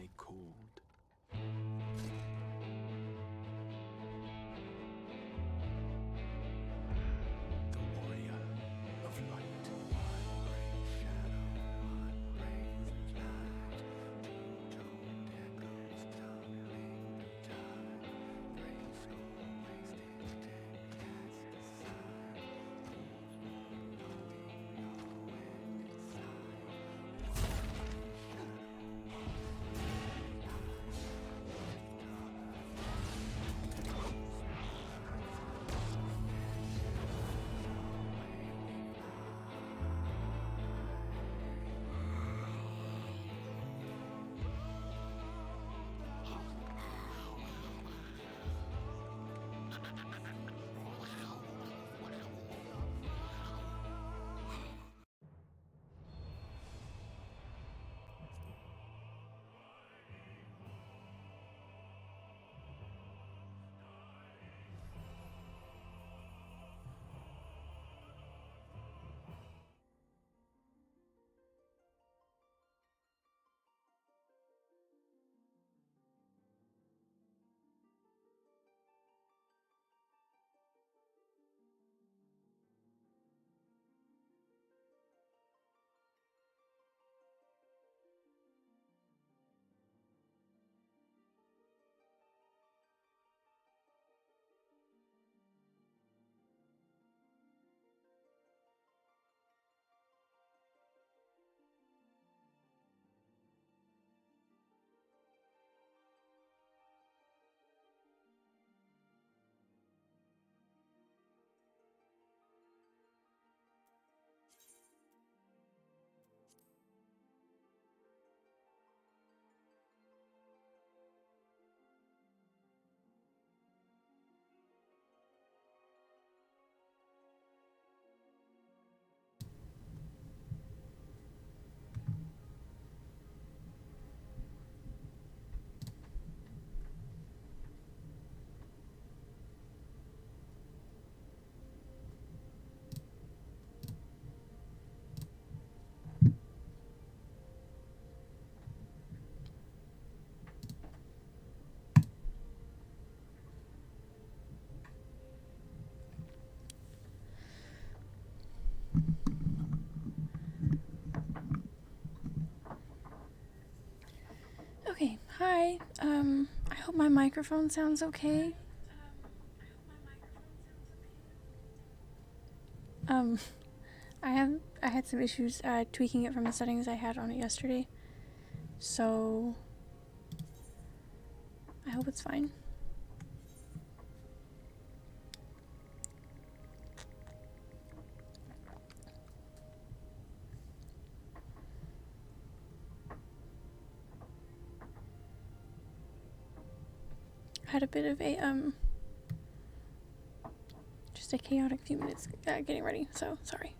they called. The warrior of light. One brings shadow, one brings light. Two-toned echoes tumbling the tide. Brings no wasted dead cast aside. Okay, hi. I hope my microphone sounds okay. I had some issues tweaking it from the settings I had on it yesterday. So I hope it's fine. I had a bit of a just a chaotic few minutes getting ready, so sorry.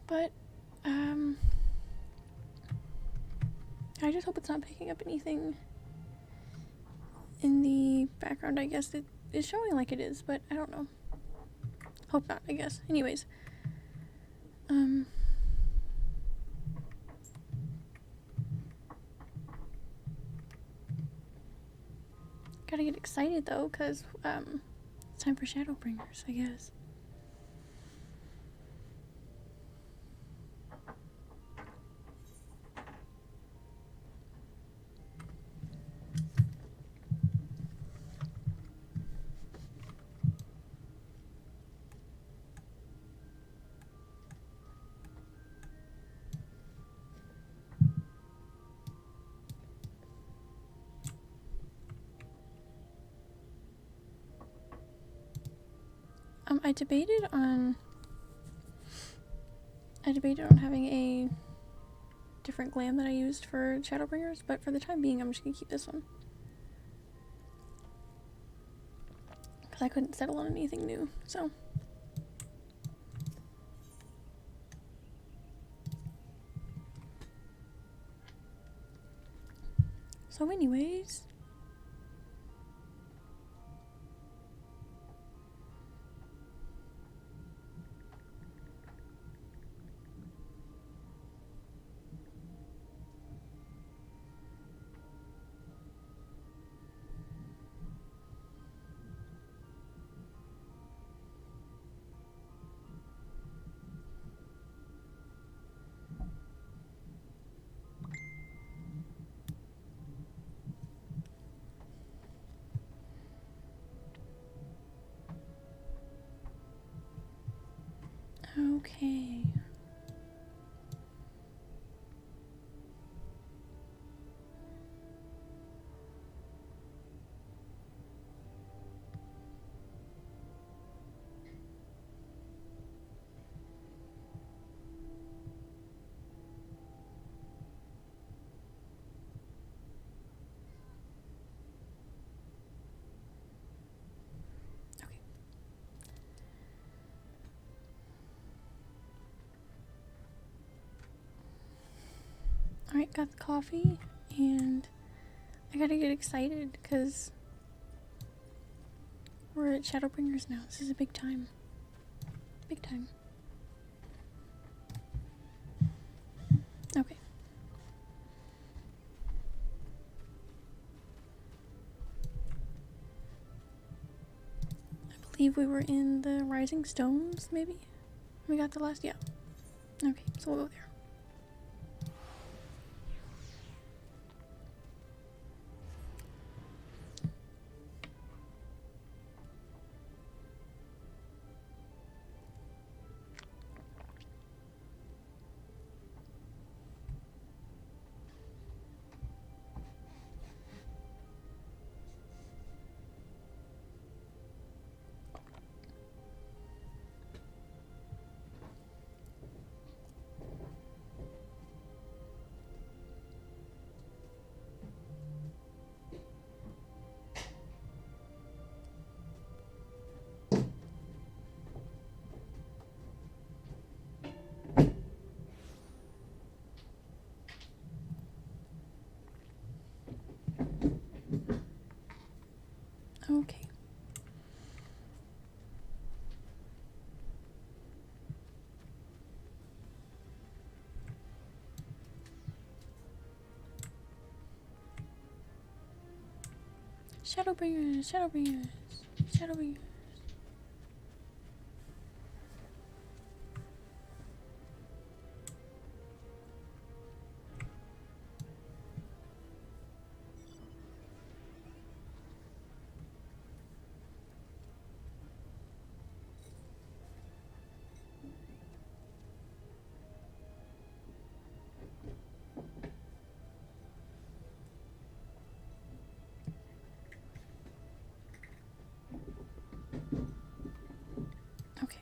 But I just hope it's not picking up anything in the background. I guess it is showing like it is, but I don't know. Hope not, I guess. Anyways, gotta get excited though, cause it's time for Shadowbringers, I guess. I debated on having a different glam that I used for Shadowbringers, but for the time being, I'm just gonna keep this one. Because I couldn't settle on anything new, so. So anyways, Okay. Okay. Alright, got the coffee, and I gotta get excited because we're at Shadowbringers now. This is a big time. Big time. Okay. I believe we were in the Rising Stones, maybe? We got the last, yeah. Okay, so we'll go there. Okay. Shadowbringers, Shadowbringers, Shadowbringers. Okay.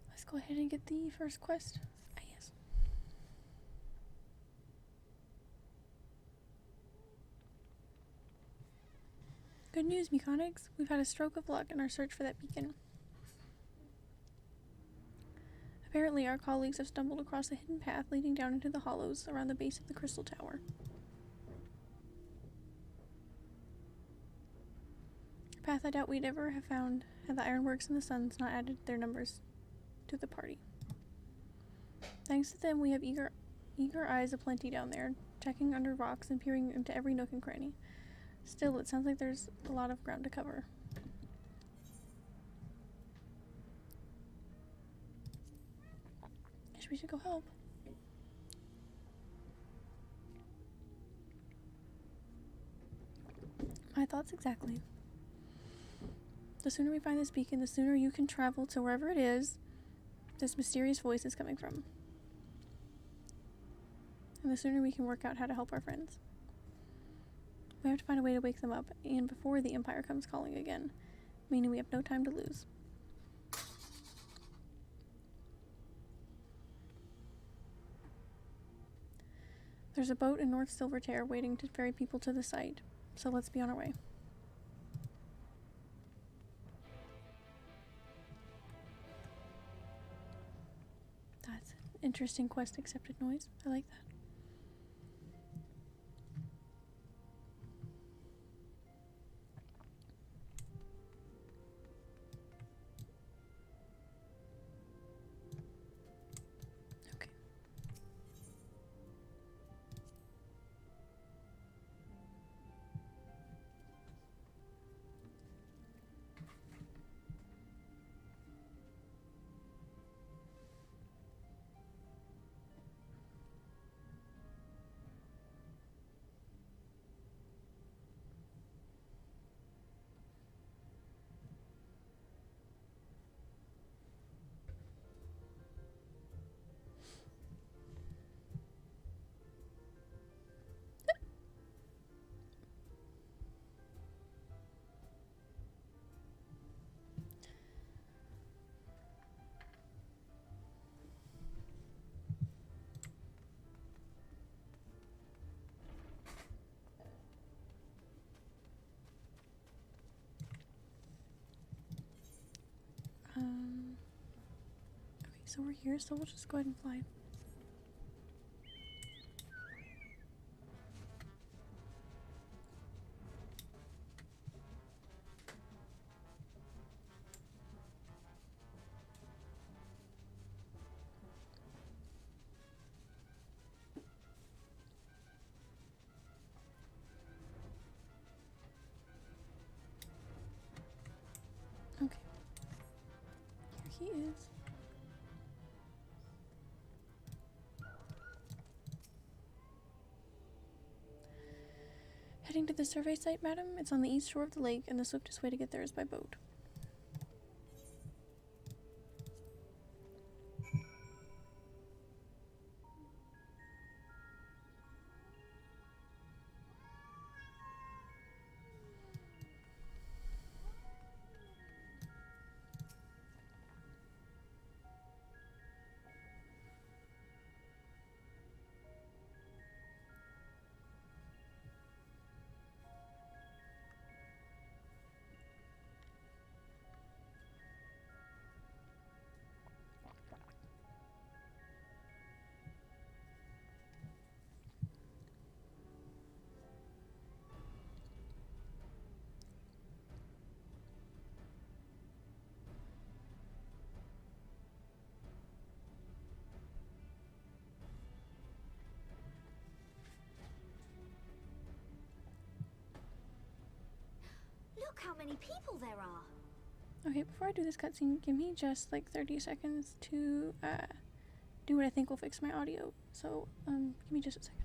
Let's go ahead and get the first quest. Ah, yes. Good news, Mechanics. We've had a stroke of luck in our search for that beacon. Apparently, our colleagues have stumbled across a hidden path leading down into the hollows around the base of the crystal tower. A path I doubt we'd ever have found had the ironworks and the suns not added their numbers to the party. Thanks to them, we have eager eyes aplenty down there, checking under rocks and peering into every nook and cranny. Still, it sounds like there's a lot of ground to cover. Guess we should go help. My thoughts exactly. The sooner we find this beacon, the sooner you can travel to wherever it is this mysterious voice is coming from. And the sooner we can work out how to help our friends. We have to find a way to wake them up, and before the Empire comes calling again, meaning we have no time to lose. There's a boat in North Silvertear waiting to ferry people to the site, so let's be on our way. That's an interesting quest accepted noise. I like that. Okay. Okay, so we're here, so we'll just go ahead and fly. Okay. Here he is. Heading to the survey site, madam. It's on the east shore of the lake, and the swiftest way to get there is by boat. Look how many people there are. Okay, before I do this cutscene, give me just like 30 seconds to do what I think will fix my audio. So, give me just a second.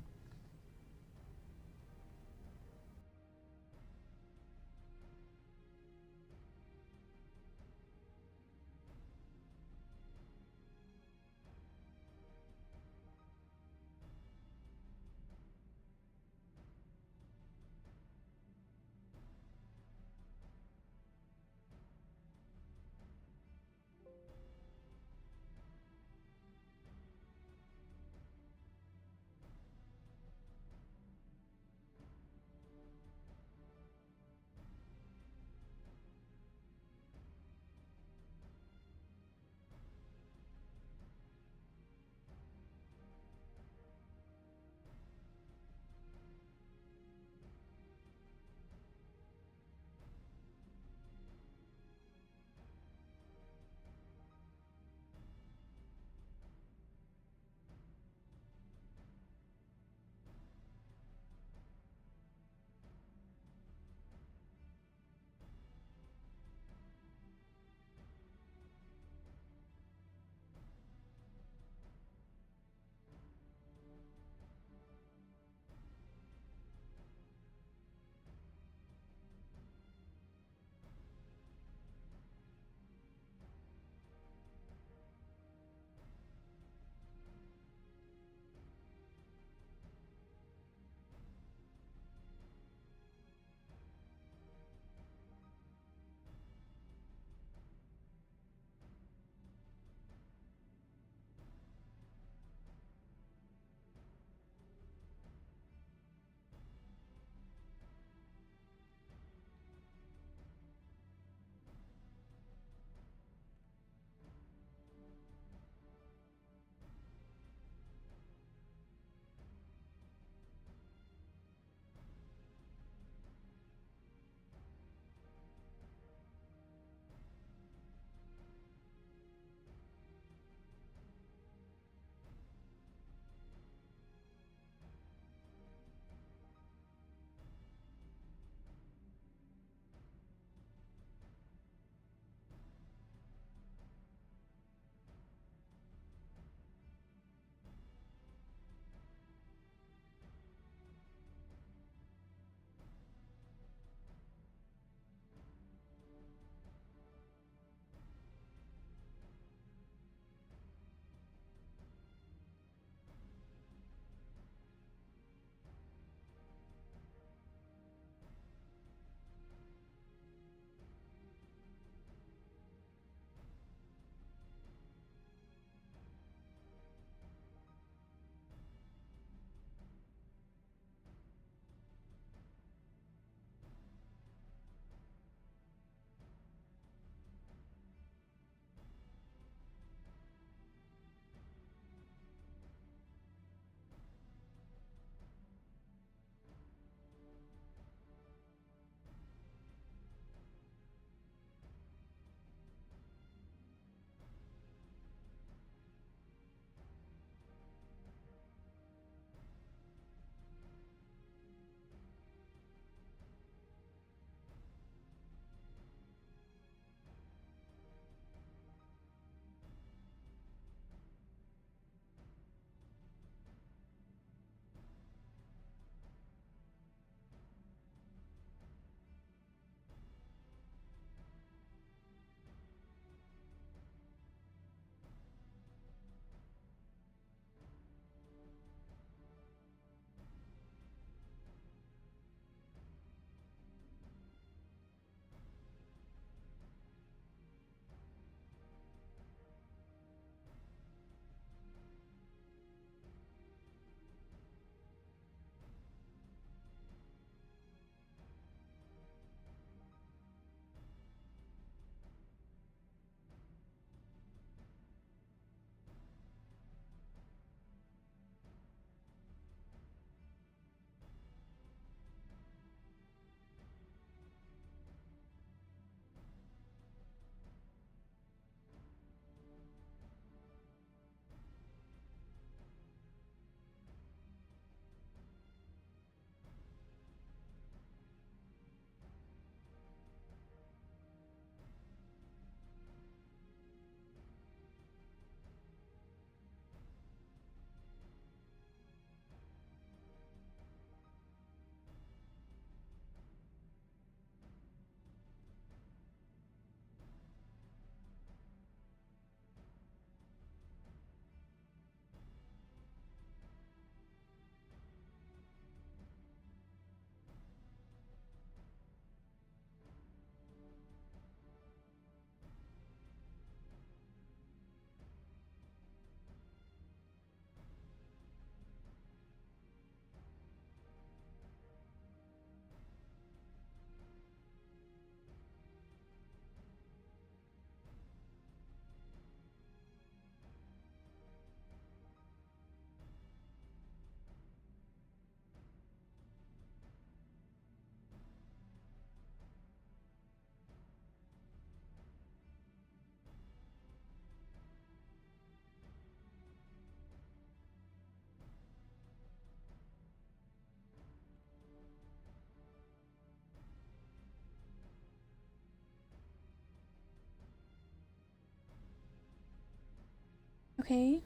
Okay.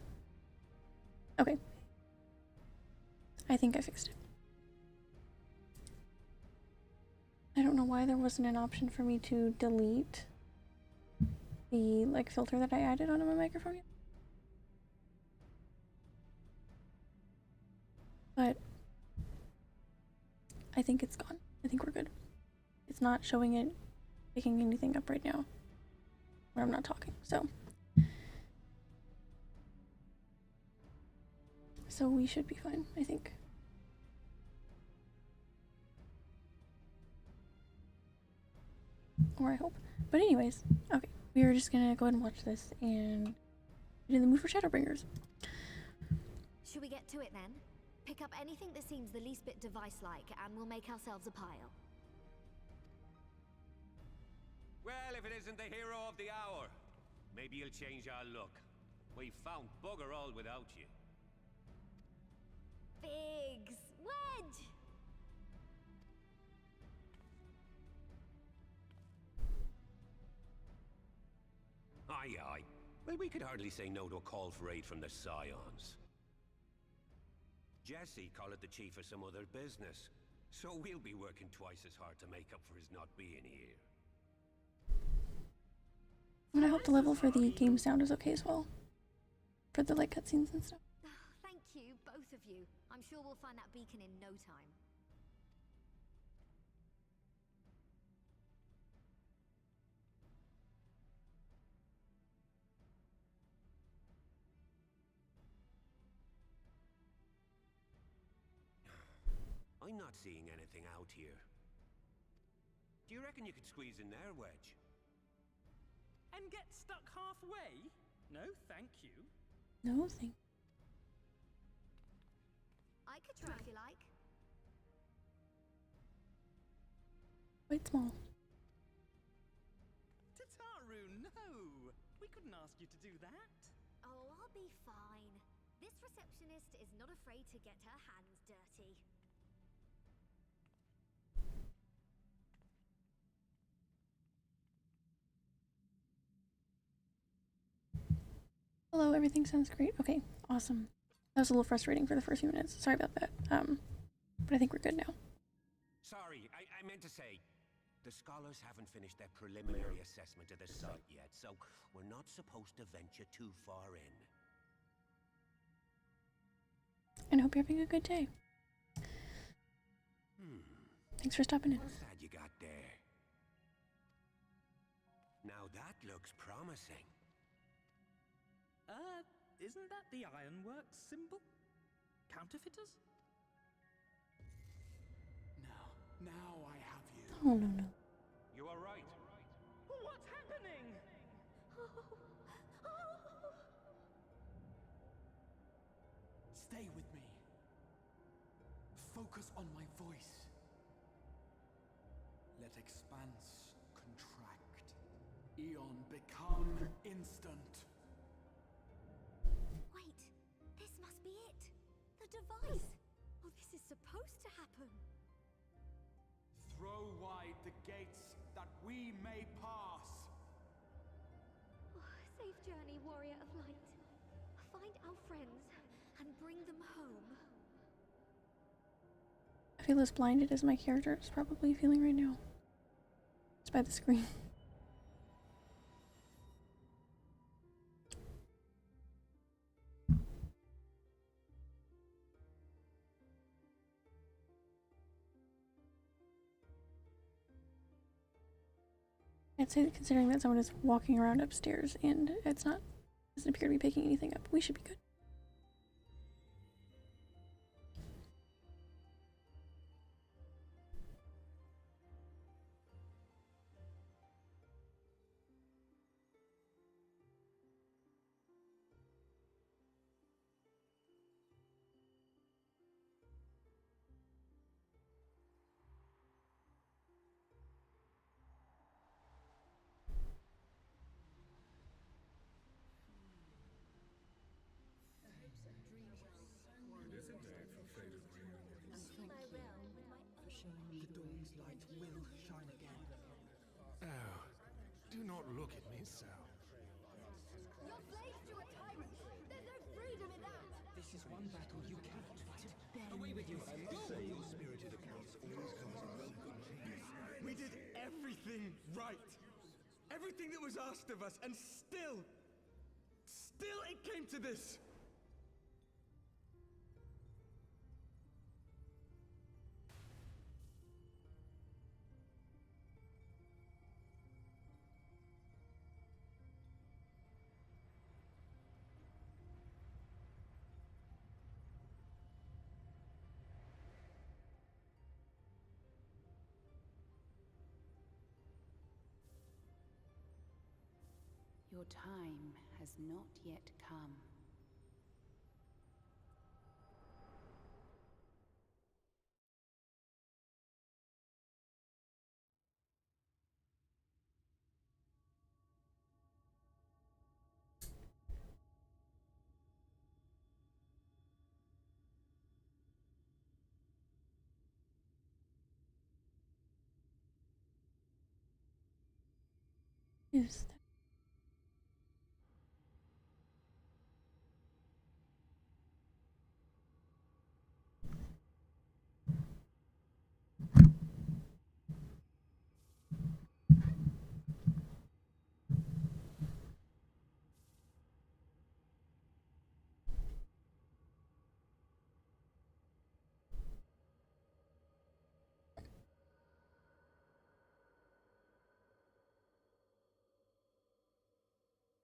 Okay. I think I fixed it. I don't know why there wasn't an option for me to delete the like filter that I added onto my microphone yet. But I think it's gone. I think we're good. It's not showing it picking anything up right now where I'm not talking, so we should be fine, I think. Or I hope. But anyways, okay, we are just gonna go ahead and watch this and get in the mood for Shadowbringers. Should we get to it then? Pick up anything that seems the least bit device-like, and we'll make ourselves a pile. Well, if it isn't the hero of the hour, maybe you'll change our look. We've found bugger all without you. Biggs! Wedge! Aye, aye. Well, we could hardly say no to a call for aid from the Scions. Jesse called it the chief of some other business, so we'll be working twice as hard to make up for his not being here. And I hope the level for the game sound is okay as well. For the like cutscenes and stuff. Thank you, both of you. I'm sure we'll find that beacon in no time. I'm not seeing anything out here. Do you reckon you could squeeze in there, Wedge? And get stuck halfway? No, thank you. No thing. I could try if you like. Quite small. Tataru, no! We couldn't ask you to do that. Oh, I'll be fine. This receptionist is not afraid to get her hands dirty. Hello, everything sounds great. Okay, awesome. That was a little frustrating for the first few minutes. Sorry about that. But I think we're good now. Sorry, I meant to say, the scholars haven't finished their preliminary assessment of the site yet, so we're not supposed to venture too far in. And I hope you're having a good day. Thanks for stopping in. What's that you got there? Now that looks promising. Isn't that the Ironworks symbol? Counterfeiters? Now I have you. Oh, no, no. You are right. What's happening? Stay with me. Focus on my voice. Let expanse contract. Eon become instant. Wait, this must be it. The device. Oh, this is supposed to happen. Throw wide the gates that we may pass. Oh, safe journey, warrior of light. Find our friends and bring them home. I feel as blinded as my character is probably feeling right now. It's by the screen. I'd say that considering that someone is walking around upstairs and doesn't appear to be picking anything up, we should be good. The dawn's light will shine again. Oh, do not look at me so. Your slaves to a tyrant. There's This is one battle you cannot fight. Away with you. I must say, your spirited accounts always comes in welcome. We did everything right. Everything that was asked of us, and still it came to this. Your time has not yet come. Is that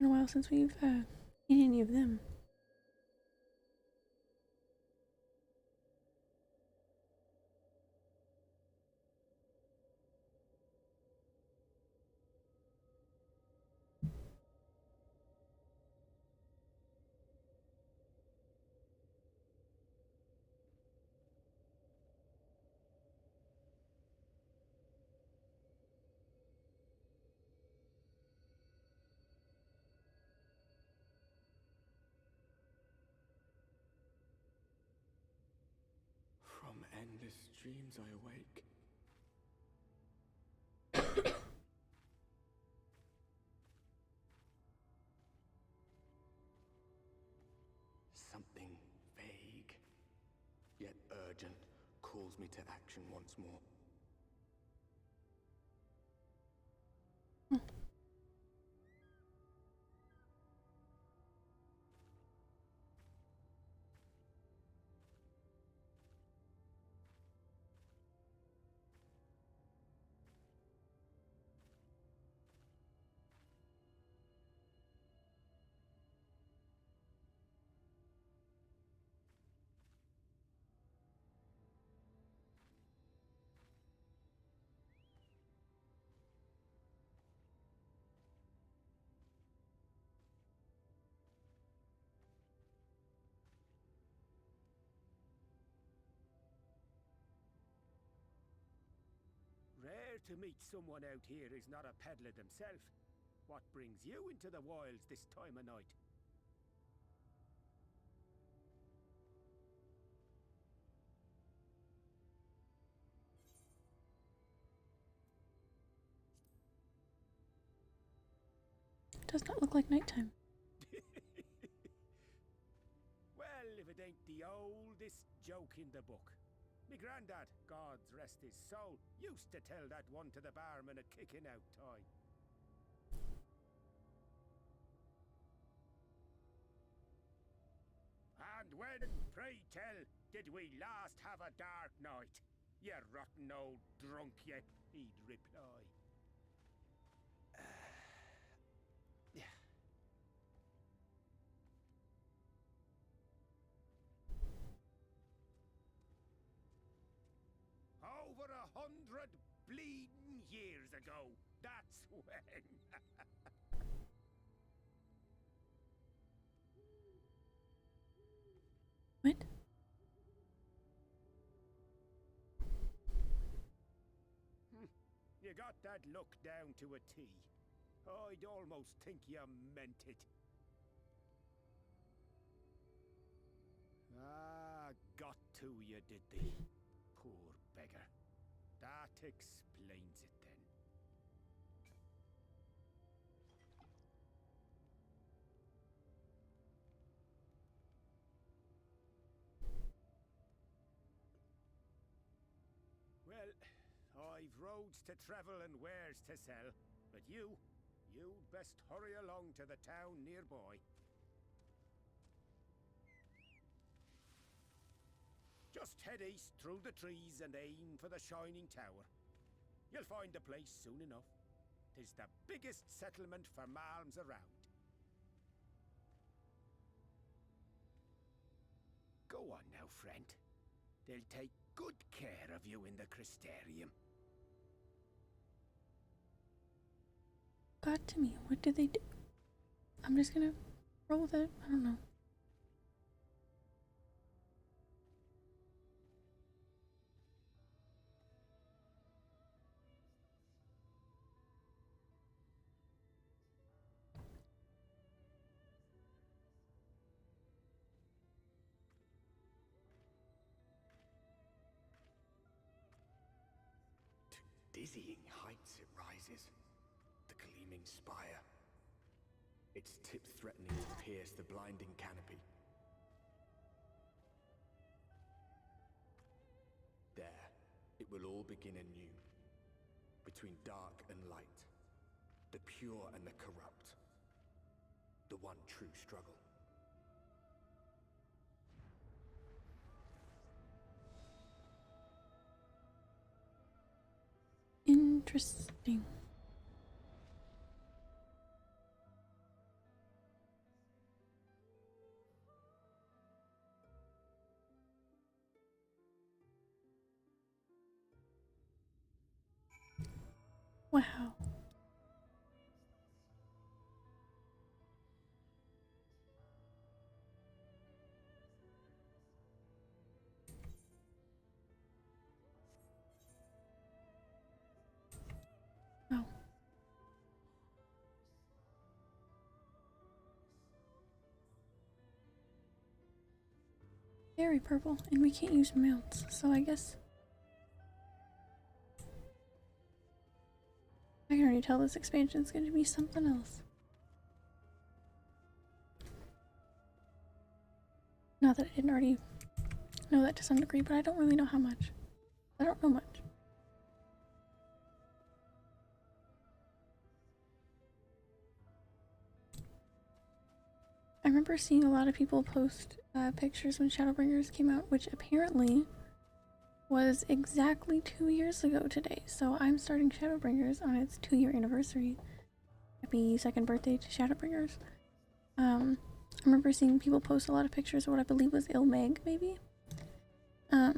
been a while since we've seen any of them. From endless dreams I awake. Something vague, yet urgent, calls me to action once more. Rare to meet someone out here who's not a peddler themselves. What brings you into the wilds this time of night? Does not look like nighttime. Well, if it ain't the oldest joke in the book. Me granddad, God rest his soul, used to tell that one to the barman at kicking out time. And when, pray tell, did we last have a dark night? You rotten old drunk, you, he'd reply. Yeah. Over 100 bleeding years ago, that's when. What? You got that look down to a T. I'd almost think you meant it. Ah, got to you, did they? Poor beggar. That explains it then. roads to travel and wares to sell, but you'd best hurry along to the town nearby. Just head east through the trees and aim for the Shining Tower. You'll find the place soon enough. 'Tis the biggest settlement for malms around. Go on now, friend. They'll take good care of you in the Crystarium. Got to me. What did they do? I'm just gonna roll with it. I don't know. Dizzying heights it rises, the gleaming spire. Its tip threatening to pierce the blinding canopy. There, it will all begin anew. Between dark and light, the pure and the corrupt. The one true struggle. Interesting. Wow. Oh. Very purple, and we can't use mounts, so I guess I can already tell this expansion is going to be something else. Not that I didn't already know that to some degree, but I don't really know how much. I don't know much. I remember seeing a lot of people post pictures when Shadowbringers came out, which apparently was exactly 2 years ago today. So I'm starting Shadowbringers on its 2-year anniversary. Happy 2nd birthday to Shadowbringers. I remember seeing people post a lot of pictures of what I believe was Ilmeg, maybe? I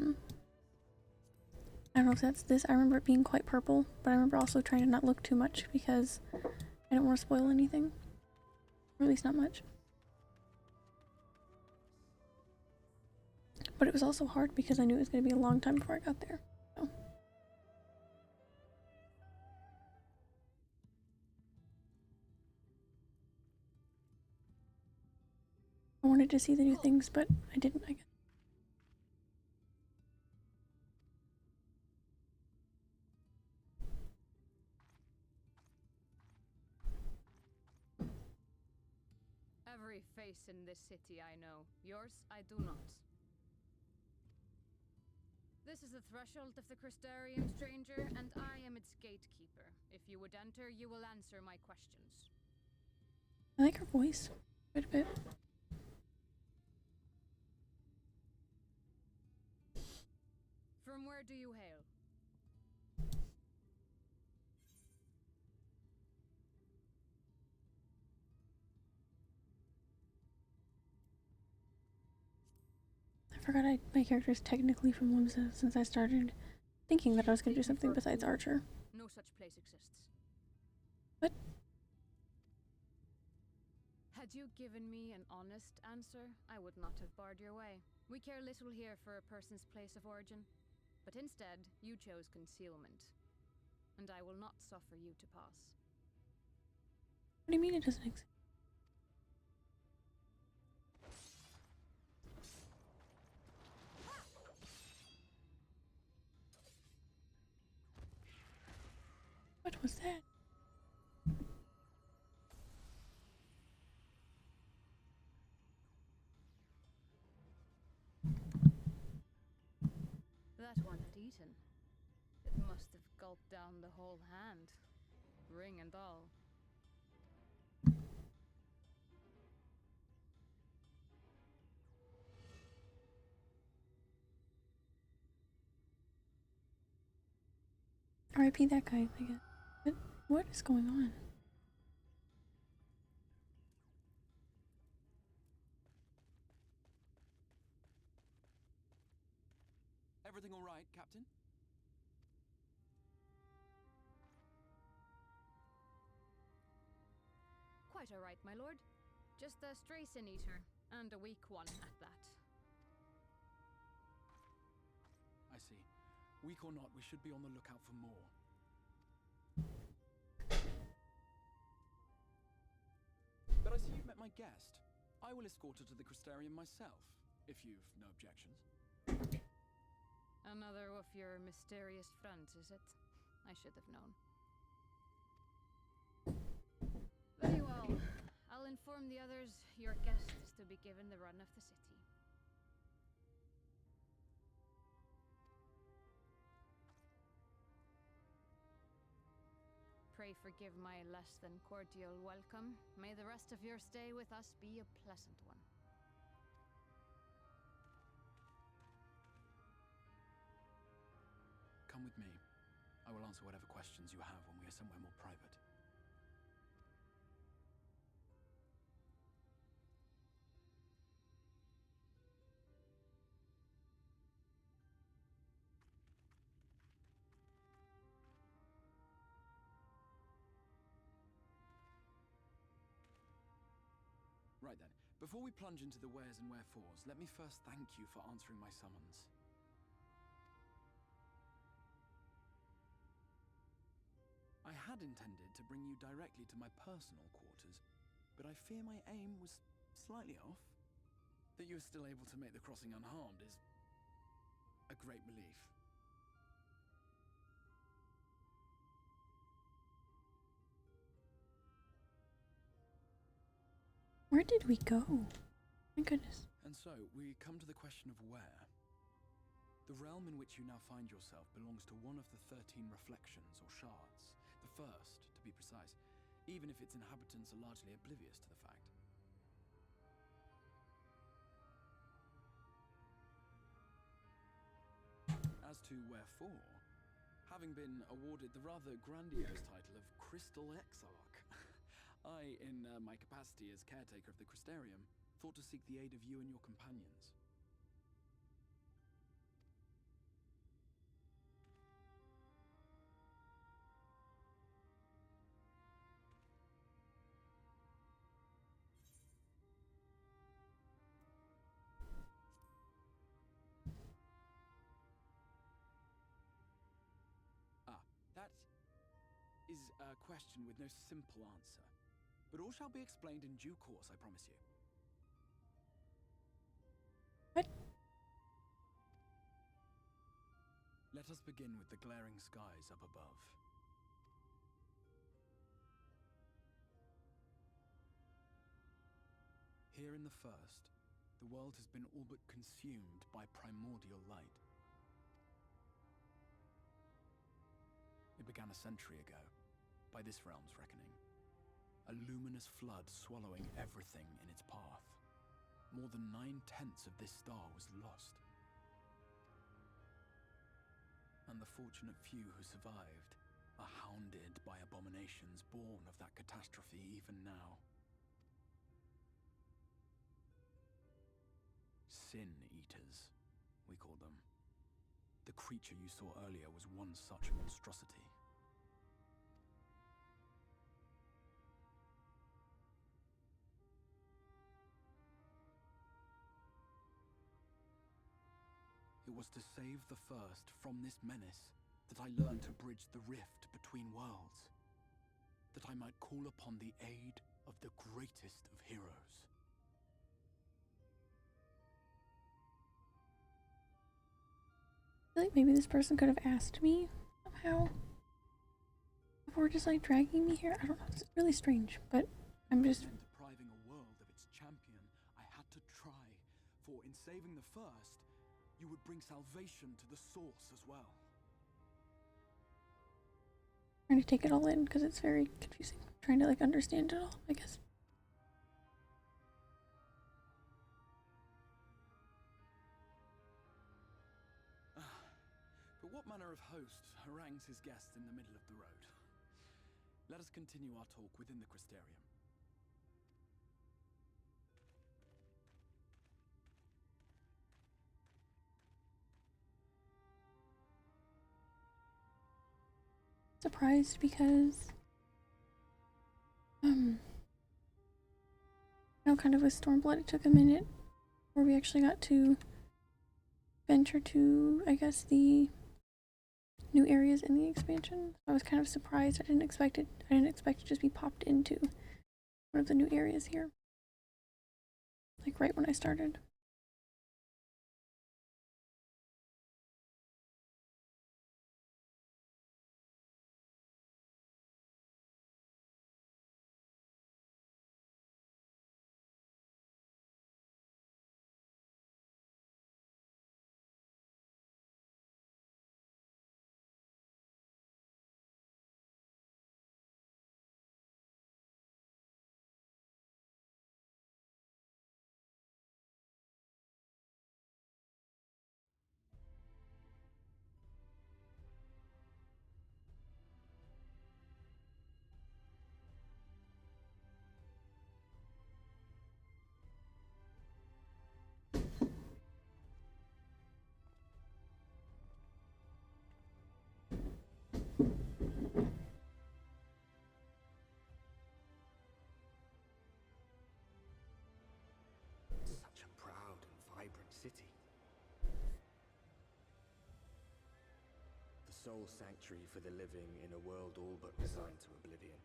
don't know if that's this. I remember it being quite purple, but I remember also trying to not look too much because I don't want to spoil anything. Or at least not much. But it was also hard because I knew it was going to be a long time before I got there. So. I wanted to see the new things, but I didn't, I guess. Every face in this city I know. Yours, I do not. This is the threshold of the Crystarium, stranger, and I am its gatekeeper. If you would enter, you will answer my questions. I like her voice quite a bit. From where do you hail? I forgot my character is technically from Limsa since I started thinking that I was going to do something besides Archer. No such place exists. What? Had you given me an honest answer, I would not have barred your way. We care little here for a person's place of origin. But instead, you chose concealment. And I will not suffer you to pass. What do you mean it doesn't exist? What was that? That one had eaten. Must have gulped down the whole hand, ring and all. R.I.P. that guy, I guess. But what is going on? Everything all right, Captain? Quite all right, my lord. Just a stray sin eater, and a weak one at that. I see. Weak or not, we should be on the lookout for more. But I see you've met my guest. I will escort her to the Crystarium myself, if you've no objections. Another of your mysterious friends, is it? I should have known. Very well. I'll inform the others your guest is to be given the run of the city. Pray forgive my less than cordial welcome. May the rest of your stay with us be a pleasant one. Come with me. I will answer whatever questions you have when we are somewhere more private. Right then, before we plunge into the wheres and wherefores, let me first thank you for answering my summons. I had intended to bring you directly to my personal quarters, but I fear my aim was slightly off. That you are still able to make the crossing unharmed is a great relief. Where did we go? My goodness. And so, we come to the question of where. The realm in which you now find yourself belongs to one of the 13 reflections, or shards. The first, to be precise, even if its inhabitants are largely oblivious to the fact. As to wherefore, having been awarded the rather grandiose title of Crystal Exarch, I, in my capacity as caretaker of the Crystarium, thought to seek the aid of you and your companions. That is a question with no simple answer. But all shall be explained in due course, I promise you. What? Let us begin with the glaring skies up above. Here in the first, the world has been all but consumed by primordial light. It began a century ago, by this realm's reckoning. A luminous flood swallowing everything in its path. More than 9/10 of this star was lost. And the fortunate few who survived are hounded by abominations born of that catastrophe even now. Sin Eaters, we call them. The creature you saw earlier was one such monstrosity. It was to save the first from this menace that I learned to bridge the rift between worlds. That I might call upon the aid of the greatest of heroes. I feel like maybe this person could have asked me somehow before just like dragging me here. I don't know. It's really strange, but I'm just. In depriving a world of its champion, I had to try, for in saving the first, you would bring salvation to the source as well. Trying to take it all in because it's very confusing. Trying to like understand it all, I guess. But what manner of host harangues his guests in the middle of the road? Let us continue our talk within the Crystarium. Surprised because kind of with Stormblood it took a minute before we actually got to venture to, I guess, the new areas in the expansion. I was kind of surprised. I didn't expect it to just be popped into one of the new areas here. Like right when I started. Such a proud and vibrant city. The sole sanctuary for the living in a world all but resigned to oblivion.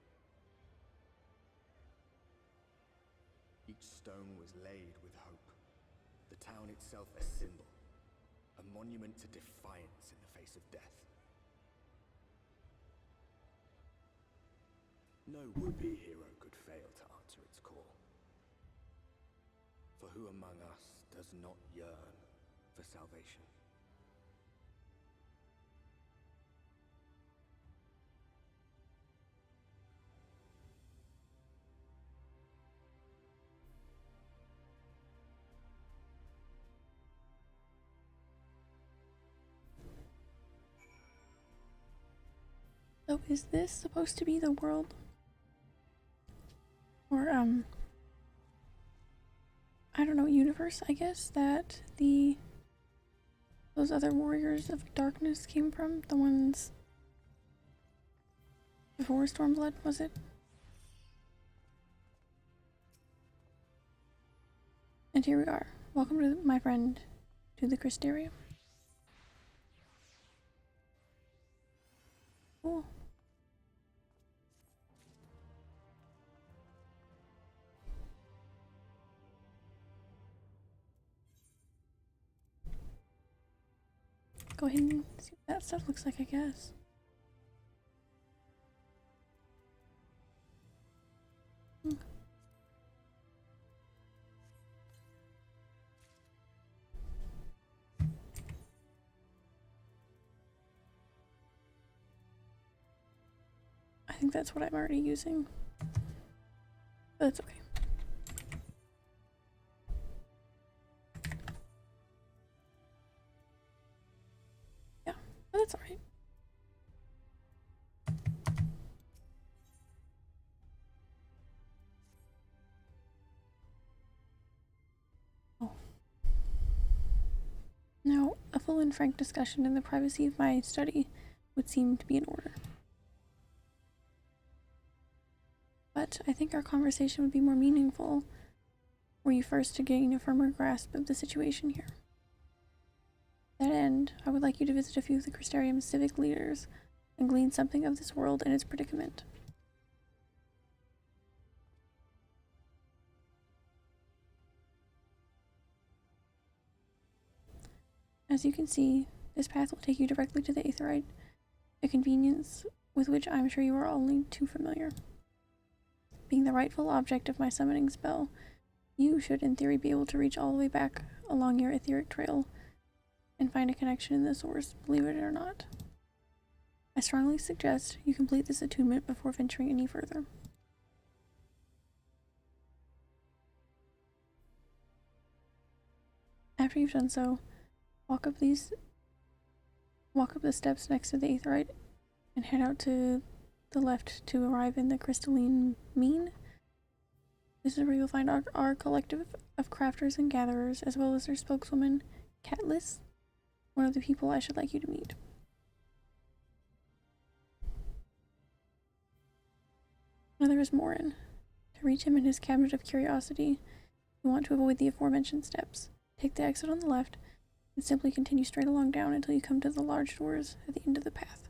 Each stone was laid with hope. The town itself a symbol, a monument to defiance in the face of death. No would-be hero could fail to answer its call. For who among us does not yearn for salvation? So is this supposed to be the world? Or, I don't know, universe, I guess, that those other warriors of darkness came from? The ones before Stormblood, was it? And here we are. Welcome to my friend, to the Crystarium. Cool. Go ahead and see what that stuff looks like, I guess. I think that's what I'm already using. But that's okay. Yeah, but that's alright. Oh. Now, a full and frank discussion in the privacy of my study would seem to be in order. But I think our conversation would be more meaningful were you first to gain a firmer grasp of the situation here. To that end, I would like you to visit a few of the Crystarium's civic leaders and glean something of this world and its predicament. As you can see, this path will take you directly to the Aetheryte, a convenience with which I'm sure you are only too familiar. Being the rightful object of my summoning spell, you should in theory be able to reach all the way back along your etheric trail and find a connection in the source, believe it or not. I strongly suggest you complete this attunement before venturing any further. After you've done so, walk up the steps next to the aetheryte and head out to the left to arrive in the crystalline mean. This is where you'll find our collective of crafters and gatherers, as well as their spokeswoman, Catlis, one of the people I should like you to meet. Another is Morin. To reach him in his cabinet of curiosity, you want to avoid the aforementioned steps. Take the exit on the left, and simply continue straight along down until you come to the large doors at the end of the path.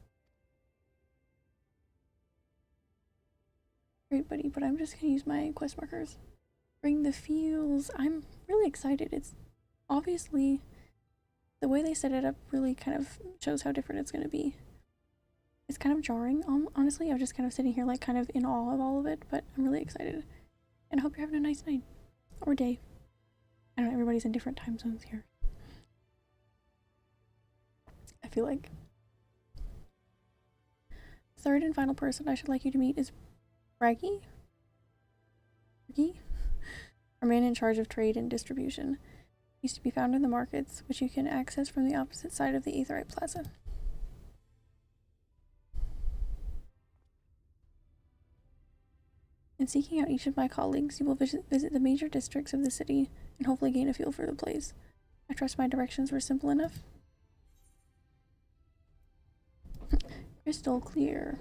Great, buddy, but I'm just gonna use my quest markers. Bring the feels. I'm really excited. It's obviously the way they set it up really kind of shows how different it's gonna be. It's kind of jarring. Honestly, I'm just kind of sitting here like kind of in awe of all of it, but I'm really excited. And I hope you're having a nice night. Or day. I don't know, everybody's in different time zones here. I feel like. Third and final person I should like you to meet is Braggy? Our man in charge of trade and distribution. He's to be found in the markets, which you can access from the opposite side of the Aetheryte Plaza. In seeking out each of my colleagues, you will visit the major districts of the city and hopefully gain a feel for the place. I trust my directions were simple enough. Crystal clear.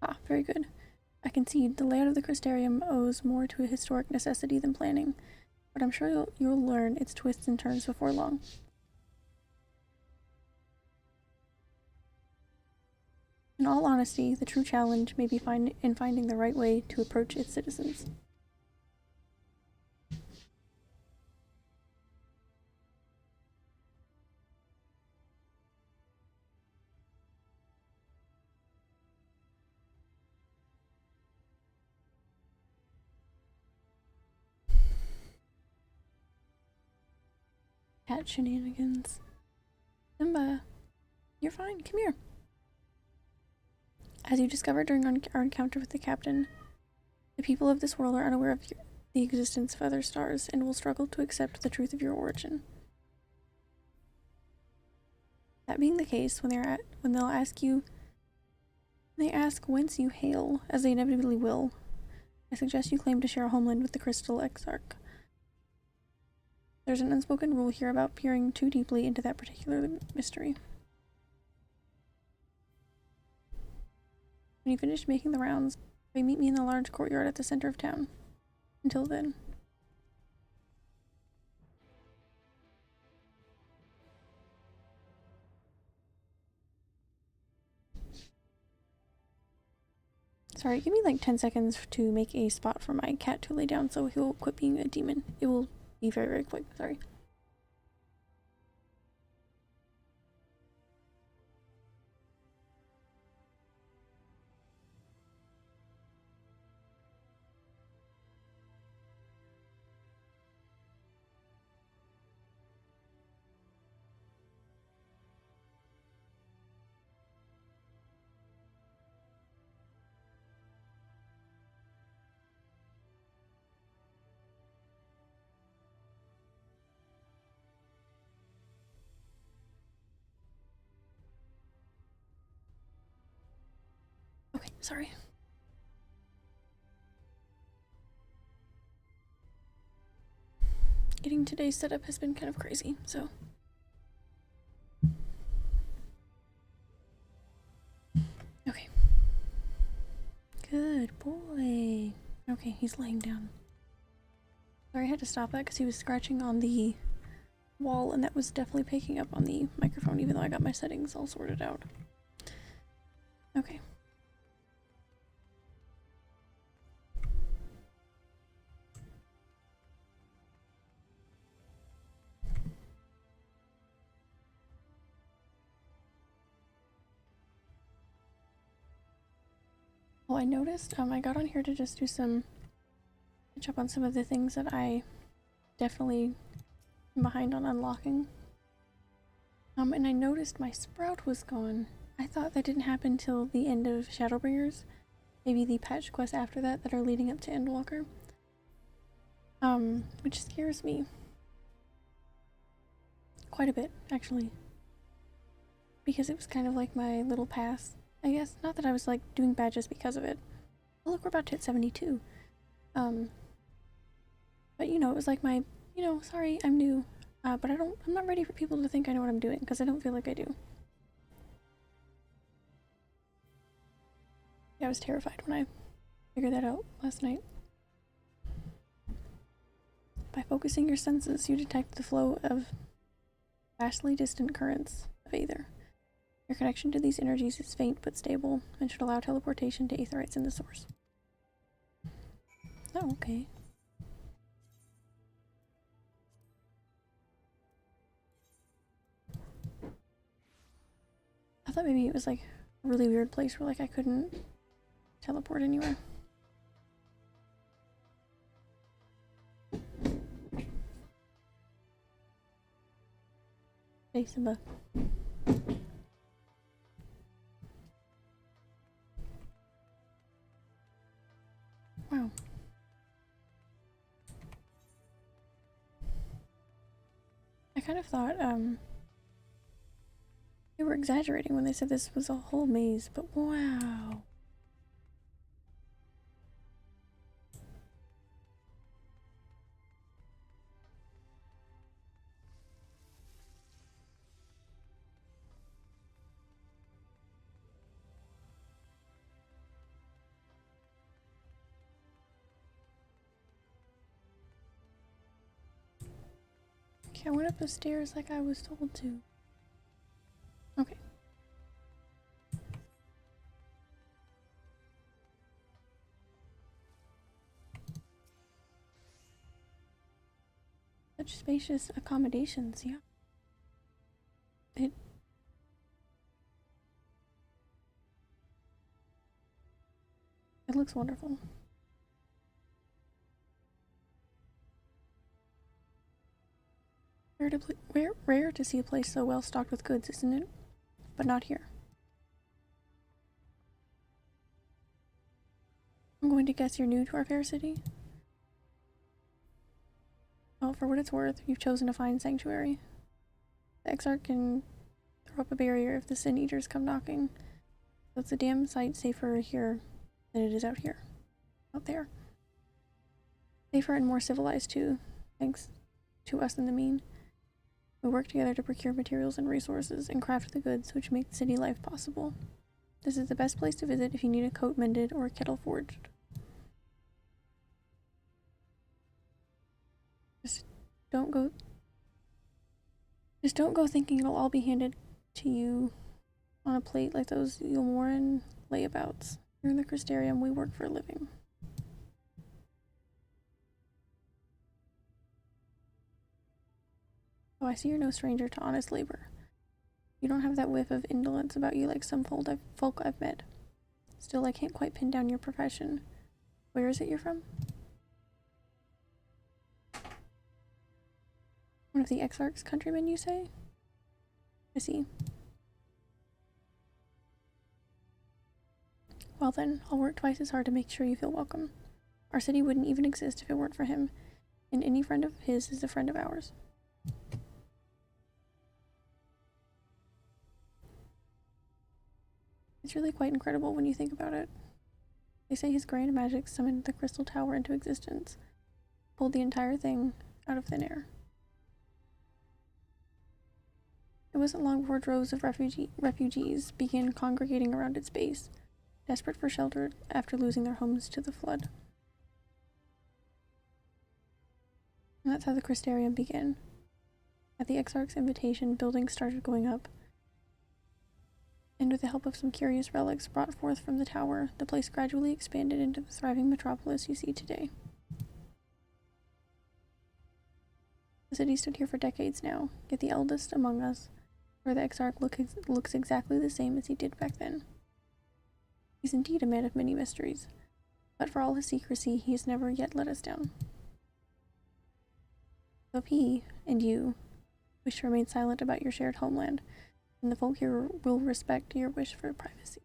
Ah, very good. I concede the layout of the Crystarium owes more to a historic necessity than planning, but I'm sure you'll learn its twists and turns before long. In all honesty, the true challenge may be in finding the right way to approach its citizens. Cat shenanigans. Simba, you're fine. Come here. As you discovered during our encounter with the captain, the people of this world are unaware of the existence of other stars and will struggle to accept the truth of your origin. That being the case, when they ask whence you hail, as they inevitably will, I suggest you claim to share a homeland with the Crystal Exarch. There's an unspoken rule here about peering too deeply into that particular mystery. When you finish making the rounds, meet me in the large courtyard at the center of town. Until then. Sorry, give me like 10 seconds to make a spot for my cat to lay down so he'll quit being a demon. It will be very, very quick. Sorry. Okay, sorry. Getting today's setup has been kind of crazy, so. Okay. Good boy. Okay, he's laying down. Sorry, I had to stop that because he was scratching on the wall, and that was definitely picking up on the microphone, even though I got my settings all sorted out. Okay. Well, I noticed, I got on here to just do some catch up on some of the things that I definitely am behind on unlocking. And I noticed my sprout was gone. I thought that didn't happen till the end of Shadowbringers. Maybe the patch quests after that that are leading up to Endwalker. Which scares me. Quite a bit, actually. Because it was kind of like my little pass, I guess. Not that I was like doing bad just because of it. Oh, look, we're about to hit 72. But you know, it was like my, you know, sorry, I'm new. But I'm not ready for people to think I know what I'm doing, because I don't feel like I do. Yeah, I was terrified when I figured that out last night. By focusing your senses, you detect the flow of vastly distant currents of Aether. Your connection to these energies is faint but stable, and should allow teleportation to Aetherites in the source. Oh, okay. I thought maybe it was like a really weird place where like I couldn't teleport anywhere. Hey, Simba. Wow. I kind of thought, they were exaggerating when they said this was a whole maze, but wow. Okay, I went up the stairs like I was told to. Okay. Such spacious accommodations, yeah. It looks wonderful. Rare to see a place so well stocked with goods, isn't it? But not here. I'm going to guess you're new to our fair city? Well, for what it's worth, you've chosen a fine sanctuary. The Exarch can throw up a barrier if the Sin Eaters come knocking, so it's a damn sight safer here than it is out here. Out there. Safer and more civilized too, thanks to us in the mean. We work together to procure materials and resources and craft the goods which make city life possible. This is the best place to visit if you need a coat mended or a kettle forged. Just don't go thinking it'll all be handed to you on a plate like those Yulmoran layabouts. Here in the Crystarium, we work for a living. Oh, I see you're no stranger to honest labor. You don't have that whiff of indolence about you like some folk I've met. Still, I can't quite pin down your profession. Where is it you're from? One of the Exarch's countrymen, you say? I see. Well then, I'll work twice as hard to make sure you feel welcome. Our city wouldn't even exist if it weren't for him, and any friend of his is a friend of ours. It's really quite incredible when you think about it. They say his grand magic summoned the crystal tower into existence, pulled the entire thing out of thin air. It wasn't long before droves of refugees began congregating around its base, desperate for shelter after losing their homes to the flood. And that's how the Crystarium began. At the Exarch's invitation, buildings started going up, and with the help of some curious relics brought forth from the tower, the place gradually expanded into the thriving metropolis you see today. The city stood here for decades now, yet the eldest among us, where the Exarch looks exactly the same as he did back then. He's indeed a man of many mysteries, but for all his secrecy, he has never yet let us down. So if he, and you, wish to remain silent about your shared homeland, and the folk here will respect your wish for privacy.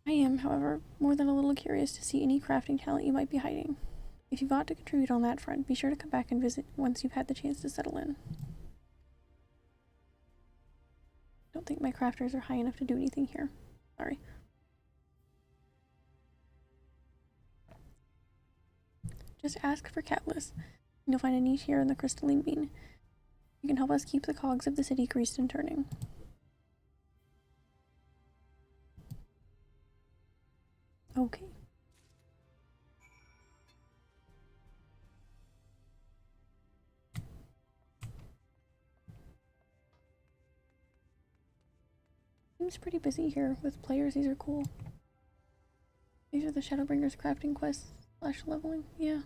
I am, however, more than a little curious to see any crafting talent you might be hiding. If you've got to contribute on that front, be sure to come back and visit once you've had the chance to settle in. Don't think my crafters are high enough to do anything here. Sorry. Just ask for Catalyst, and you'll find a niche here in the crystalline bean. You can help us keep the cogs of the city greased and turning. Okay. Seems pretty busy here with players. These are cool. These are the Shadowbringers crafting quests / leveling. Yeah.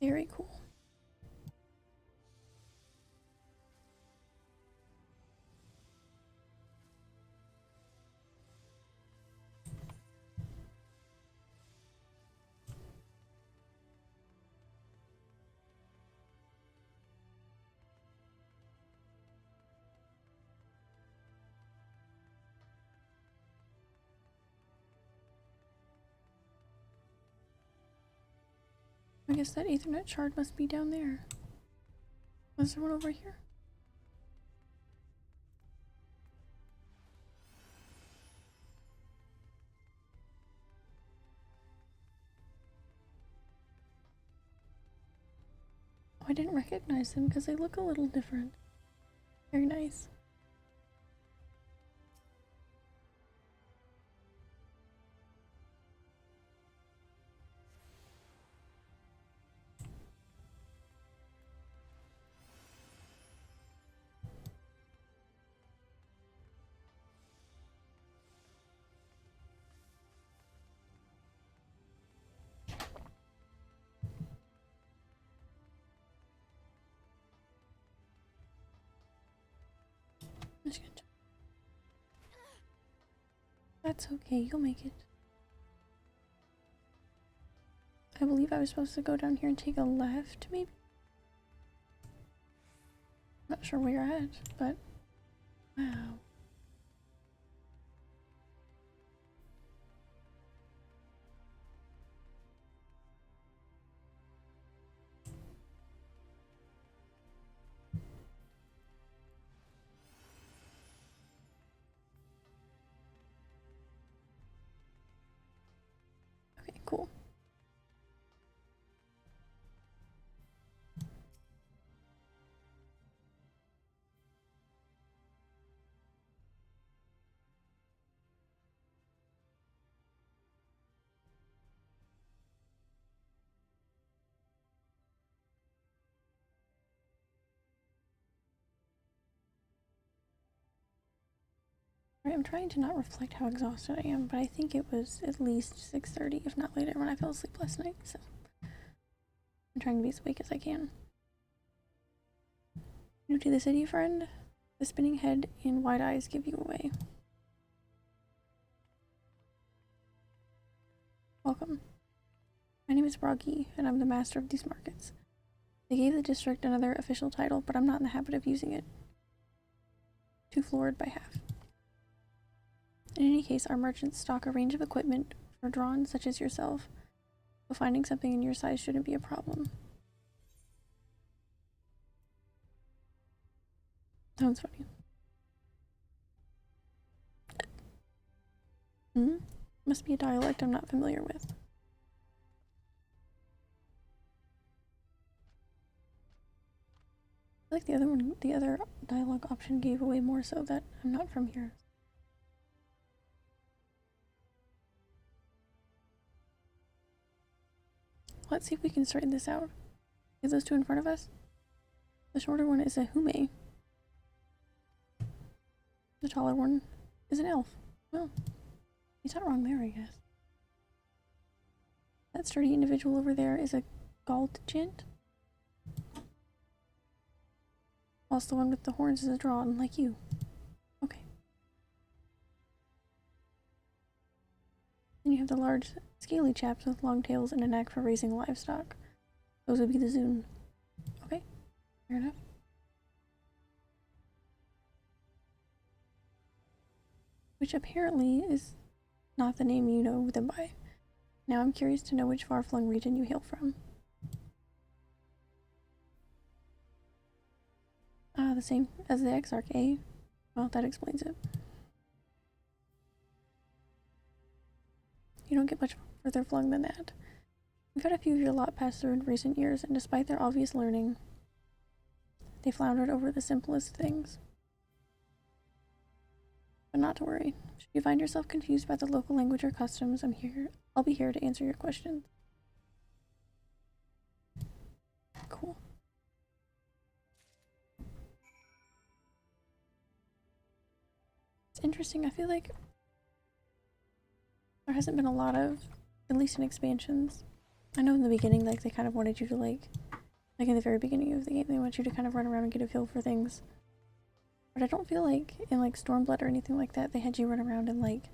Very cool. I guess that Ethernet shard must be down there. Was there one over here? Oh, I didn't recognize them because they look a little different. Very nice. That's okay, you'll make it. I believe I was supposed to go down here and take a left, maybe? Not sure where you're at, but wow. Okay, cool. Right, I'm trying to not reflect how exhausted I am, but I think it was at least 6:30, if not later, when I fell asleep last night, so I'm trying to be as awake as I can. New to the city, friend? The spinning head and wide eyes give you away. Welcome. My name is Broggy, and I'm the master of these markets. They gave the district another official title, but I'm not in the habit of using it. Too florid by half. In any case, our merchants stock a range of equipment for drawn such as yourself, so finding something in your size shouldn't be a problem. Sounds funny. Must be a dialect I'm not familiar with. I feel like the other dialogue option gave away more so that I'm not from here. Let's see if we can straighten this out. Is those two in front of us? The shorter one is a hume. The taller one is an elf. Well, he's not wrong there, I guess. That sturdy individual over there is a Gald gent. Whilst the one with the horns is a drawn, like you. Okay. Then you have the large, scaly chaps with long tails and a knack for raising livestock. Those would be the Zune. Okay, fair enough. Which apparently is not the name you know them by. Now I'm curious to know which far-flung region you hail from. Ah, the same as the Exarch, eh? Well, that explains it. You don't get much further flung than that. We've had a few of your lot pass through in recent years, and despite their obvious learning, they floundered over the simplest things. But not to worry. Should you find yourself confused by the local language or customs, I'll be here to answer your questions. Cool. It's interesting. I feel like there hasn't been a lot of, at least in expansions. I know in the beginning, like, they kind of wanted you to, like in the very beginning of the game, they want you to kind of run around and get a feel for things. But I don't feel like in, like, Stormblood or anything like that, they had you run around and, like,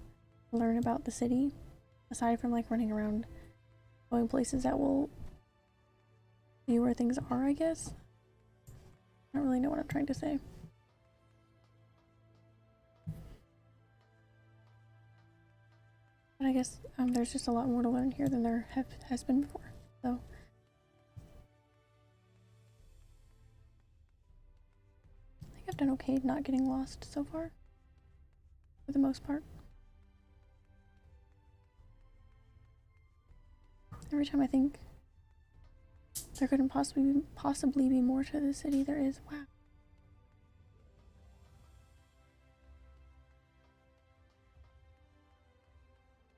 learn about the city. Aside from, like, running around, going places that will see where things are, I guess. I don't really know what I'm trying to say. But I guess there's just a lot more to learn here than there has been before, so. I think I've done okay not getting lost so far, for the most part. Every time I think there couldn't possibly be more to the city, there is. Wow.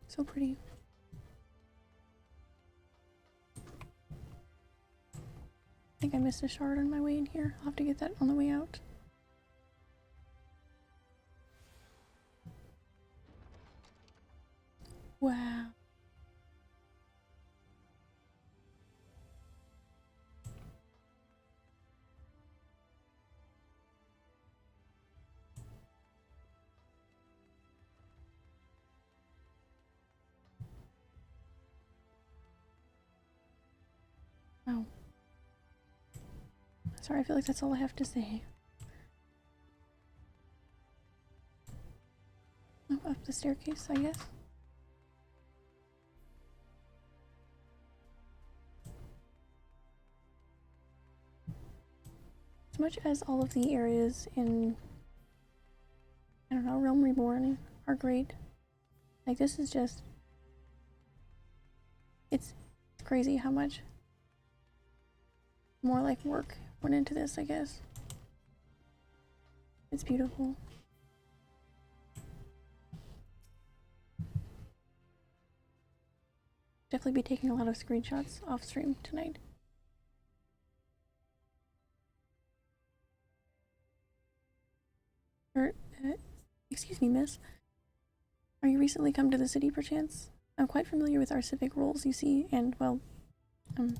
So pretty. I think I missed a shard on my way in here. I'll have to get that on the way out. Wow. Oh. Sorry, I feel like that's all I have to say. Oh, up the staircase, I guess. As much as all of the areas in, I don't know, Realm Reborn are great, like, this is just, it's crazy how much more like work went into this, I guess. It's beautiful. Definitely be taking a lot of screenshots off stream tonight. Excuse me, miss. Are you recently come to the city, perchance? I'm quite familiar with our civic roles, you see, and, well, what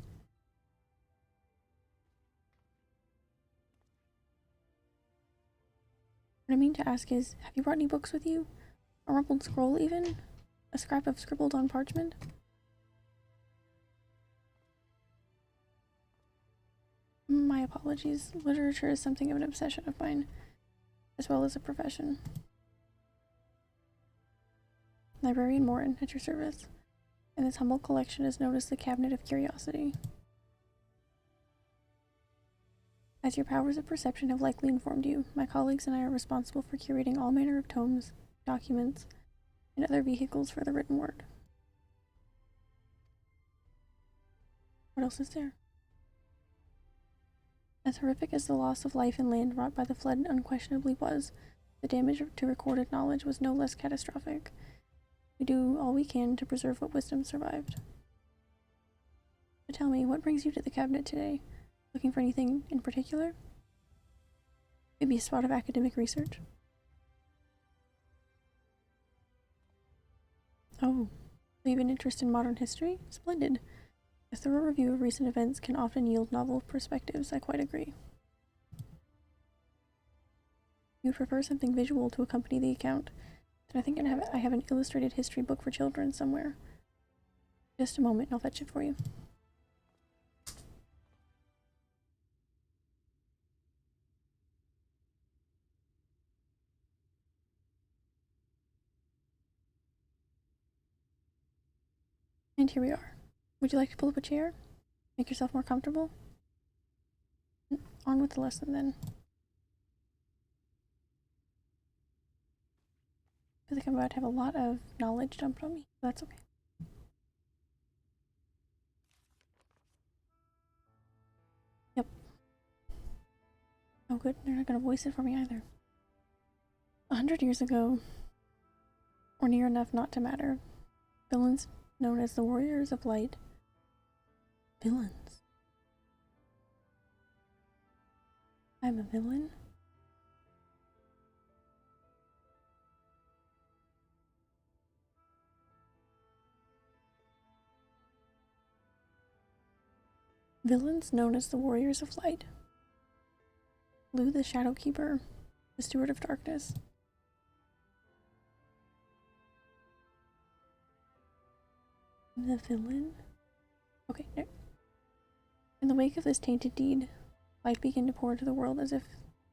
I mean to ask is, have you brought any books with you? A rumpled scroll, even? A scrap of scribbled on parchment? My apologies. Literature is something of an obsession of mine, as well as a profession. Librarian Morin, at your service. And this humble collection is known as the Cabinet of Curiosity. As your powers of perception have likely informed you, my colleagues and I are responsible for curating all manner of tomes, documents, and other vehicles for the written word. What else is there? As horrific as the loss of life and land wrought by the flood unquestionably was, the damage to recorded knowledge was no less catastrophic. We do all we can to preserve what wisdom survived. But tell me, what brings you to the cabinet today? Looking for anything in particular? Maybe a spot of academic research? Oh, so you have an interest in modern history? Splendid. A thorough review of recent events can often yield novel perspectives, I quite agree. You prefer something visual to accompany the account. I think I have an illustrated history book for children somewhere. Just a moment and I'll fetch it for you. And here we are. Would you like to pull up a chair? Make yourself more comfortable? On with the lesson then. I feel like I'm about to have a lot of knowledge dumped on me. That's okay. Yep. Oh good, they're not gonna voice it for me either. 100 years ago, or near enough not to matter, villains known as the Warriors of Light. Villains? I'm a villain? Villains known as the Warriors of Light. Lou the Shadowkeeper, the Steward of Darkness. The villain? Okay, no. In the wake of this tainted deed, light began to pour into the world as if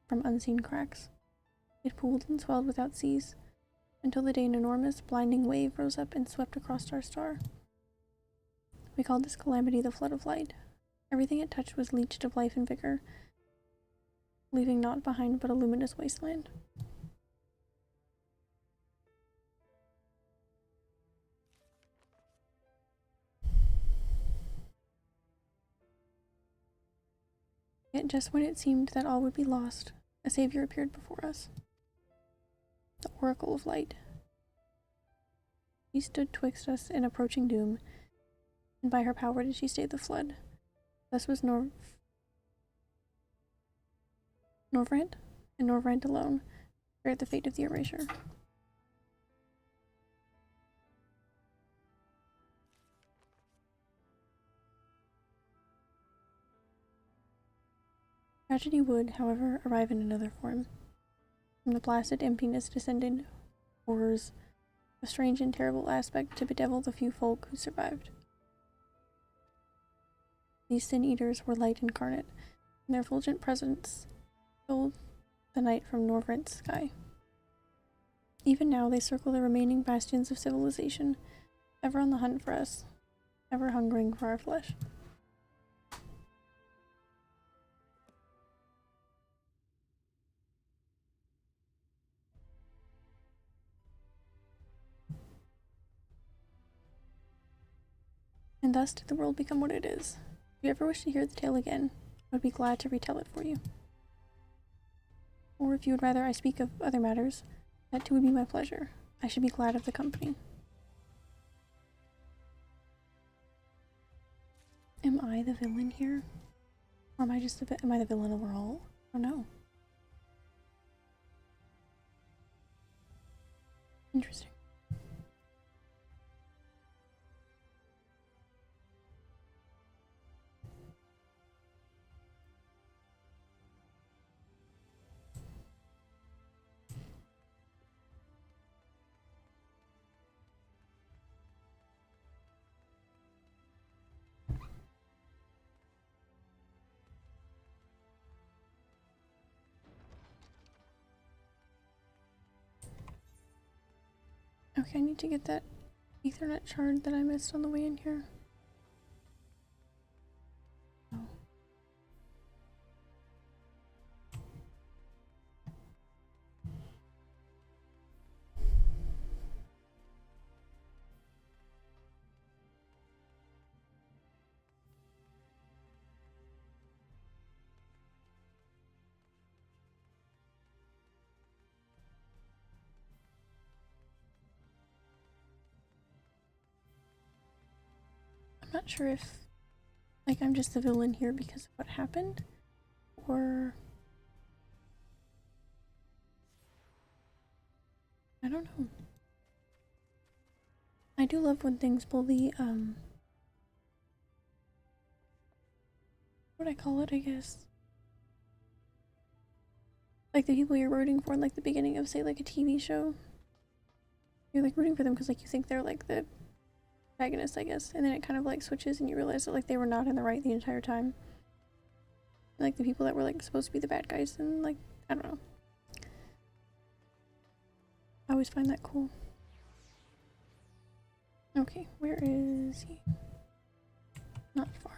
from unseen cracks. It pooled and swelled without cease, until the day an enormous, blinding wave rose up and swept across our star. We called this calamity the Flood of Light. Everything it touched was leached of life and vigor, leaving naught behind but a luminous wasteland. Yet just when it seemed that all would be lost, a savior appeared before us. The Oracle of Light. She stood twixt us and approaching doom, and by her power did she stay the flood. Thus was Norvrant, and Norvrant alone spared the fate of the erasure. Tragedy would, however, arrive in another form. From the blasted emptiness descended horrors, a strange and terrible aspect to bedevil the few folk who survived. These sin eaters were light incarnate, and their fulgent presence stole the night from Norvrant's sky. Even now they circle the remaining bastions of civilization, ever on the hunt for us, ever hungering for our flesh. And thus did the world become what it is. If you ever wish to hear the tale again, I would be glad to retell it for you. Or if you would rather I speak of other matters, that too would be my pleasure. I should be glad of the company. Am I the villain here? Or am I just am I the villain overall? I don't know. Interesting. Okay, I need to get that Ethernet shard that I missed on the way in here. Oh. I'm not sure if, like, I'm just the villain here because of what happened, or I don't know. I do love when things pull the, what would I call it, I guess? Like the people you're rooting for in, like, the beginning of, say, like, a TV show. you're like rooting for them because like you think they're like the protagonists, I guess, and then it kind of like switches and you realize that like they were not in the right the entire time. Like the people that were like supposed to be the bad guys, and like I don't know. I always find that cool. Okay, where is he? Not far.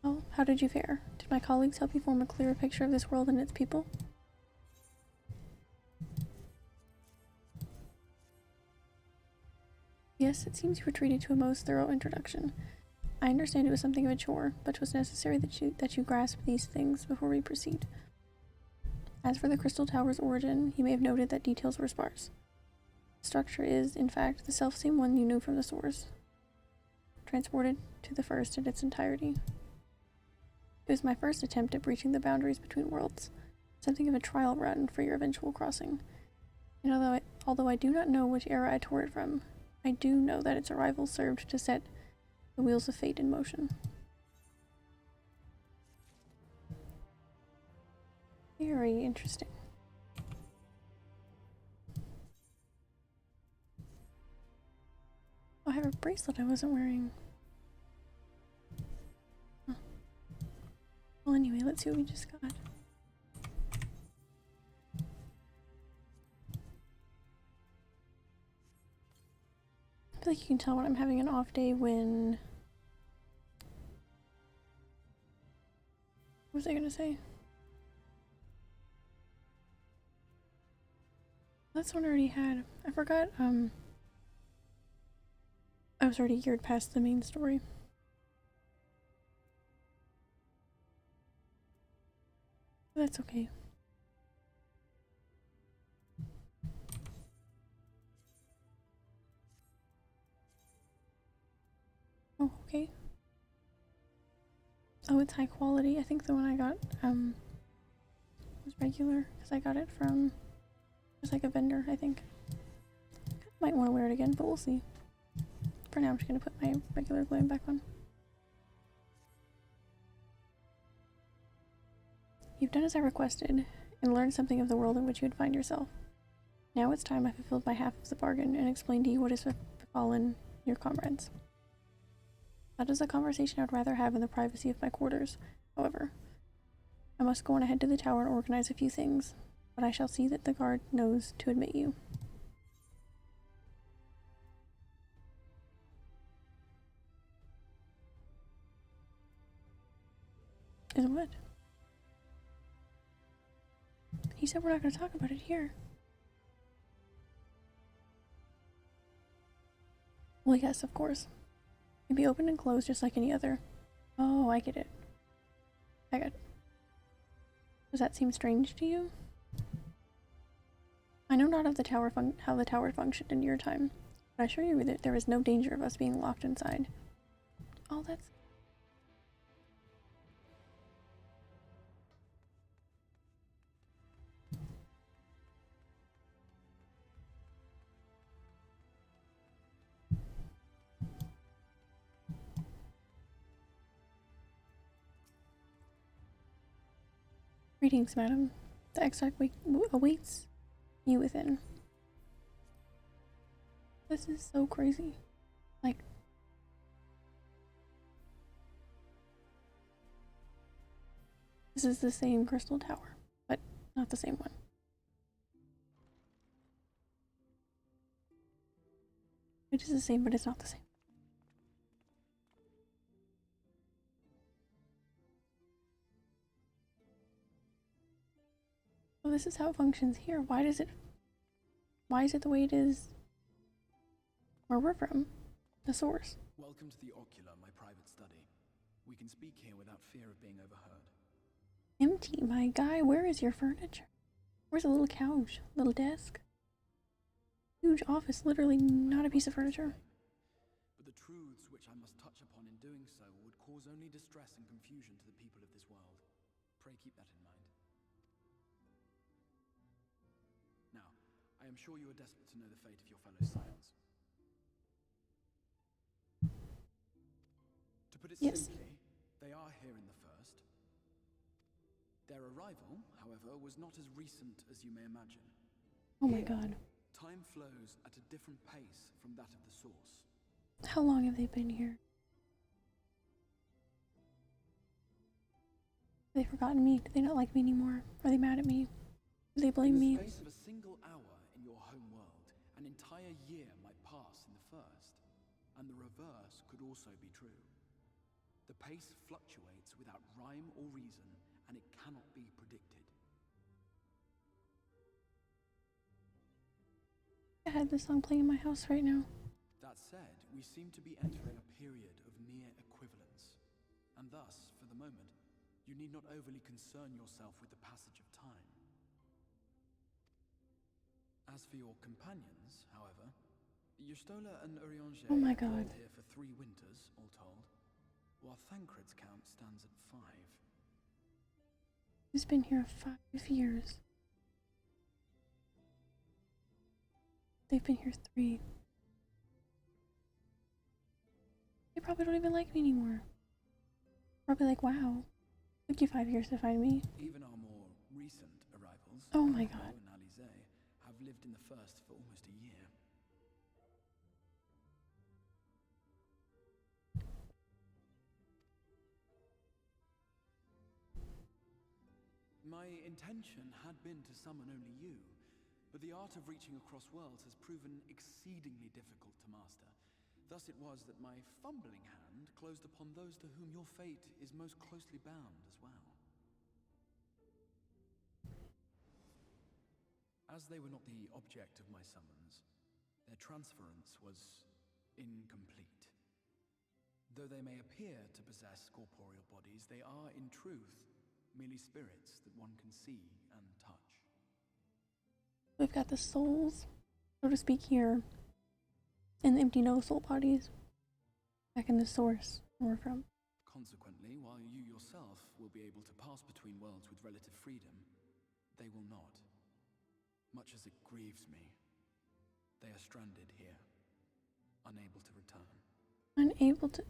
Oh, how did you fare? Did my colleagues help you form a clearer picture of this world and its people? Yes, it seems you were treated to a most thorough introduction. I understand it was something of a chore, but it was necessary that you grasp these things before we proceed. As for the Crystal Tower's origin, you may have noted that details were sparse. The structure is, in fact, the self-same one you knew from the source, transported to the first in its entirety. It was my first attempt at breaching the boundaries between worlds, something of a trial run for your eventual crossing. And although I do not know which era I tore it from, I do know that its arrival served to set the wheels of fate in motion. Very interesting. Oh, I have a bracelet I wasn't wearing. Huh. Well, anyway, let's see what we just got. I feel like you can tell when I'm having an off day when... What was I gonna say? That's one I already had. I forgot, I was already geared past the main story. That's okay. Oh, okay. Oh, it's high quality. I think the one I got, was regular, because I got it from, it was like a vendor, I think. Might want to wear it again, but we'll see. For now, I'm just going to put my regular glam back on. You've done as I requested, and learned something of the world in which you would find yourself. Now it's time I fulfilled my half of the bargain and explained to you what has befallen your comrades. That is a conversation I would rather have in the privacy of my quarters. However, I must go on ahead to the tower and organize a few things, but I shall see that the guard knows to admit you. Is what? He said we're not going to talk about it here. Well, yes, of course. It'd be open and closed just like any other. Oh, I get it. I got it. Does that seem strange to you? I know not of the tower how the tower functioned in your time, but I assure you that there is no danger of us being locked inside. Oh, that's... Greetings, madam. The exarch awaits you within. This is so crazy. Like... This is the same crystal tower, but not the same one. It is the same, but it's not the same. Well, this is how it functions here. Why is it the way it is where we're from? The source. Welcome to the Ocular, my private study. We can speak here without fear of being overheard. Empty, my guy. Where is your furniture? Where's a little couch? Little desk? Huge office, literally not a piece of furniture. But the The truths which I must touch upon in doing so would cause only distress and confusion to the people of this world. Pray keep that in mind. Now, I am sure you are desperate to know the fate of your fellow scions. To put it simply, they are here in the first. Their arrival, however, was not as recent as you may imagine. Oh my god. Time flows at a different pace from that of the source. How long have they been here? Have they forgotten me? Do they not like me anymore? Are they mad at me? Do they blame me? In the space of a single hour in your home world, an entire year might pass in the first, and the reverse could also be true. The pace fluctuates without rhyme or reason, and it cannot be predicted. I had this song playing in my house right now. That said, we seem to be entering a period of near equivalence, and thus, for the moment, you need not overly concern yourself with the passage of time. As for your companions, however, Yustola and Urianger Oh my have god. lived here for 3 winters, all told, while Thancred's count stands at 5. He's been here 5 years. They've been here 3. They probably don't even like me anymore. Probably like, wow, took you 5 years to find me. Even our more recent arrivals, Oh my god. and Alize, have lived in the first for almost a year. My intention had been to summon only you, but the art of reaching across worlds has proven exceedingly difficult to master. Thus it was that my fumbling hand closed upon those to whom your fate is most closely bound as well. As they were not the object of my summons, their transference was incomplete. Though they may appear to possess corporeal bodies, they are, in truth, merely spirits that one can see and touch. We've got the souls, so to speak, here, and the empty no soul bodies back in the source where we're from. Consequently, while you yourself will be able to pass between worlds with relative freedom, they will not. Much as it grieves me, they are stranded here, unable to return. Unable to.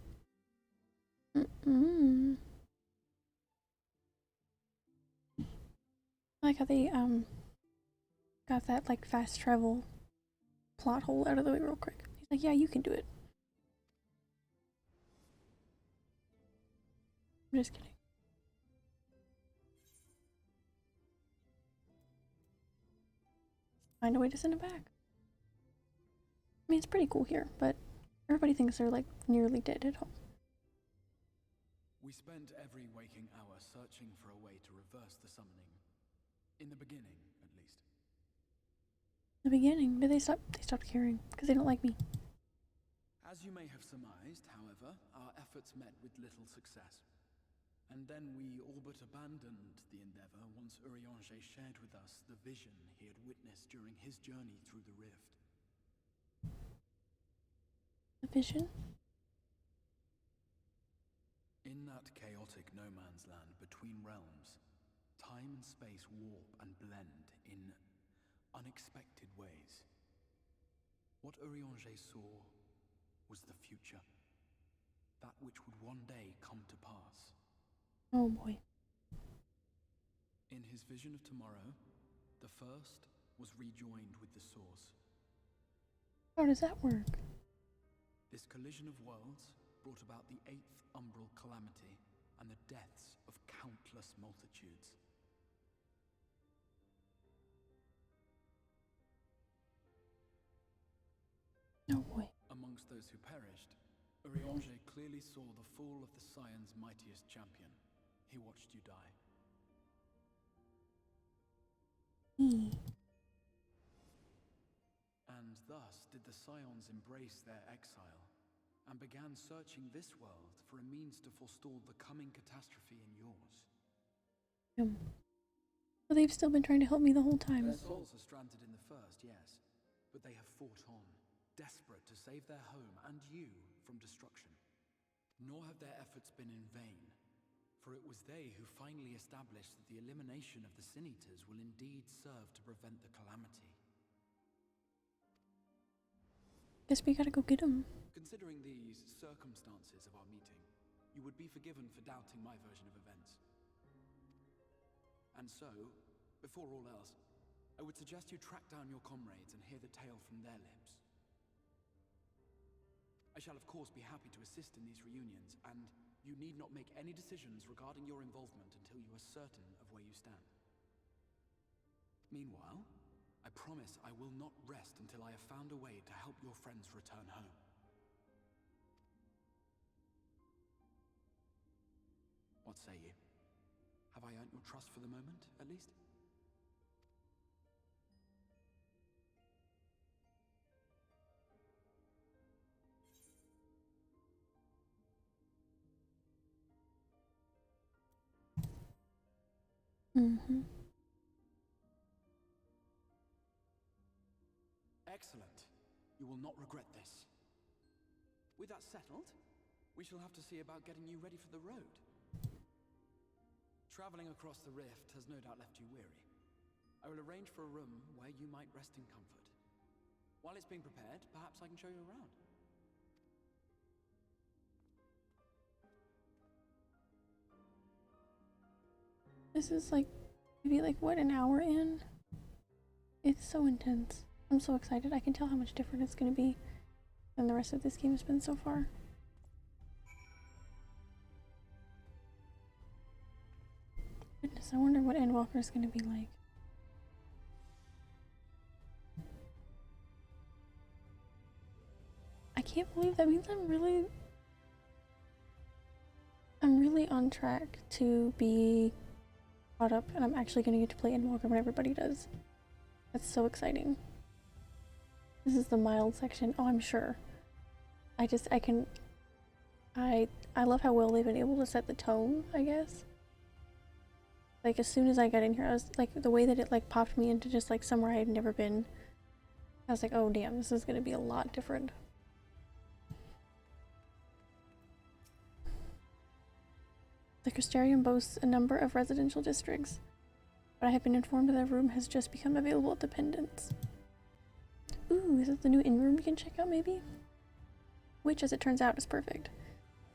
I like how they got that like fast travel plot hole out of the way real quick. He's like, yeah, you can do it. I'm just kidding. Find a way to send it back. I mean, it's pretty cool here, but everybody thinks they're like nearly dead at home. We spent every waking hour searching for a way to reverse the summoning. In the beginning, at least. In the beginning, but they stopped caring because they don't like me. As you may have surmised, however, our efforts met with little success. And then we all but abandoned the endeavor once Urianger shared with us the vision he had witnessed during his journey through the rift. The vision? In that chaotic no man's land between realms, time and space warp and blend in unexpected ways. What Urianger saw was the future. That which would one day come to pass. Oh boy. In his vision of tomorrow, the first was rejoined with the source. How does that work? This collision of worlds brought about the 8th umbral calamity and the deaths of countless multitudes. No boy. Amongst those who perished, Urianger clearly saw the fall of the Scion's mightiest champion. He watched you die. And thus did the Scions embrace their exile, and began searching this world for a means to forestall the coming catastrophe in yours. But they've still been trying to help me the whole time. Their souls are stranded in the first, yes, but they have fought on. desperate to save their home and you from destruction. Nor have their efforts been in vain, for it was they who finally established that the elimination of the Sin Eaters will indeed serve to prevent the calamity. Guess we gotta go get him. Considering these circumstances of our meeting, you would be forgiven for doubting my version of events. And so, before all else, I would suggest you track down your comrades and hear the tale from their lips. I shall of course be happy to assist in these reunions, and you need not make any decisions regarding your involvement until you are certain of where you stand. Meanwhile, I promise I will not rest until I have found a way to help your friends return home. What say you? Have I earned your trust for the moment, at least? Mm-hmm. Excellent. You will not regret this. With that settled, we shall have to see about getting you ready for the road. Traveling across the rift has no doubt left you weary. I will arrange for a room where you might rest in comfort. While it's being prepared, perhaps I can show you around. This is like, maybe like, what, an hour in? It's so intense. I'm so excited. I can tell how much different it's going to be than the rest of this game has been so far. Goodness, I wonder what Endwalker is going to be like. I can't believe that means I'm really on track to be caught up, and I'm actually going to get to play Endwalker when everybody does. That's so exciting. This is the mild section. Oh, I'm sure. I love how well they've been able to set the tone, I guess. Like, as soon as I got in here, I was like, the way that it like popped me into just like somewhere I had never been. I was like, oh damn, this is gonna be a lot different. The Crystarium boasts a number of residential districts, but I have been informed that a room has just become available at Dependence. Ooh, is it the new inn room we can check out maybe? Which, as it turns out, is perfect.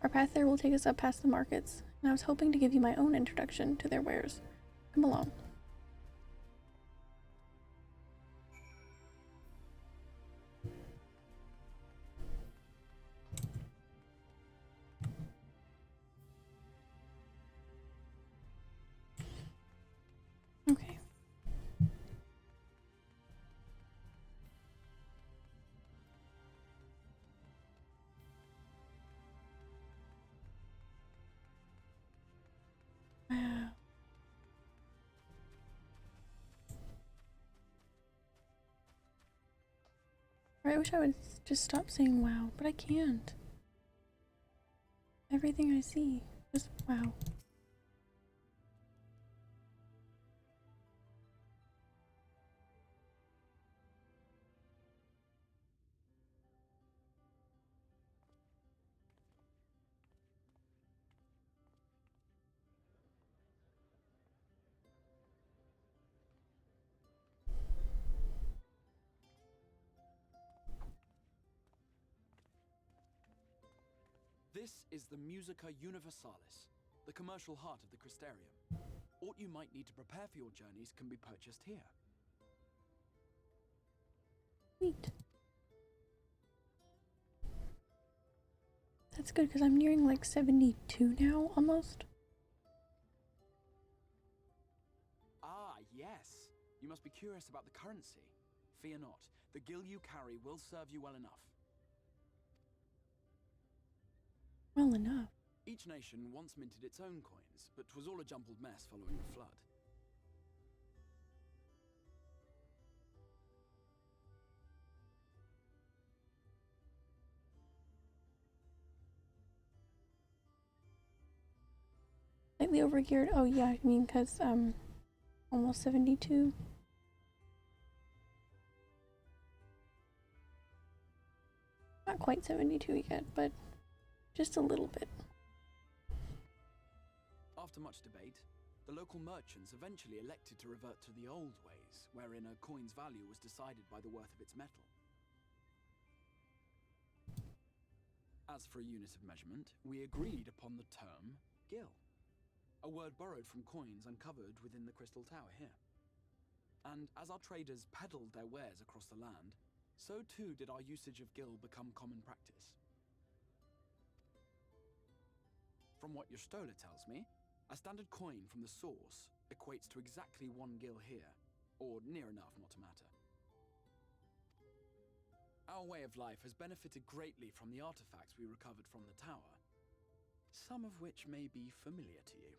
Our path there will take us up past the markets, and I was hoping to give you my own introduction to their wares. Come along. Okay. Wow. I wish I would just stop saying wow, but I can't. Everything I see, just wow. This is the Musica Universalis, the commercial heart of the Crystarium. What you might need to prepare for your journeys can be purchased here. Sweet. That's good, because I'm nearing like 72 now, almost. Ah, yes. You must be curious about the currency. Fear not. The gil you carry will serve you well enough. Well enough. Each nation once minted its own coins, but 'twas all a jumbled mess following the flood. Slightly overgeared. Oh yeah, I mean, because almost 72. Not quite 72 yet, but just a little bit. After much debate, the local merchants eventually elected to revert to the old ways, wherein a coin's value was decided by the worth of its metal. As for a unit of measurement, we agreed upon the term gil, a word borrowed from coins uncovered within the Crystal Tower here. And as our traders peddled their wares across the land, so too did our usage of gil become common practice. From what your stola tells me, a standard coin from the source equates to exactly 1 gil here, or near enough not to matter. Our way of life has benefited greatly from the artifacts we recovered from the tower, some of which may be familiar to you.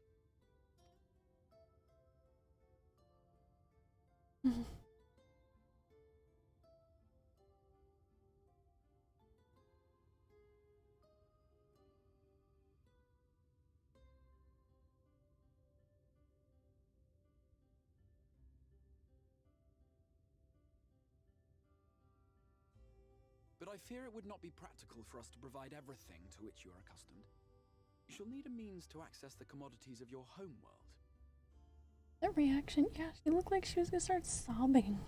But I fear it would not be practical for us to provide everything to which you are accustomed. You shall need a means to access the commodities of your home world. That reaction, yeah, she looked like she was gonna start sobbing.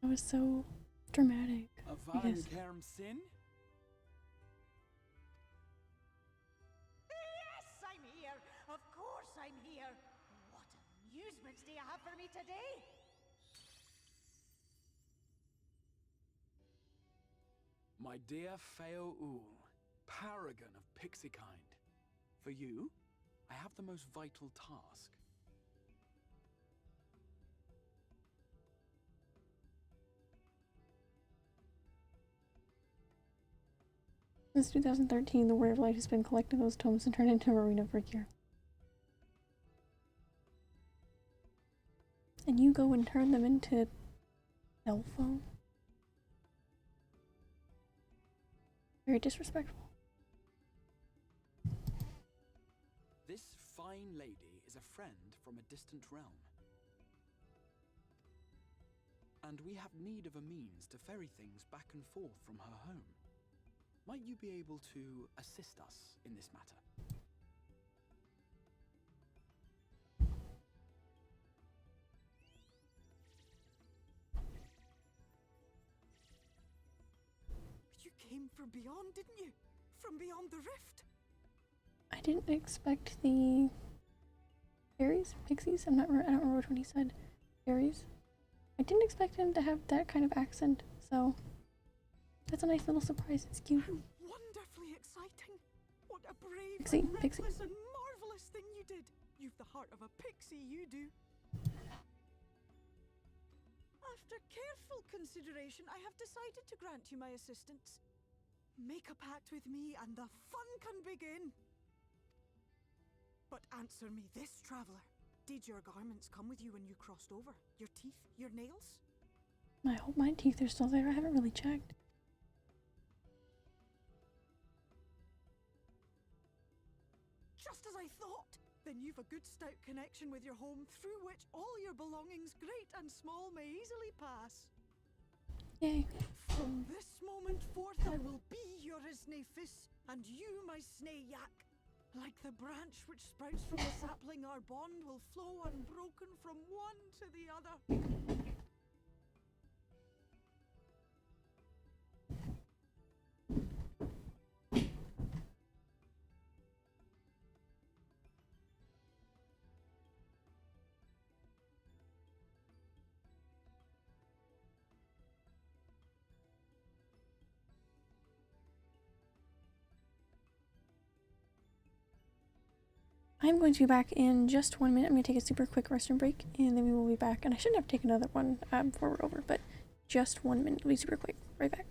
That was so dramatic. Avan Kerm Sin? Yes, I'm here. Of course I'm here. What amusements do you have for me today? My dear Feo Ul, paragon of pixie kind. For you, I have the most vital task. Since 2013, the Word of Light has been collecting those tomes and turned into a arena for a year. And you go and turn them into cell phone? Very disrespectful. This fine lady is a friend from a distant realm. And we have need of a means to ferry things back and forth from her home. Might you be able to assist us in this matter? You came from beyond, didn't you? From beyond the rift? I didn't expect the fairies, pixies. I don't remember which one he said. Fairies. I didn't expect him to have that kind of accent. So that's a nice little surprise. It's cute. Wonderfully exciting. What a brave, Pixie, reckless, and marvelous thing you did. You've the heart of a pixie, you do. After careful consideration, I have decided to grant you my assistance. Make a pact with me and the fun can begin. But answer me this, traveler. Did your garments come with you when you crossed over? Your teeth? Your nails? I hope my teeth are still there. I haven't really checked. Just as I thought. Then you've a good stout connection with your home through which all your belongings, great and small, may easily pass. Yay. From this moment forth I will be your Isne Fis, and you my Sne Yak. Like the branch which sprouts from the sapling, our bond will flow unbroken from one to the other. I'm going to be back in just 1 minute. I'm going to take a super quick restroom break, and then we will be back. And I shouldn't have taken another one before we're over, but just 1 minute. It'll be super quick. Right back.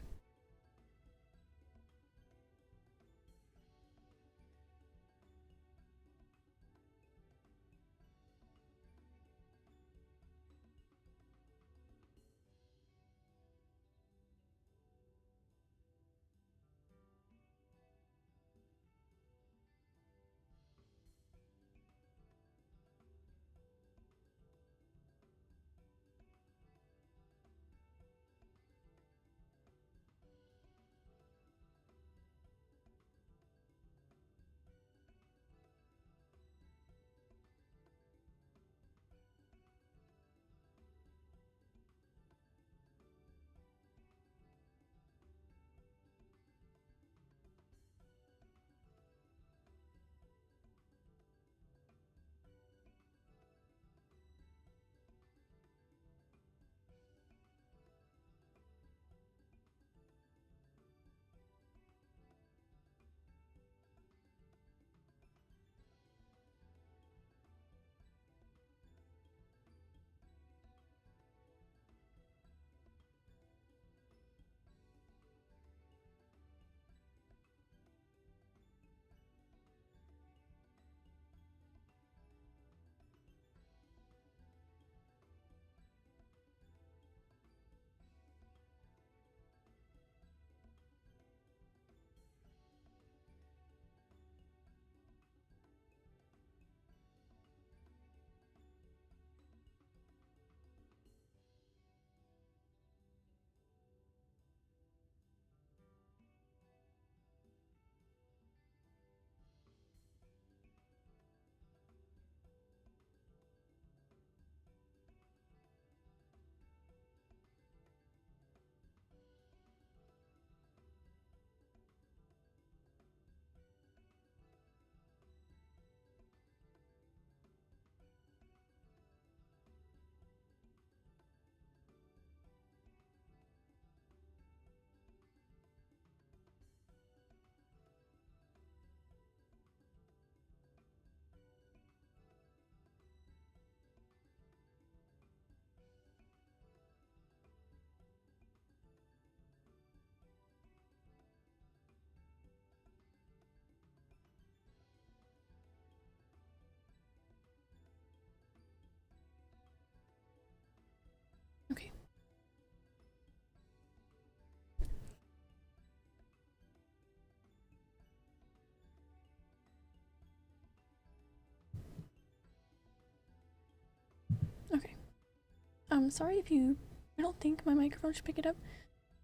sorry if you... I don't think my microphone should pick it up,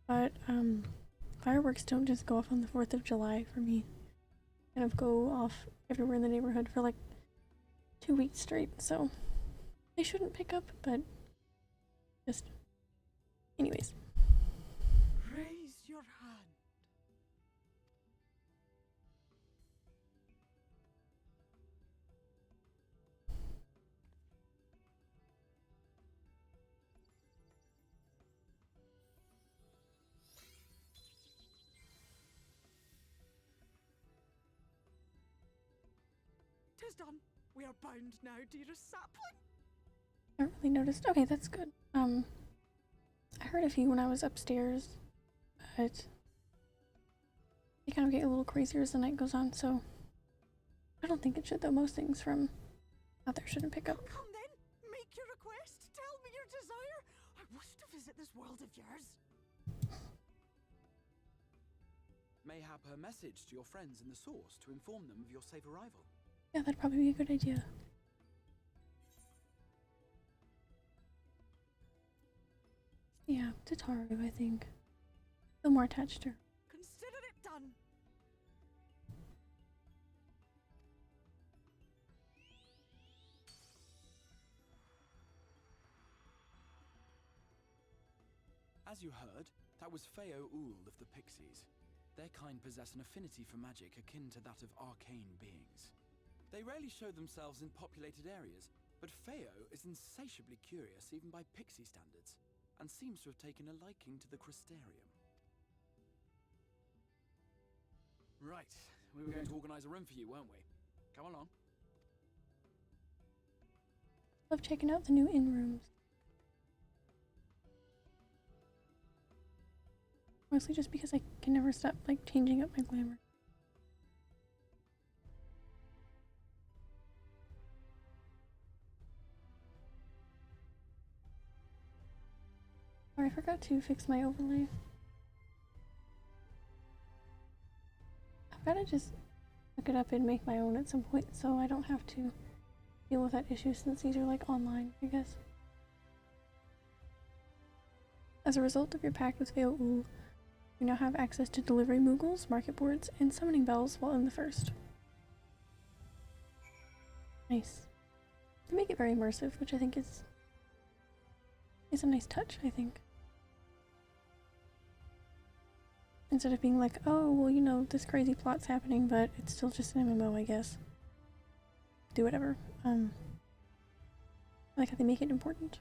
but, fireworks don't just go off on the 4th of July for me. Kind of go off everywhere in the neighborhood for like 2 weeks straight, so they shouldn't pick up, but just... Anyways. Raise your hand. Tis done. We are bound now, dearest sapling. I haven't really noticed. Okay, that's good. I heard a few when I was upstairs, but they kind of get a little crazier as the night goes on, so I don't think it should, though. Most things from out there shouldn't pick up. Come then, make your request. Tell me your desire. I wish to visit this world of yours. Mayhap her message to your friends in the source to inform them of your safe arrival. Yeah, that'd probably be a good idea. Yeah, to Taru, I think. Feel more attached to her. Consider it done. As you heard, that was Feo Ul of the Pixies. Their kind possess an affinity for magic akin to that of arcane beings. They rarely show themselves in populated areas, but Feo is insatiably curious even by pixie standards, and seems to have taken a liking to the Crystarium. Right, we were going to organize a room for you, weren't we? Come along. Love checking out the new inn rooms. Mostly just because I can never stop, like, changing up my glamour. Oh, I forgot to fix my overlay. I've gotta just look it up and make my own at some point so I don't have to deal with that issue since these are like online, I guess. As a result of your pact with Feo Ul, you now have access to delivery moogles, market boards, and summoning bells while in the first. Nice. They make it very immersive, which I think is a nice touch, I think. Instead of being like, oh, well, you know, this crazy plot's happening, but it's still just an MMO, I guess. Do whatever. I like how they make it important.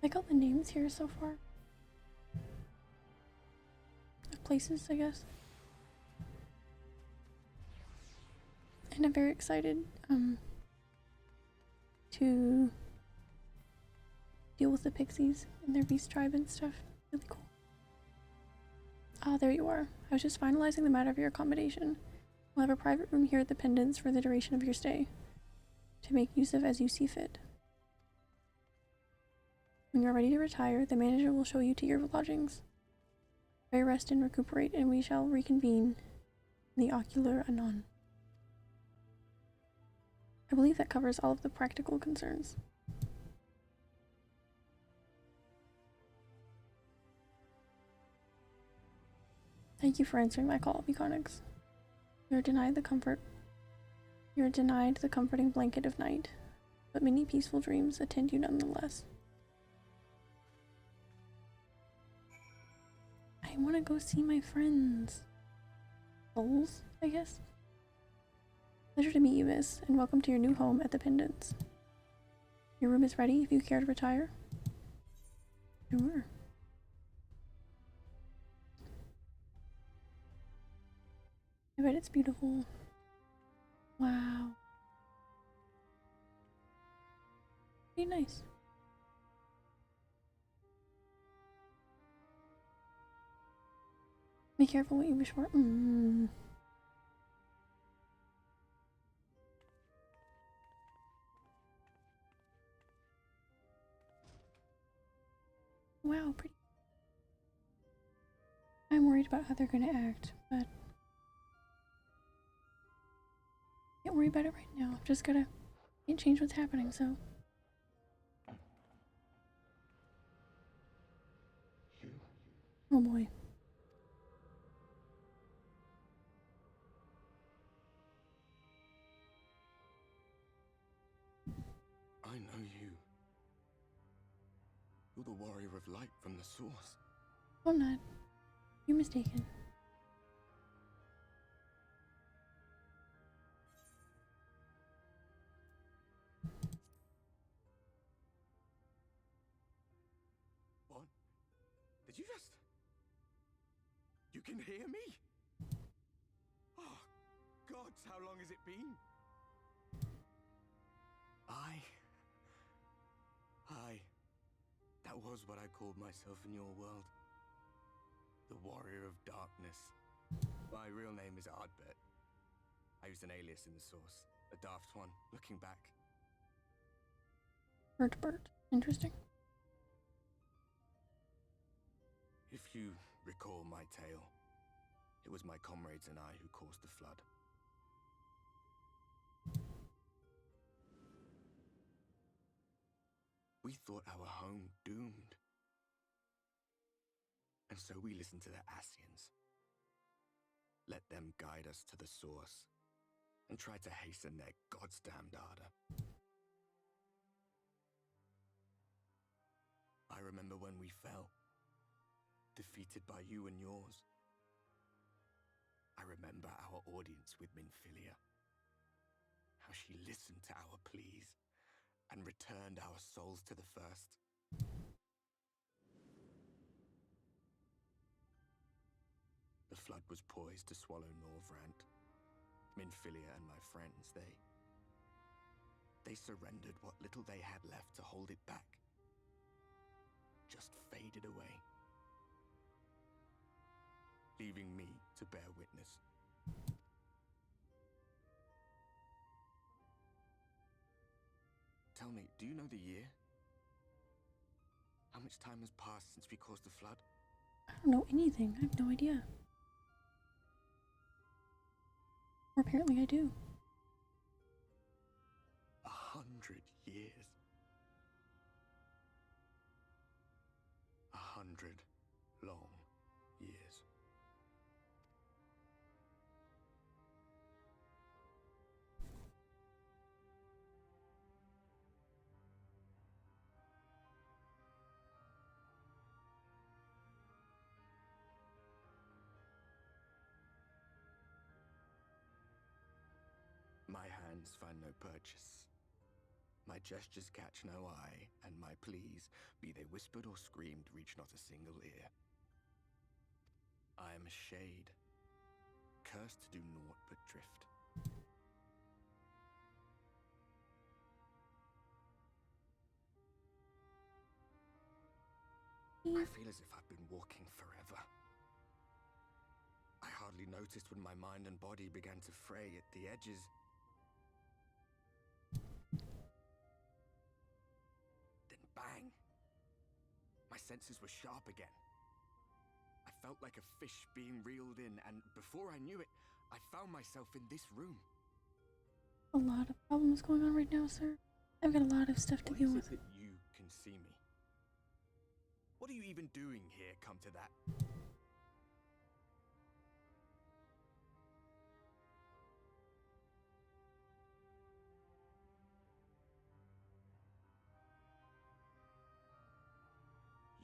Like all the names here so far. Of places, I guess. And I'm very excited to deal with the pixies and their beast tribe and stuff. Really cool. Ah, there you are. I was just finalizing the matter of your accommodation. We'll have a private room here at the Pendants for the duration of your stay, to make use of as you see fit. When you are ready to retire, the manager will show you to your lodgings. Pray, rest, and recuperate, and we shall reconvene in the ocular anon. I believe that covers all of the practical concerns. Thank you for answering my call, Beconix. You are denied the comforting blanket of night, but many peaceful dreams attend you nonetheless. I want to go see my friends. Souls, I guess. Pleasure to meet you, miss, and welcome to your new home at the Pendants. Your room is ready if you care to retire. Sure. I bet it's beautiful. Wow. Pretty nice. Be careful what you wish for. Wow, pretty. I'm worried about how they're gonna act, but can't worry about it right now. Just gotta can't change what's happening, so. Oh boy. I know you. You're the warrior of light from the source. I'm not. You're mistaken. What? Did you just... You can hear me? Oh, gods, how long has it been? That was what I called myself in your world. The Warrior of Darkness. My real name is Ardbert. I used an alias in the source. A daft one, looking back. Bert. Interesting. If you recall my tale, it was my comrades and I who caused the flood. We thought our home doomed. And so we listened to the Ascians. Let them guide us to the source and tried to hasten their goddamned ardor. I remember when we fell, defeated by you and yours. I remember our audience with Minfilia, how she listened to our pleas and returned our souls to the first. The flood was poised to swallow Norvrant. Minfilia and my friends, they surrendered what little they had left to hold it back. Just faded away, leaving me to bear witness. Tell me, do you know the year? How much time has passed since we caused the flood? I don't know anything. I have no idea. Or apparently I do. 100 years. 100 long years. My hands find no purchase. My gestures catch no eye, and my pleas, be they whispered or screamed, reach not a single ear. I am a shade, cursed to do naught but drift. I feel as if I've been walking forever. I hardly noticed when my mind and body began to fray at the edges. Then bang! My senses were sharp again. I felt like a fish being reeled in, and before I knew it, I found myself in this room. A lot of problems going on right now, sir. I've got a lot of stuff to deal with. Why is it that you can see me? What are you even doing here, come to that?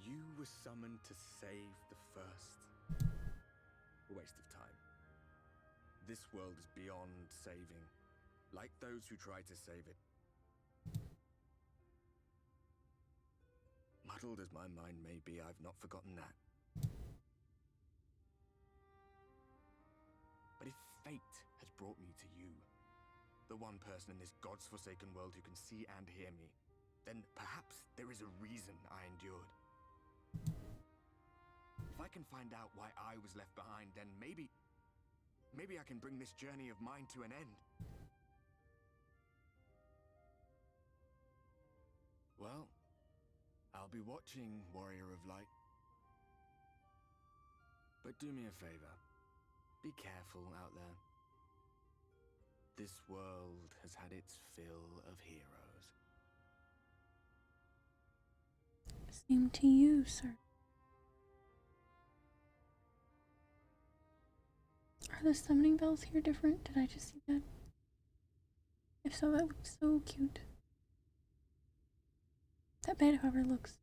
You were summoned to save the first. A waste of time. This world is beyond saving, like those who try to save it. Muddled as my mind may be, I've not forgotten that. But if fate has brought me to you, the one person in this God's-forsaken world who can see and hear me, then perhaps there is a reason I endured. If I can find out why I was left behind, then maybe I can bring this journey of mine to an end. Well, I'll be watching, Warrior of Light. But do me a favor. Be careful out there. This world has had its fill of heroes. Same to you, sir. Are the summoning bells here different? Did I just see that? If so, that looks so cute. That bed, however, looks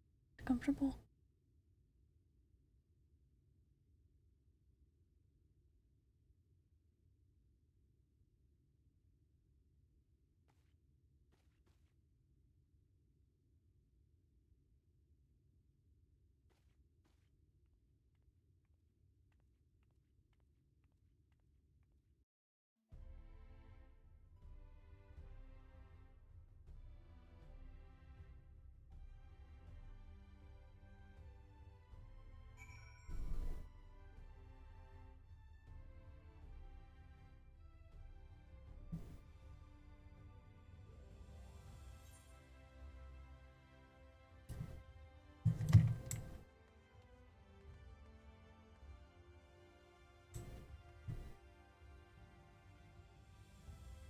comfortable.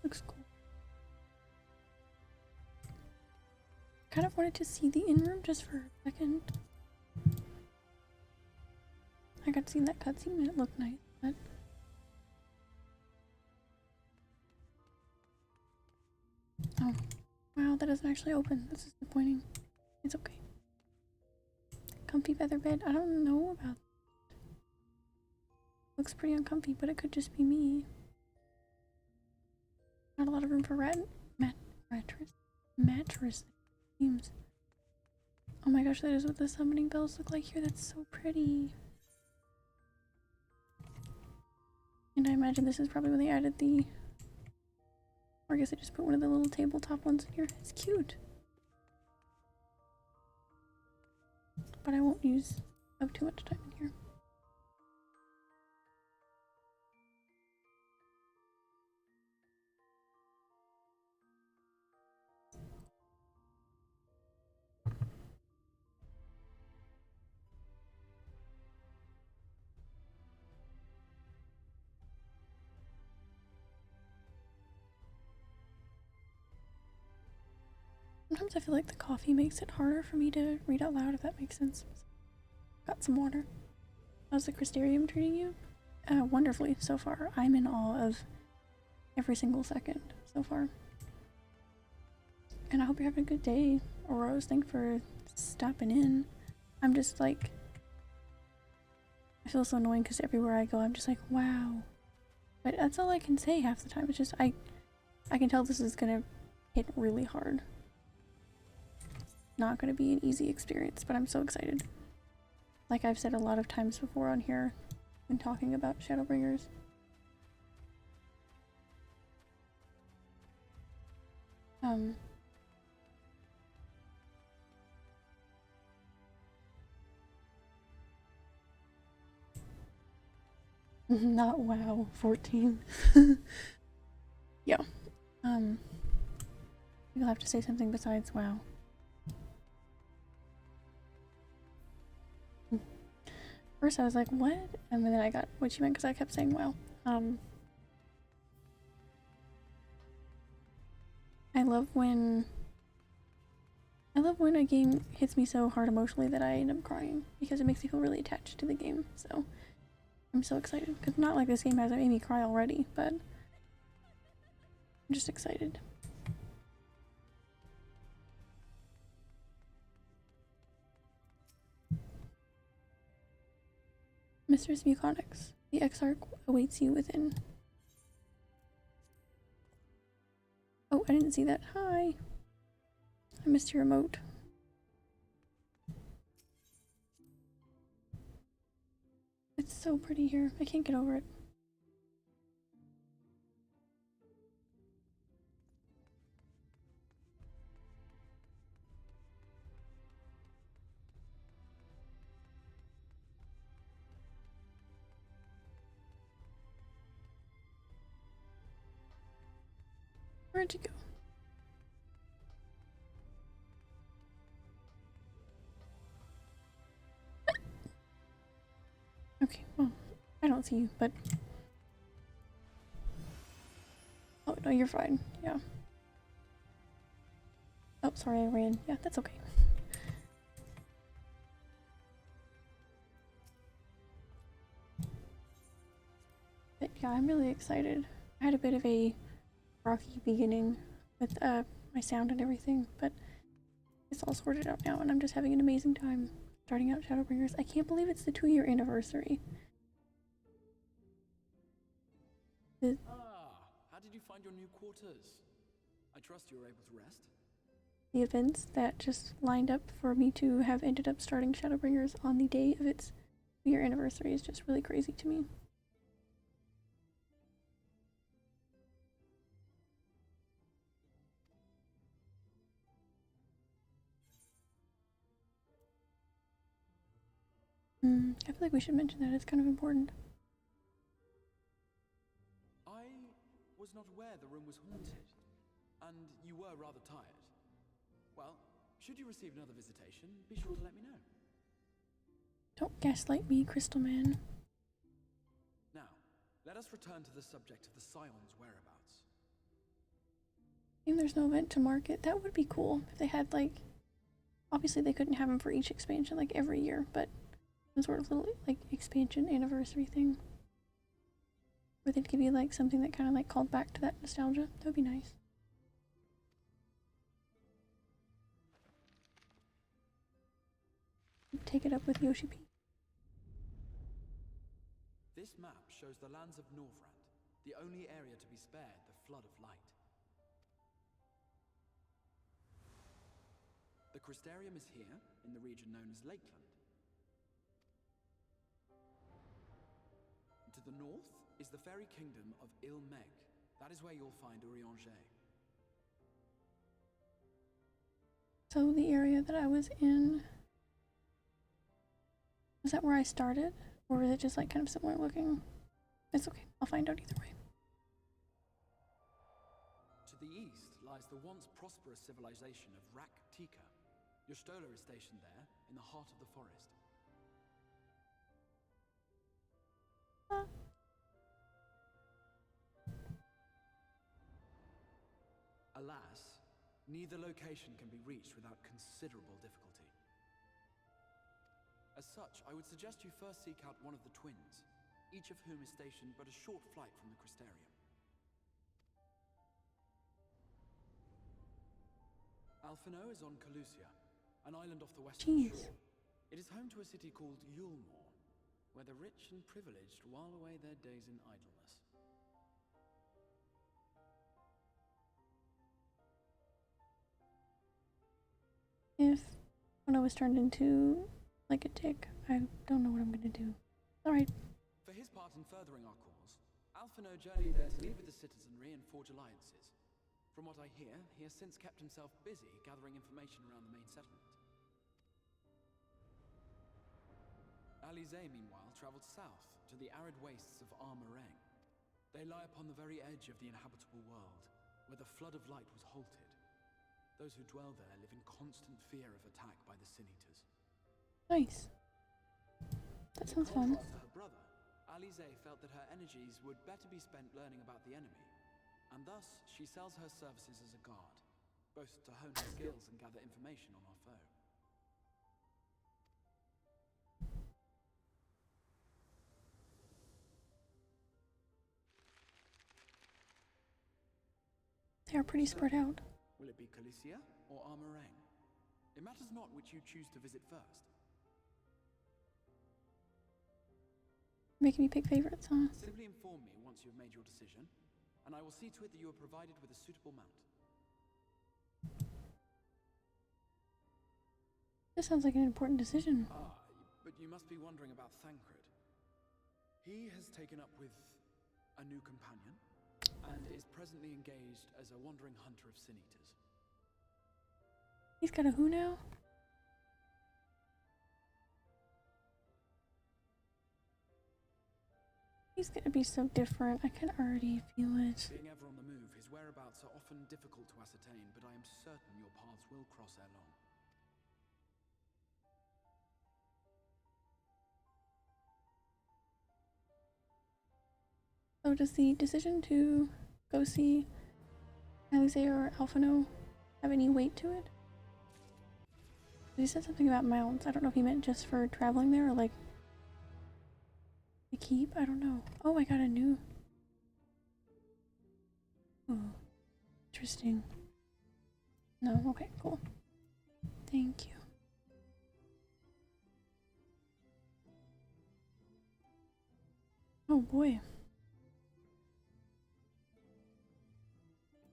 Looks cool. Kind of wanted to see the in-room just for a second. I got to see that cutscene and it looked nice, but oh, wow, that doesn't actually open. That's disappointing. It's okay. Comfy feather bed. I don't know about that. Looks pretty uncomfy, but it could just be me. Not a lot of room for mattress themes. Oh my gosh, that is what the summoning bells look like here. That's so pretty. And I imagine this is probably when they added the, or I guess I just put one of the little tabletop ones in here. It's cute. But I won't use up too much time in here. Sometimes I feel like the coffee makes it harder for me to read out loud, if that makes sense. Got some water. How's the Crystarium treating you? Wonderfully so far. I'm in awe of every single second so far. And I hope you're having a good day. Aurora's, thanks for stopping in. I'm just like, I feel so annoying because everywhere I go I'm just like, wow. But that's all I can say half the time. It's just, I can tell this is gonna hit really hard. Not gonna be an easy experience, but I'm so excited. Like I've said a lot of times before on here when talking about Shadowbringers. Not WoW 14. Yeah. You'll have to say something besides WoW. First I was like, what? And then I got what she meant because I kept saying WoW. I love when a game hits me so hard emotionally that I end up crying because it makes me feel really attached to the game. So I'm so excited because not like this game hasn't made me cry already, but I'm just excited. Mistress Muconix, the Exarch awaits you within. Oh, I didn't see that. Hi. I missed your emote. It's so pretty here. I can't get over it. Where'd you go? Okay, well, I don't see you, but... Oh, no, you're fine. Yeah. Oh, sorry, I ran. Yeah, that's okay. But yeah, I'm really excited. I had a bit of a rocky beginning with my sound and everything, but it's all sorted out now, and I'm just having an amazing time starting out Shadowbringers. I can't believe it's the 2-year anniversary. How did you find your new quarters? I trust you were able to rest? The events that just lined up for me to have ended up starting Shadowbringers on the day of its 2-year anniversary is just really crazy to me. I feel like we should mention that. It's kind of important. I was not aware the room was haunted, and you were rather tired. Well, should you receive another visitation, be sure to let me know. Don't gaslight me, Crystal Man. Now, let us return to the subject of the Scion's whereabouts. And there's no event to market. That would be cool if they had, like... Obviously, they couldn't have them for each expansion, like, every year, but... some sort of little, like, expansion anniversary thing. Where they'd give you, like, something that kind of, like, called back to that nostalgia. That would be nice. Take it up with Yoshi P. This map shows the lands of Norvrand, the only area to be spared the flood of light. The Crystarium is here, in the region known as Lakeland. To the north is the fairy kingdom of Il-Meg. That is where you'll find Urianger. So the area that I was in... was that where I started? Or was it just, like, kind of similar looking? It's okay. I'll find out either way. To the east lies the once prosperous civilization of Rak-Tika. Your Stola is stationed there, in the heart of the forest. Alas, neither location can be reached without considerable difficulty. As such, I would suggest you first seek out one of the twins, each of whom is stationed but a short flight from the Crystarium. Alphino is on Calusia, an island off the western shore. It is home to a city called Yulmore, where the rich and privileged while away their days in idleness. If when I was turned into, like, a tick, I don't know what I'm gonna do. Alright. For his part in furthering our cause, Alphino journeyed there to meet with the citizenry and forge alliances. From what I hear, he has since kept himself busy gathering information around the main settlement. Alize, meanwhile, traveled south to the arid wastes of Armoreng. They lie upon the very edge of the inhabitable world, where the flood of light was halted. Those who dwell there live in constant fear of attack by the Sin Eaters. Nice. That sounds fun. In contrast to her brother, Alize felt that her energies would better be spent learning about the enemy, and thus she sells her services as a guard, both to hone her skills and gather information on our foe. They are pretty spread out. Will it be Calicia or Armoreng? It matters not which you choose to visit first. Making me pick favorites, huh? Simply inform me once you have made your decision, and I will see to it that you are provided with a suitable mount. This sounds like an important decision. But you must be wondering about Thancred. He has taken up with a new companion, and is presently engaged as a wandering hunter of Sin Eaters. He's got a who now? He's gonna be so different. I can already feel it. Being ever on the move, his whose whereabouts are often difficult to ascertain, but I am certain your paths will cross ere long. So does the decision to go see Alice or Alphino have any weight to it? He said something about mounts. I don't know if he meant just for traveling there or like to keep. I don't know. Oh, I got a new. Oh, interesting. No, okay, cool. Thank you. Oh boy.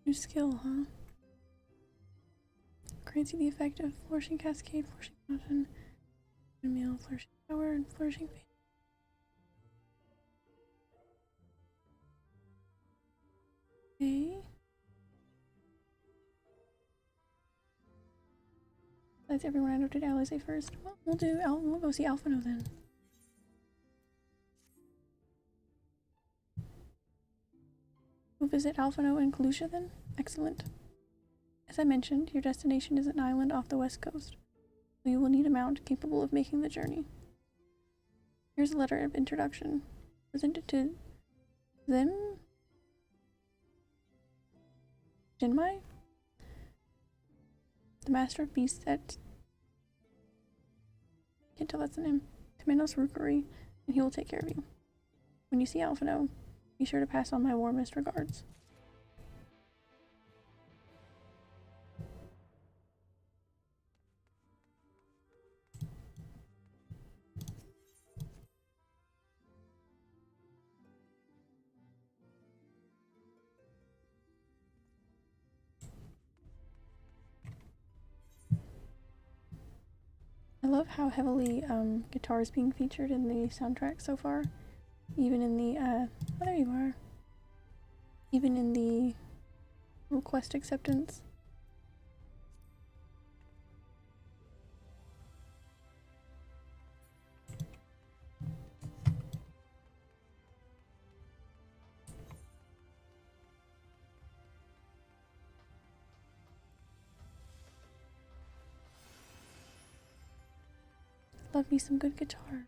New skill, huh? Grants you the effect of Flourishing Cascade, Flourishing Mountain, Windmill, Flourishing Tower, and Flourishing Fate. Okay. That's everyone I know did Alice first. Well, we'll go see Alphino then. We'll visit Alphino and Kalusha then? Excellent. As I mentioned, your destination is an island off the west coast, so you will need a mount capable of making the journey. Here's a letter of introduction. Presented to them? Jinmai? The Master of Beasts at... Can't tell that's the name. Kamenos Rukuri, and he will take care of you. When you see Alphino, be sure to pass on my warmest regards. I love how heavily guitar is being featured in the soundtrack so far. Even in the, oh, there you are. Even in the request acceptance. Love me some good guitar.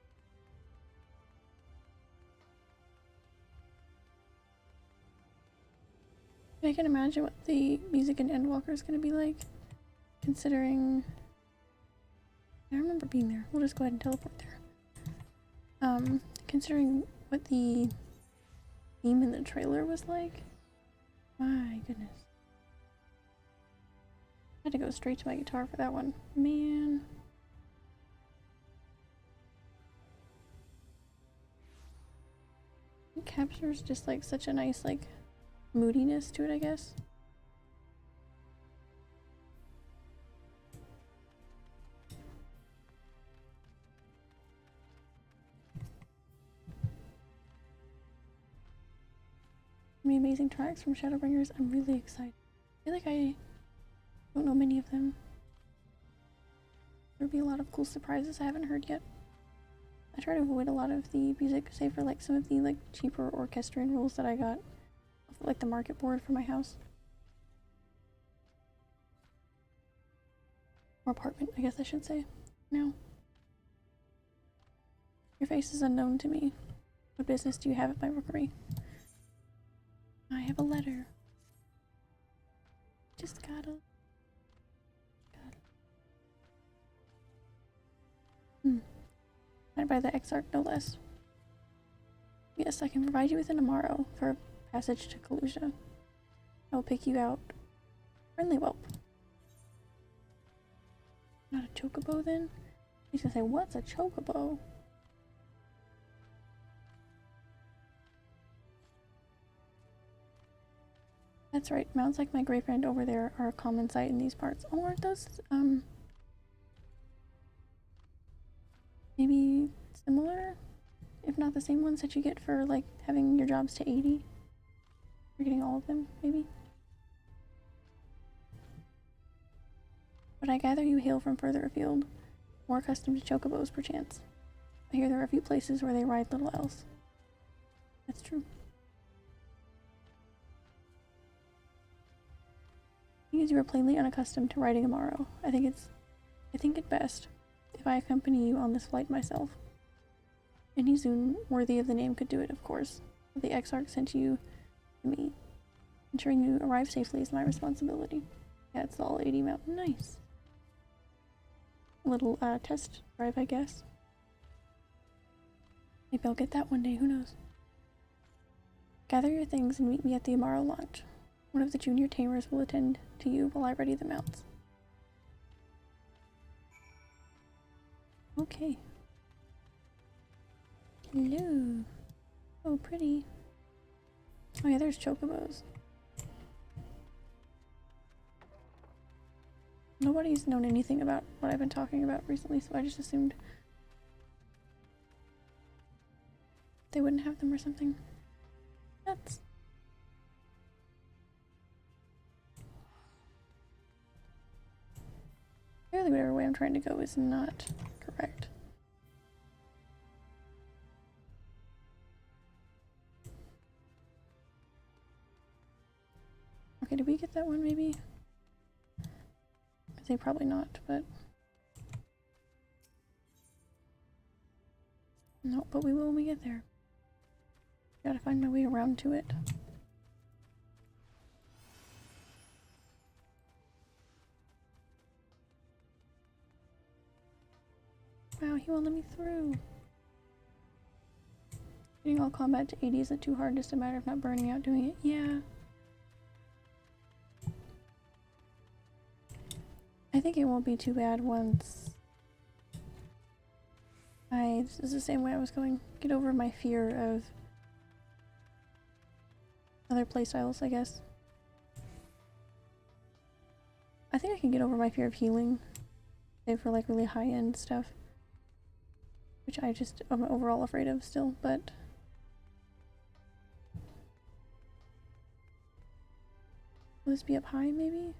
I can imagine what the music in Endwalker is going to be like, considering... I remember being there. We'll just go ahead and teleport there. Considering what the theme in the trailer was like. My goodness. I had to go straight to my guitar for that one. Man. It captures just like such a nice like moodiness to it, I guess. Many amazing tracks from Shadowbringers. I'm really excited. I feel like I don't know many of them. There'll be a lot of cool surprises I haven't heard yet. I try to avoid a lot of the music, save for like some of the like cheaper orchestrion rules that I got off like the market board for my house. Or apartment, I guess I should say. Now. Your face is unknown to me. What business do you have at my rookery? I have a letter. Just gotta. Signed by the Exarch, no less. Yes, I can provide you with it tomorrow for a passage to Kalusha. I will pick you out. Friendly whelp. Not a chocobo then? He's gonna say, what's a chocobo? That's right, mounts like my great friend over there are a common sight in these parts. Oh, aren't those, maybe similar? If not the same ones that you get for, like, having your jobs to 80? You're getting all of them, maybe? But I gather you hail from further afield, more accustomed to chocobos, perchance. I hear there are a few places where they ride little else. That's true. as you are plainly unaccustomed to riding Amaro. I think it best if I accompany you on this flight myself. Any Zune worthy of the name could do it, of course. But the Exarch sent you to me. Ensuring you arrive safely is my responsibility. Yeah, it's all 80 Mountain. Nice. A little test drive, I guess. Maybe I'll get that one day, who knows. Gather your things and meet me at the Amaro launch. One of the junior tamers will attend to you while I ready the mounts. Okay. Hello. Oh, pretty. Oh yeah, there's chocobos. Nobody's known anything about what I've been talking about recently, so I just assumed they wouldn't have them or something. Nuts. Clearly whatever way I'm trying to go is not correct. Okay, did we get that one maybe? I'd say probably not, but... No, but we will when we get there. Gotta find my way around to it. Wow, he won't let me through. Getting all combat to 80 isn't too hard, just a matter of not burning out doing it. Yeah. I think it won't be too bad once this is the same way I was going. Get over my fear of other playstyles, I guess. I think I can get over my fear of healing, save for like really high-end stuff, which I'm overall afraid of still, but will this be up high maybe?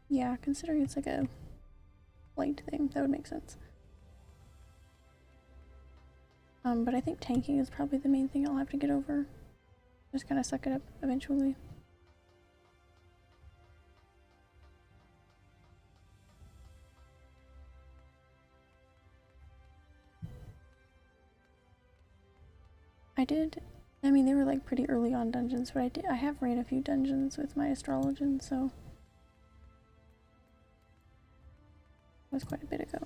Yeah, considering it's like a light thing, that would make sense. But I think tanking is probably the main thing I'll have to get over. Just kind of suck it up eventually. I mean they were like pretty early on dungeons, but I have ran a few dungeons with my astrologian, so it was quite a bit ago.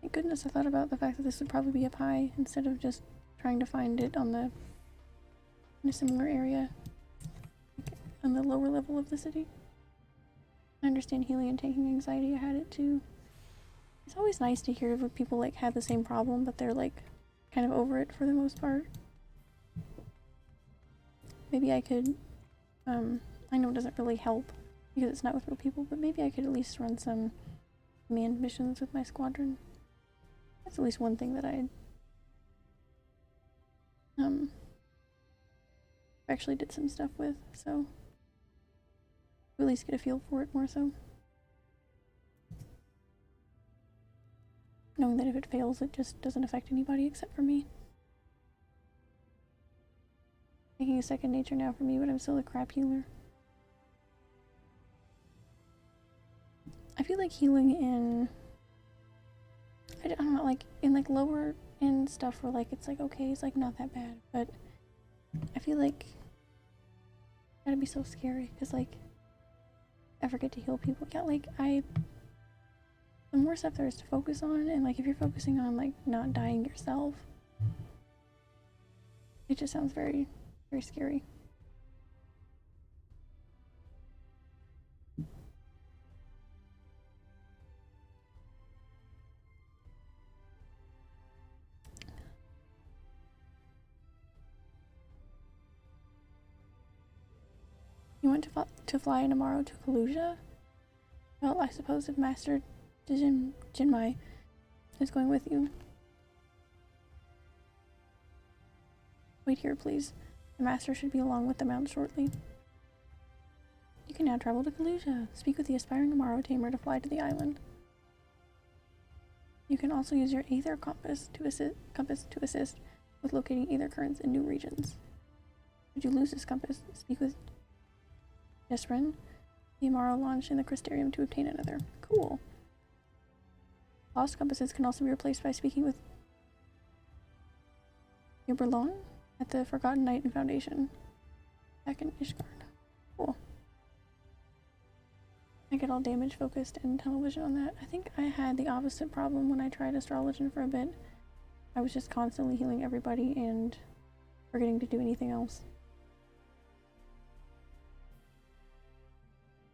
Thank goodness I thought about the fact that this would probably be up high instead of just trying to find it in a similar area, like on the lower level of the city. I understand healing and tanking anxiety, I had it too. It's always nice to hear that people like have the same problem, but they're like kind of over it for the most part. Maybe I could, I know it doesn't really help because it's not with real people, but maybe I could at least run some command missions with my squadron. That's at least one thing that I actually did some stuff with, so at least get a feel for it more so. Knowing that if it fails, it just doesn't affect anybody except for me. Making a second nature now for me, but I'm still a crap healer. I feel like healing in... I don't know, like, in like lower end stuff where like it's like okay, it's like not that bad, but I feel like it's gotta be so scary because like I forget to heal people. Yeah, like the more stuff there is to focus on, and like if you're focusing on like not dying yourself, it just sounds very, very scary. You want to fly in tomorrow to Kaluja? Well, I suppose if Master Jinmai is going with you. Wait here, please. The master should be along with the mount shortly. You can now travel to Kalusia. Speak with the aspiring Amaro tamer to fly to the island. You can also use your Aether compass to assist with locating Aether currents in new regions. Should you lose this compass, speak with Jesrin, the Amaro launched in the Crystarium to obtain another. Cool. Lost compasses can also be replaced by speaking with Uberlon at the Forgotten Knight and Foundation back in Ishgard. Cool. I get all damage focused and tunnel vision on that. I think I had the opposite problem when I tried Astrologian for a bit. I was just constantly healing everybody and forgetting to do anything else.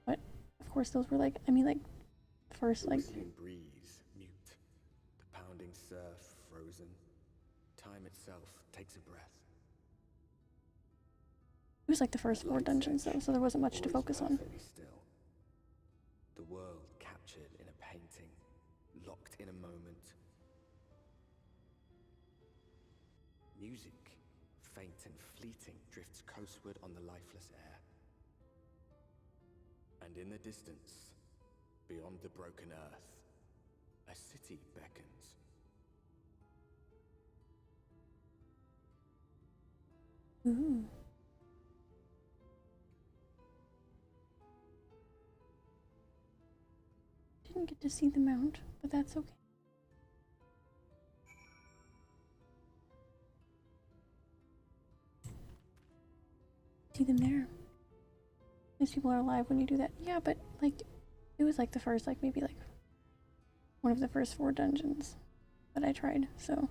But of course those were like, I mean like first like whistling breeze, mute. The pounding surf, frozen. Time itself takes a breath. it was like the first 4 dungeons though, so there wasn't much to focus on. Still. The world captured in a painting, locked in a moment. Music, faint and fleeting, drifts coastward on the lifeless air. And in the distance, beyond the broken earth, a city beckons. Ooh. Didn't get to see the mount, but that's okay. See them there. These people are alive when you do that. Yeah, but like it was like the first, like maybe like one of the first 4 dungeons that I tried, so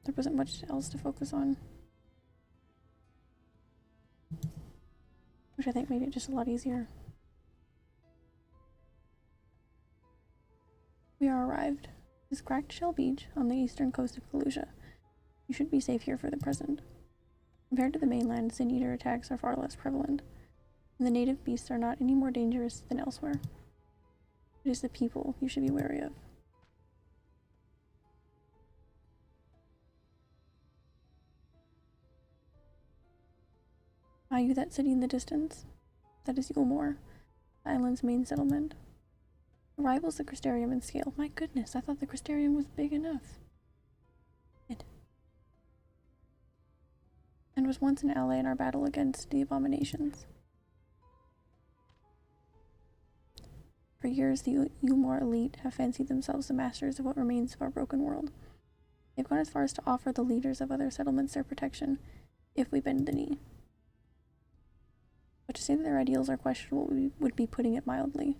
there wasn't much else to focus on. Which I think made it just a lot easier. We are arrived. This is Cracked Shell Beach on the eastern coast of Kalusia. You should be safe here for the present. Compared to the mainland, Sin Eater attacks are far less prevalent, and the native beasts are not any more dangerous than elsewhere. It is the people you should be wary of. Are you that city in the distance? That is Yulmore, the island's main settlement. It rivals the Crystarium in scale. My goodness, I thought the Crystarium was big enough. And was once an ally in our battle against the abominations. For years, the Yulmore elite have fancied themselves the masters of what remains of our broken world. They've gone as far as to offer the leaders of other settlements their protection, if we bend the knee. But to say that their ideals are questionable would be putting it mildly.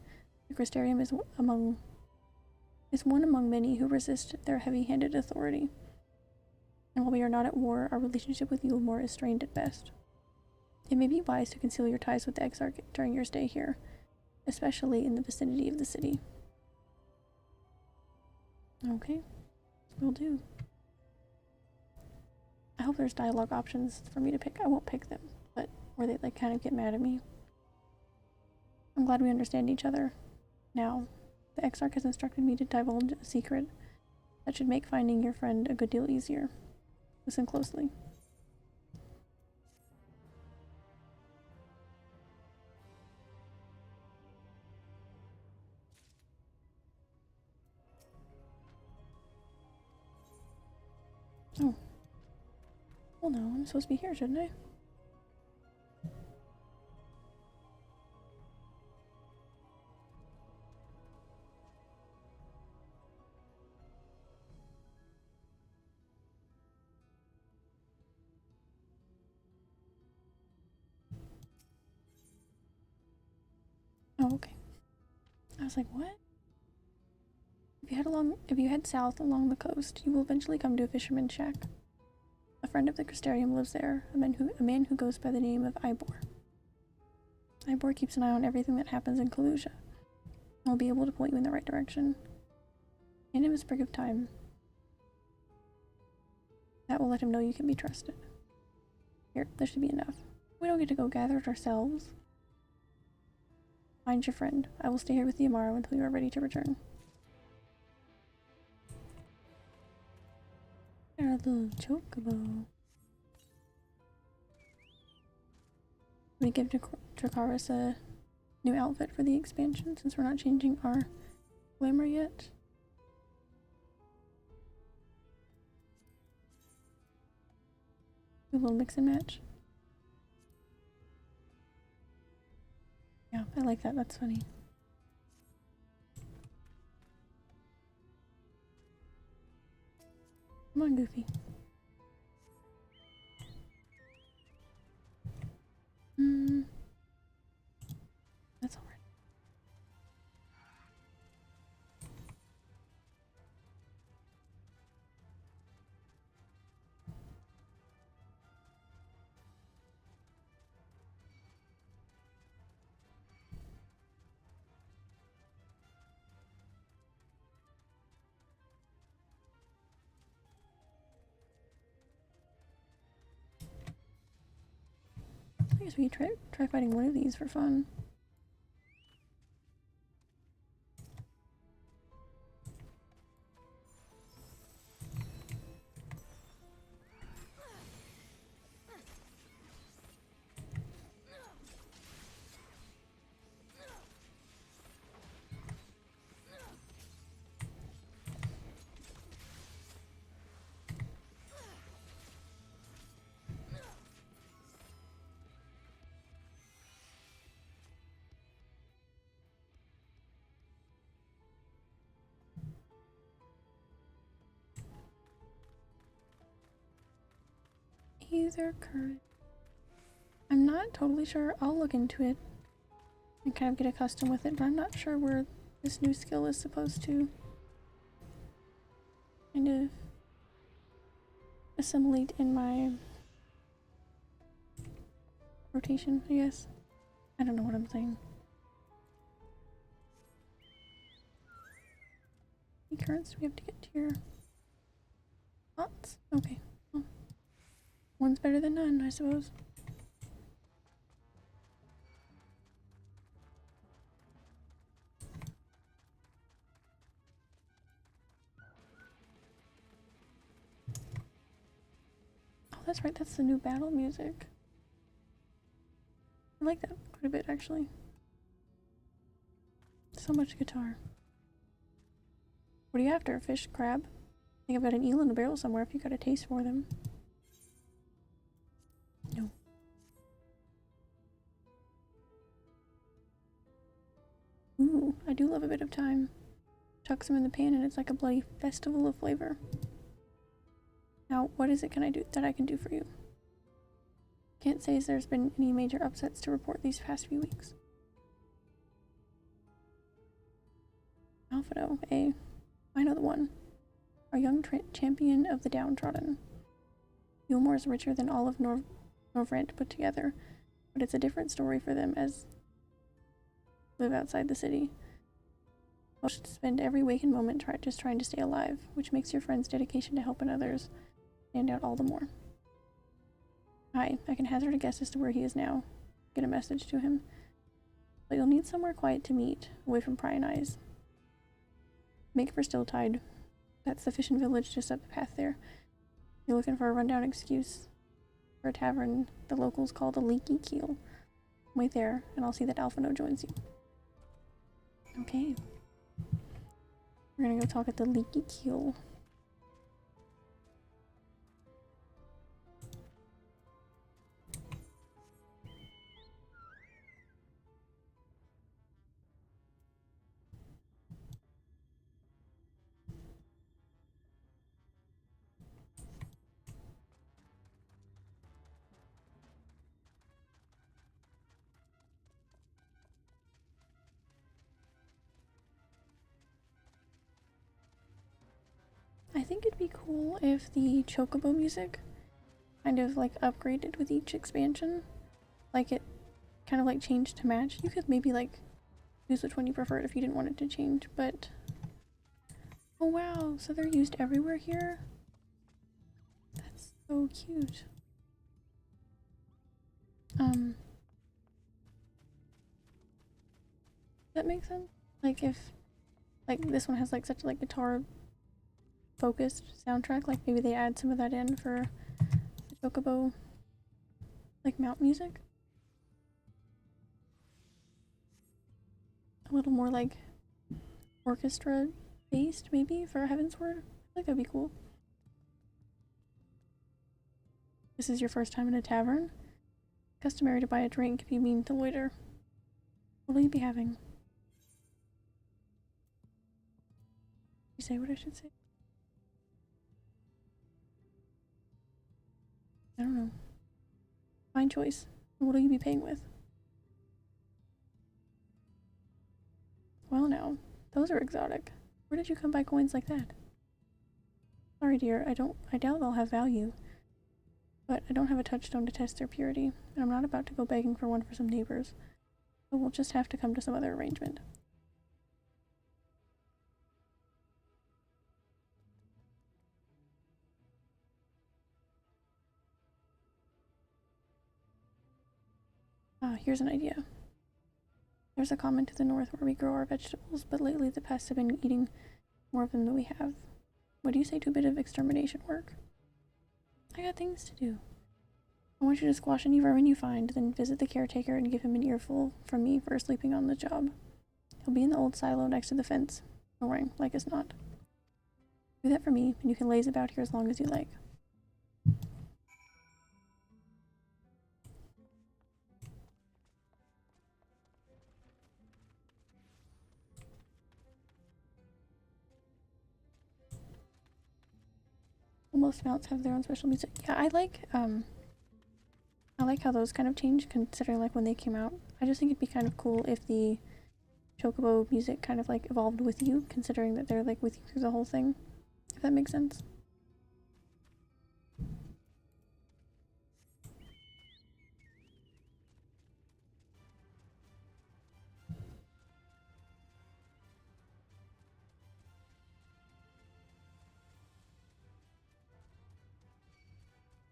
The Crystarium is one among many who resist their heavy-handed authority. And while we are not at war, our relationship with Yulmore is strained at best. It may be wise to conceal your ties with the Exarch during your stay here, especially in the vicinity of the city. Okay, will do. I hope there's dialogue options for me to pick. I won't pick them, but where they like kind of get mad at me. I'm glad we understand each other. Now, the Exarch has instructed me to divulge a secret that should make finding your friend a good deal easier. Listen closely. Oh. Well, no, I'm supposed to be here, shouldn't I? Oh, okay. I was like, what? If you head south along the coast, you will eventually come to a fisherman's shack. A friend of the Crystarium lives there, a man who goes by the name of Ivor. Ivor keeps an eye on everything that happens in Kalusia, and will be able to point you in the right direction. Hand him a sprig of thyme. That will let him know you can be trusted. Here, this should be enough. We don't get to go gather it ourselves. Find your friend. I will stay here with you tomorrow until you are ready to return. Our little chocobo. We give Dracarys a new outfit for the expansion since we're not changing our glamour yet. A little mix and match. Yeah, I like that. That's funny. Come on, Goofy. That's alright. I guess we could try fighting one of these for fun. Either current. I'm not totally sure. I'll look into it and kind of get accustomed with it, but I'm not sure where this new skill is supposed to kind of assimilate in my rotation, I guess. I don't know what I'm saying. How many currents do we have to get to here? Lots? Okay. Well, one's better than none, I suppose. Oh, that's right, that's the new battle music. I like that quite a bit, actually. So much guitar. What are you after? Fish? Crab? I think I've got an eel in the barrel somewhere if you got a taste for them. No. Ooh, I do love a bit of thyme. Chucks them in the pan and it's like a bloody festival of flavor. Now, what is it that I can do for you? Can't say there's been any major upsets to report these past few weeks. Alphado, eh? I know the one. Our young champion of the downtrodden. Yulmore is richer than all of Norvrent put together, but it's a different story for them as live outside the city. We'll spend every waking moment just trying to stay alive, which makes your friend's dedication to helping others stand out all the more. Hi, I can hazard a guess as to where he is now. Get a message to him. But you'll need somewhere quiet to meet, away from prying eyes. Make for Stilltide. That's the fishing village just up the path there. You're looking for a rundown excuse for a tavern the locals call the Leaky Keel. Wait there, and I'll see that Alphano joins you. Okay. We're gonna go talk at the Leaky Keel. I think it'd be cool if the Chocobo music kind of like upgraded with each expansion. Like it kind of like changed to match. You could maybe like choose which one you preferred if you didn't want it to change, but oh wow, so they're used everywhere here? That's so cute. That makes sense? Like if like this one has like such like guitar focused soundtrack, like maybe they add some of that in for the Chocobo like mount music. a little more like orchestra based, maybe, for a Heaven's Word. I feel like that'd be cool. This is your first time in a tavern? Customary to buy a drink if you mean to loiter. What will you be having? You say what I should say? I don't know. Fine choice. What will you be paying with? Well now, those are exotic. Where did you come by coins like that? Sorry dear, I doubt they'll have value. But I don't have a touchstone to test their purity, and I'm not about to go begging for one for some neighbors. So we'll just have to come to some other arrangement. Here's an idea. There's a common to the north where we grow our vegetables, but lately the pests have been eating more of them than we have. What do you say to a bit of extermination work? I got things to do. I want you to squash any vermin you find, then visit the caretaker and give him an earful from me for sleeping on the job. He'll be in the old silo next to the fence, snoring like as not. Do that for me, and you can laze about here as long as you like. Most mounts have their own special music. Yeah, I like how those kind of change, considering like when they came out. I just think it'd be kind of cool if the Chocobo music kind of like evolved with you, considering that they're like with you through the whole thing. If that makes sense.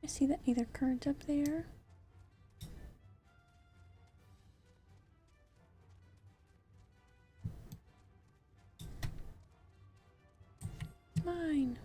I see that either current up there. Mine.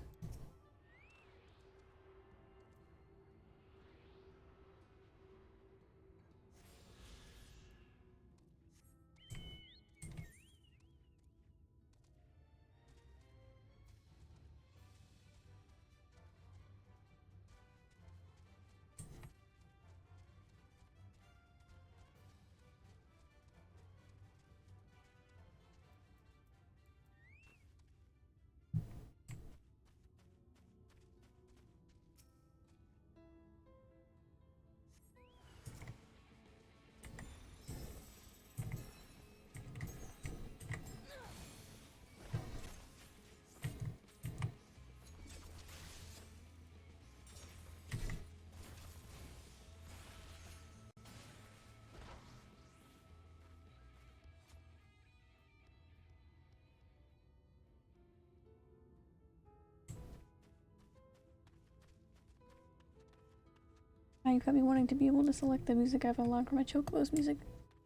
Now you've got me wanting to be able to select the music I've unlocked for my Chocobo's music.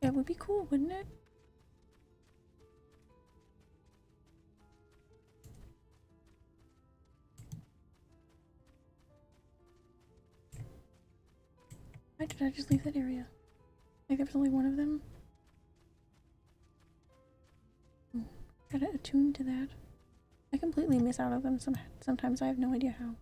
It would be cool, wouldn't it? Why did I just leave that area? Like there was only one of them? Gotta attune to that. I completely miss out on them sometimes. I have no idea how.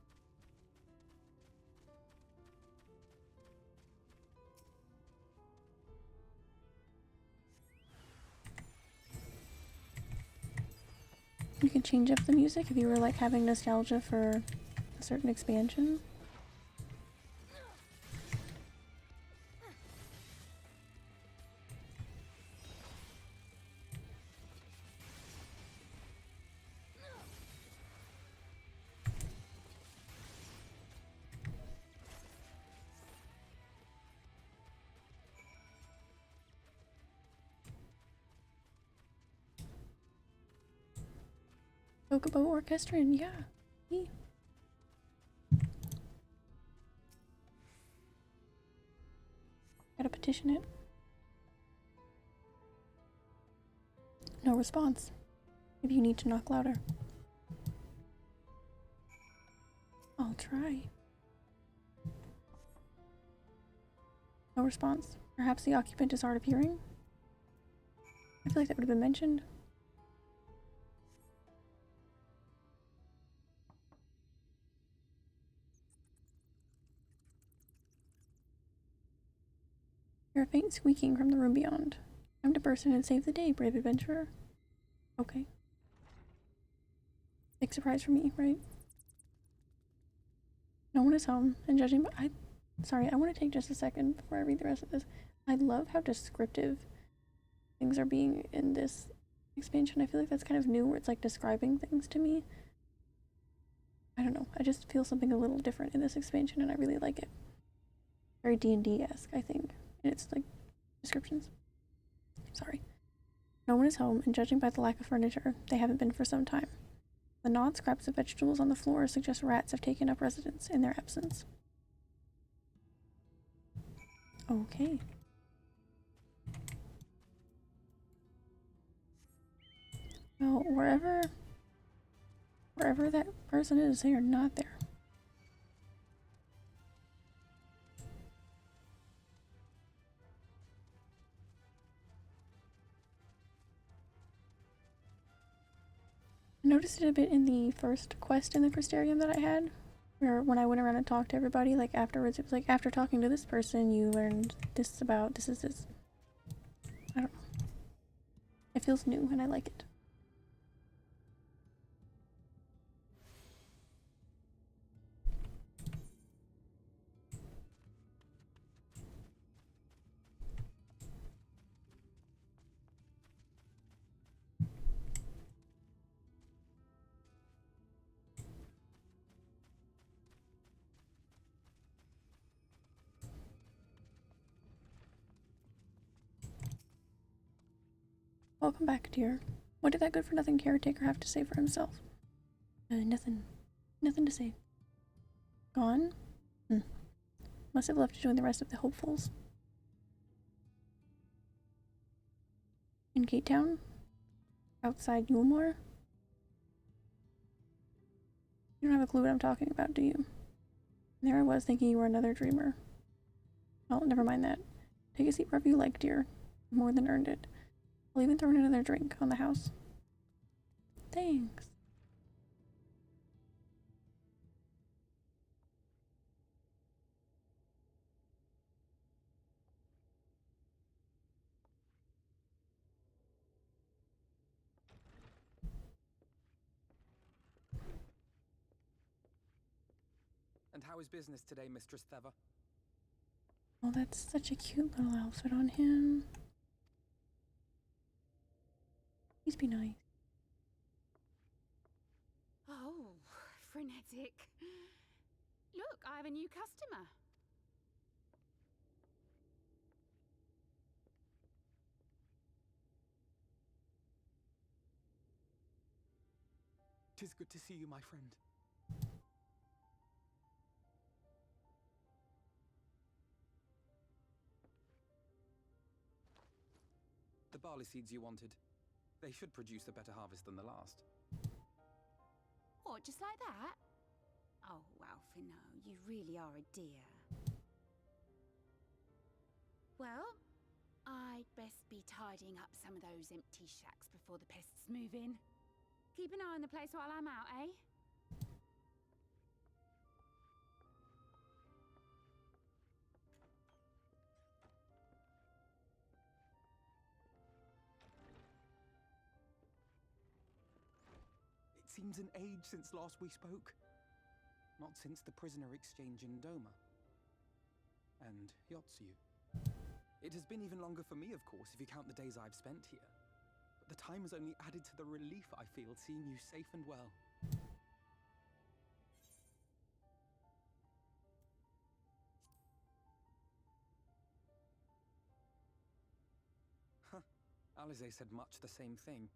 You could change up the music if you were like having nostalgia for a certain expansion. Chocobo Orchestrion, yeah. Me. Gotta petition it. No response. Maybe you need to knock louder. I'll try. No response. Perhaps the occupant is hard of hearing? I feel like that would have been mentioned. Hear a faint squeaking from the room beyond. Time to burst in and save the day, brave adventurer. Okay. Big surprise for me, right? No one is home, and judging by— Sorry, I want to take just a second before I read the rest of this. I love how descriptive things are being in this expansion. I feel like that's kind of new, where it's like describing things to me. I don't know. I just feel something a little different in this expansion, and I really like it. Very D&D-esque, I think. And it's like descriptions. Sorry. No one is home, and judging by the lack of furniture, they haven't been for some time. The gnawed scraps of vegetables on the floor suggest rats have taken up residence in their absence. Okay. Well, wherever that person is, they are not there. I noticed it a bit in the first quest in the Crystarium that I had, where when I went around and talked to everybody, like afterwards, it was like, after talking to this person, you learned this about, this is this. I don't know. It feels new, and I like it. Welcome back, dear. What did that good-for-nothing caretaker have to say for himself? Nothing. Nothing to say. Gone? Must have left to join the rest of the hopefuls. In Gate Town? Outside Yulmore? You don't have a clue what I'm talking about, do you? There I was thinking you were another dreamer. Well, never mind that. Take a seat wherever you like, dear. You've more than earned it. I'll even throw in another drink on the house. Thanks. And how is business today, Mistress Theva? Oh, that's such a cute little outfit on him. Please be nice. Oh, frenetic. Look, I have a new customer. Tis good to see you, my friend. The barley seeds you wanted. They should produce a better harvest than the last. What, just like that? Oh, Alfino, you really are a dear. Well, I'd best be tidying up some of those empty shacks before the pests move in. Keep an eye on the place while I'm out, eh? It seems an age since last we spoke. Not since the prisoner exchange in Doma. And Yotsu. It has been even longer for me, of course, if you count the days I've spent here. But the time has only added to the relief I feel seeing you safe and well. Huh. Alize said much the same thing.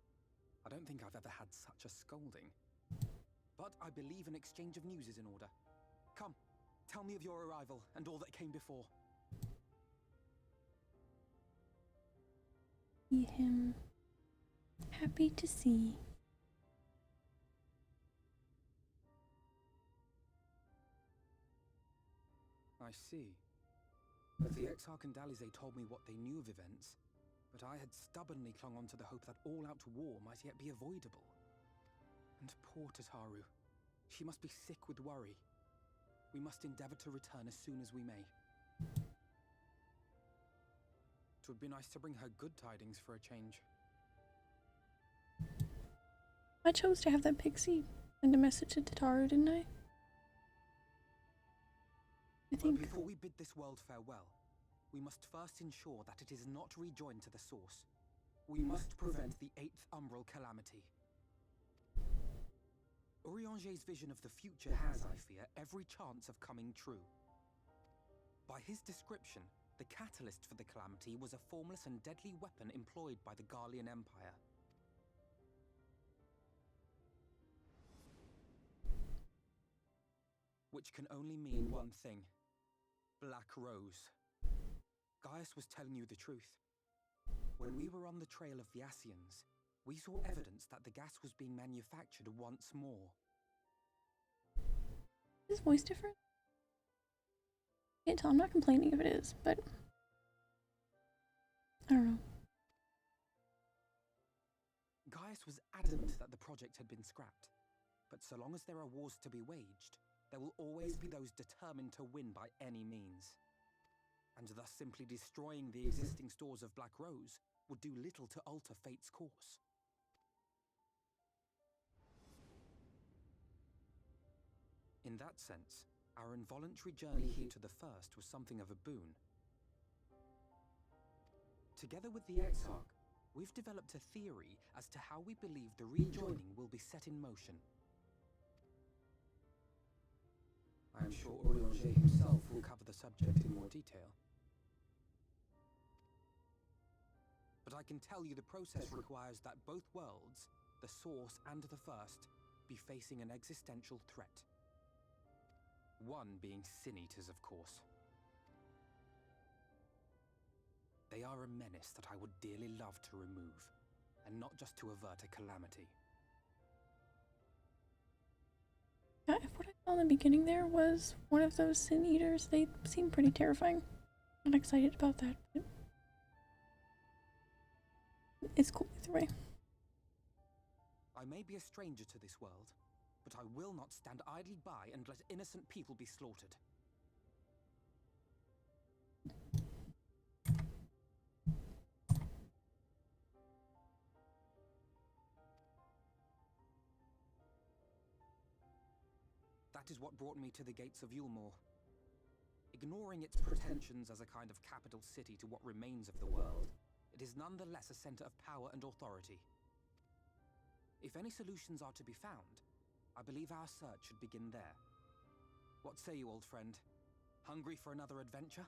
I don't think I've ever had such a scolding. But I believe an exchange of news is in order. Come, tell me of your arrival and all that came before. See him. Happy to see. I see. But the Exarch and Alize told me what they knew of events, But I had stubbornly clung on to the hope that all-out war might yet be avoidable. And poor Tataru. She must be sick with worry. We must endeavor to return as soon as we may. It would be nice to bring her good tidings for a change. I chose to have that pixie send a message to Tataru, didn't I? I think. But before we bid this world farewell, we must first ensure that it is not rejoined to the source. We must prevent the 8th Umbral calamity. Urianger's vision of the future has, I fear, every chance of coming true. By his description, the catalyst for the calamity was a formless and deadly weapon employed by the Garlean Empire. Which can only mean one thing. Black Rose. Gaius was telling you the truth. When we were on the trail of the Ascians, we saw evidence that the gas was being manufactured once more. Is his voice different? Can't tell. I'm not complaining if it is, but I don't know. Gaius was adamant that the project had been scrapped, but so long as there are wars to be waged, there will always be those determined to win by any means. And thus simply destroying the existing stores of Black Rose would do little to alter fate's course. In that sense, our involuntary journey here to the First was something of a boon. Together with the Exarch, we've developed a theory as to how we believe the rejoining will be set in motion. I am sure Urianger himself will cover the subject in more detail. But I can tell you the process requires that both worlds, the Source and the First, be facing an existential threat. One being Sin-Eaters, of course. They are a menace that I would dearly love to remove, and not just to avert a calamity. Yeah, if what I saw in the beginning there was one of those Sin-Eaters, they seem pretty terrifying. I'm not excited about that, but it's cool either way. I may be a stranger to this world, but I will not stand idly by and let innocent people be slaughtered. That is what brought me to the gates of Yulmore. Ignoring its pretensions as a kind of capital city to what remains of the world, it is nonetheless a center of power and authority. If any solutions are to be found, I believe our search should begin there. What say you, old friend? Hungry for another adventure?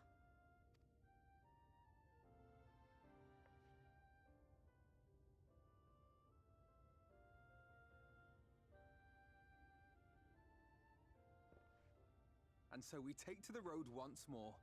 And so we take to the road once more.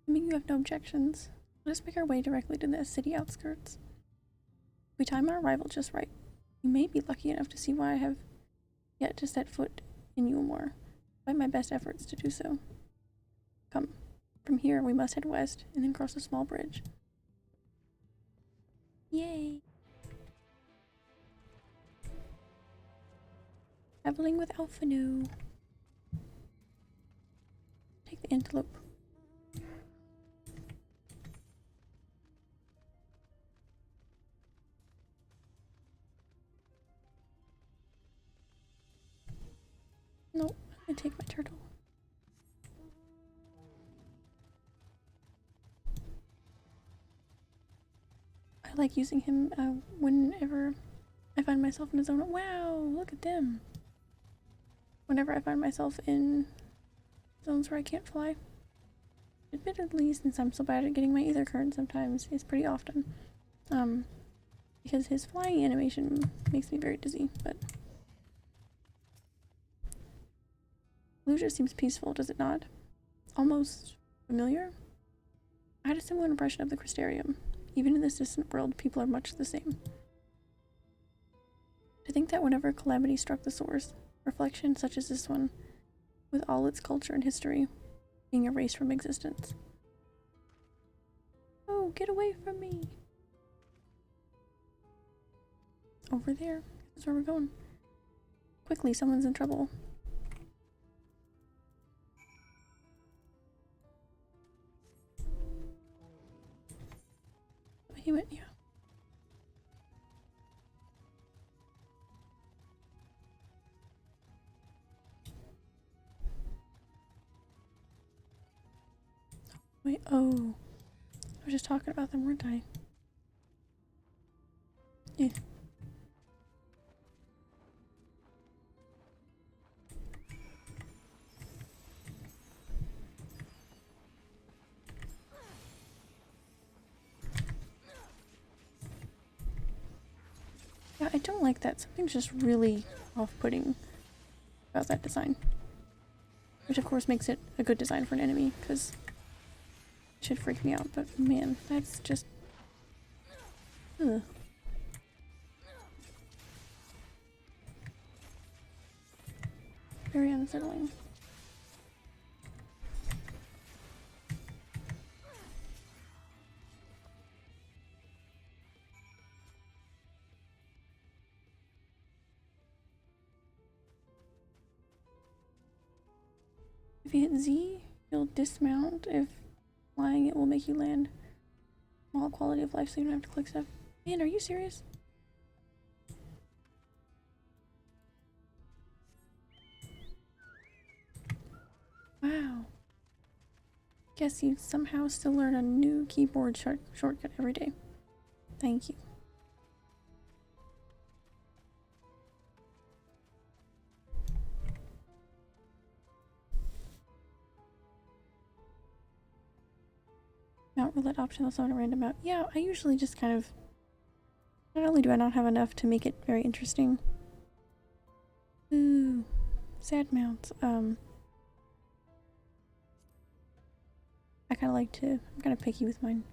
I mean, you have no objections. Let us make our way directly to the city outskirts. We time our arrival just right. You may be lucky enough to see why I have yet to set foot in Yulmore, despite my best efforts to do so. Come, from here we must head west and then cross a small bridge. Yay! Traveling with Alphanu. Take the antelope. No, I'm gonna take my turtle. I like using him whenever I find myself in a zone. Wow, look at them. Whenever I find myself in zones where I can't fly. Admittedly, since I'm so bad at getting my ether current sometimes, it's pretty often. Because his flying animation makes me very dizzy, but... Lugia seems peaceful, does it not? Almost familiar? I had a similar impression of the Crystarium. Even in this distant world, people are much the same. To think that whenever calamity struck the source, reflection such as this one, with all its culture and history, being erased from existence. Oh, get away from me! Over there. That's where we're going. Quickly, someone's in trouble. He went, yeah. Wait, oh. I was just talking about them, weren't I? Yeah. Yeah, I don't like that. Something's just really off-putting about that design. Which of course makes it a good design for an enemy, because it should freak me out, but man, that's just... Ugh. Very unsettling. If you hit Z, you'll dismount. If flying, it will make you land. Small quality of life so you don't have to click stuff. Man, are you serious? Wow. Guess you somehow still learn a new keyboard shortcut every day. Thank you. Mount roulette option also on a random mount. Yeah, I usually just kind of... Not only do I not have enough to make it very interesting. Ooh. Sad mounts. I kind of like to... I'm kind of picky with mine.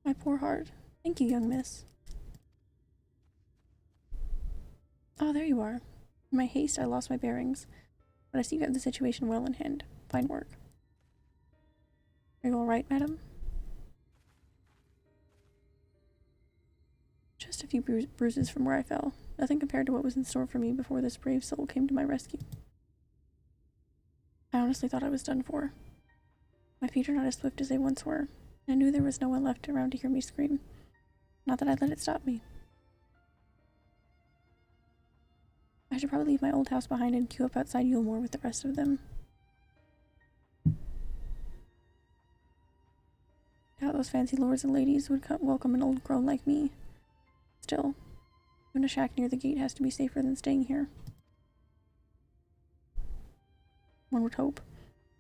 My poor heart. Thank you, young miss. Oh, there you are. In my haste, I lost my bearings. But I see you have the situation well in hand. Fine work. Are you alright, madam? Just a few bruises from where I fell. Nothing compared to what was in store for me before this brave soul came to my rescue. I honestly thought I was done for. My feet are not as swift as they once were. I knew there was no one left around to hear me scream. Not that I'd let it stop me. I should probably leave my old house behind and queue up outside Yulmore with the rest of them. Doubt those fancy lords and ladies would welcome an old crone like me. Still, even a shack near the gate has to be safer than staying here. One would hope.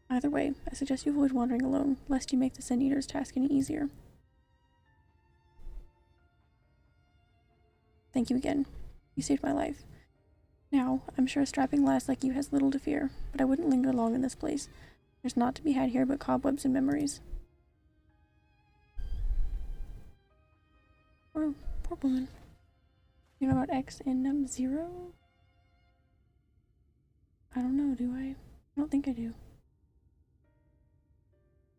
Either way, I suggest you avoid wandering alone, lest you make the Sin Eater's task any easier. Thank you again. You saved my life. Now, I'm sure a strapping lass like you has little to fear, but I wouldn't linger long in this place. There's naught to be had here but cobwebs and memories. Poor woman. You know about X and 0? I don't know, do I? I don't think I do.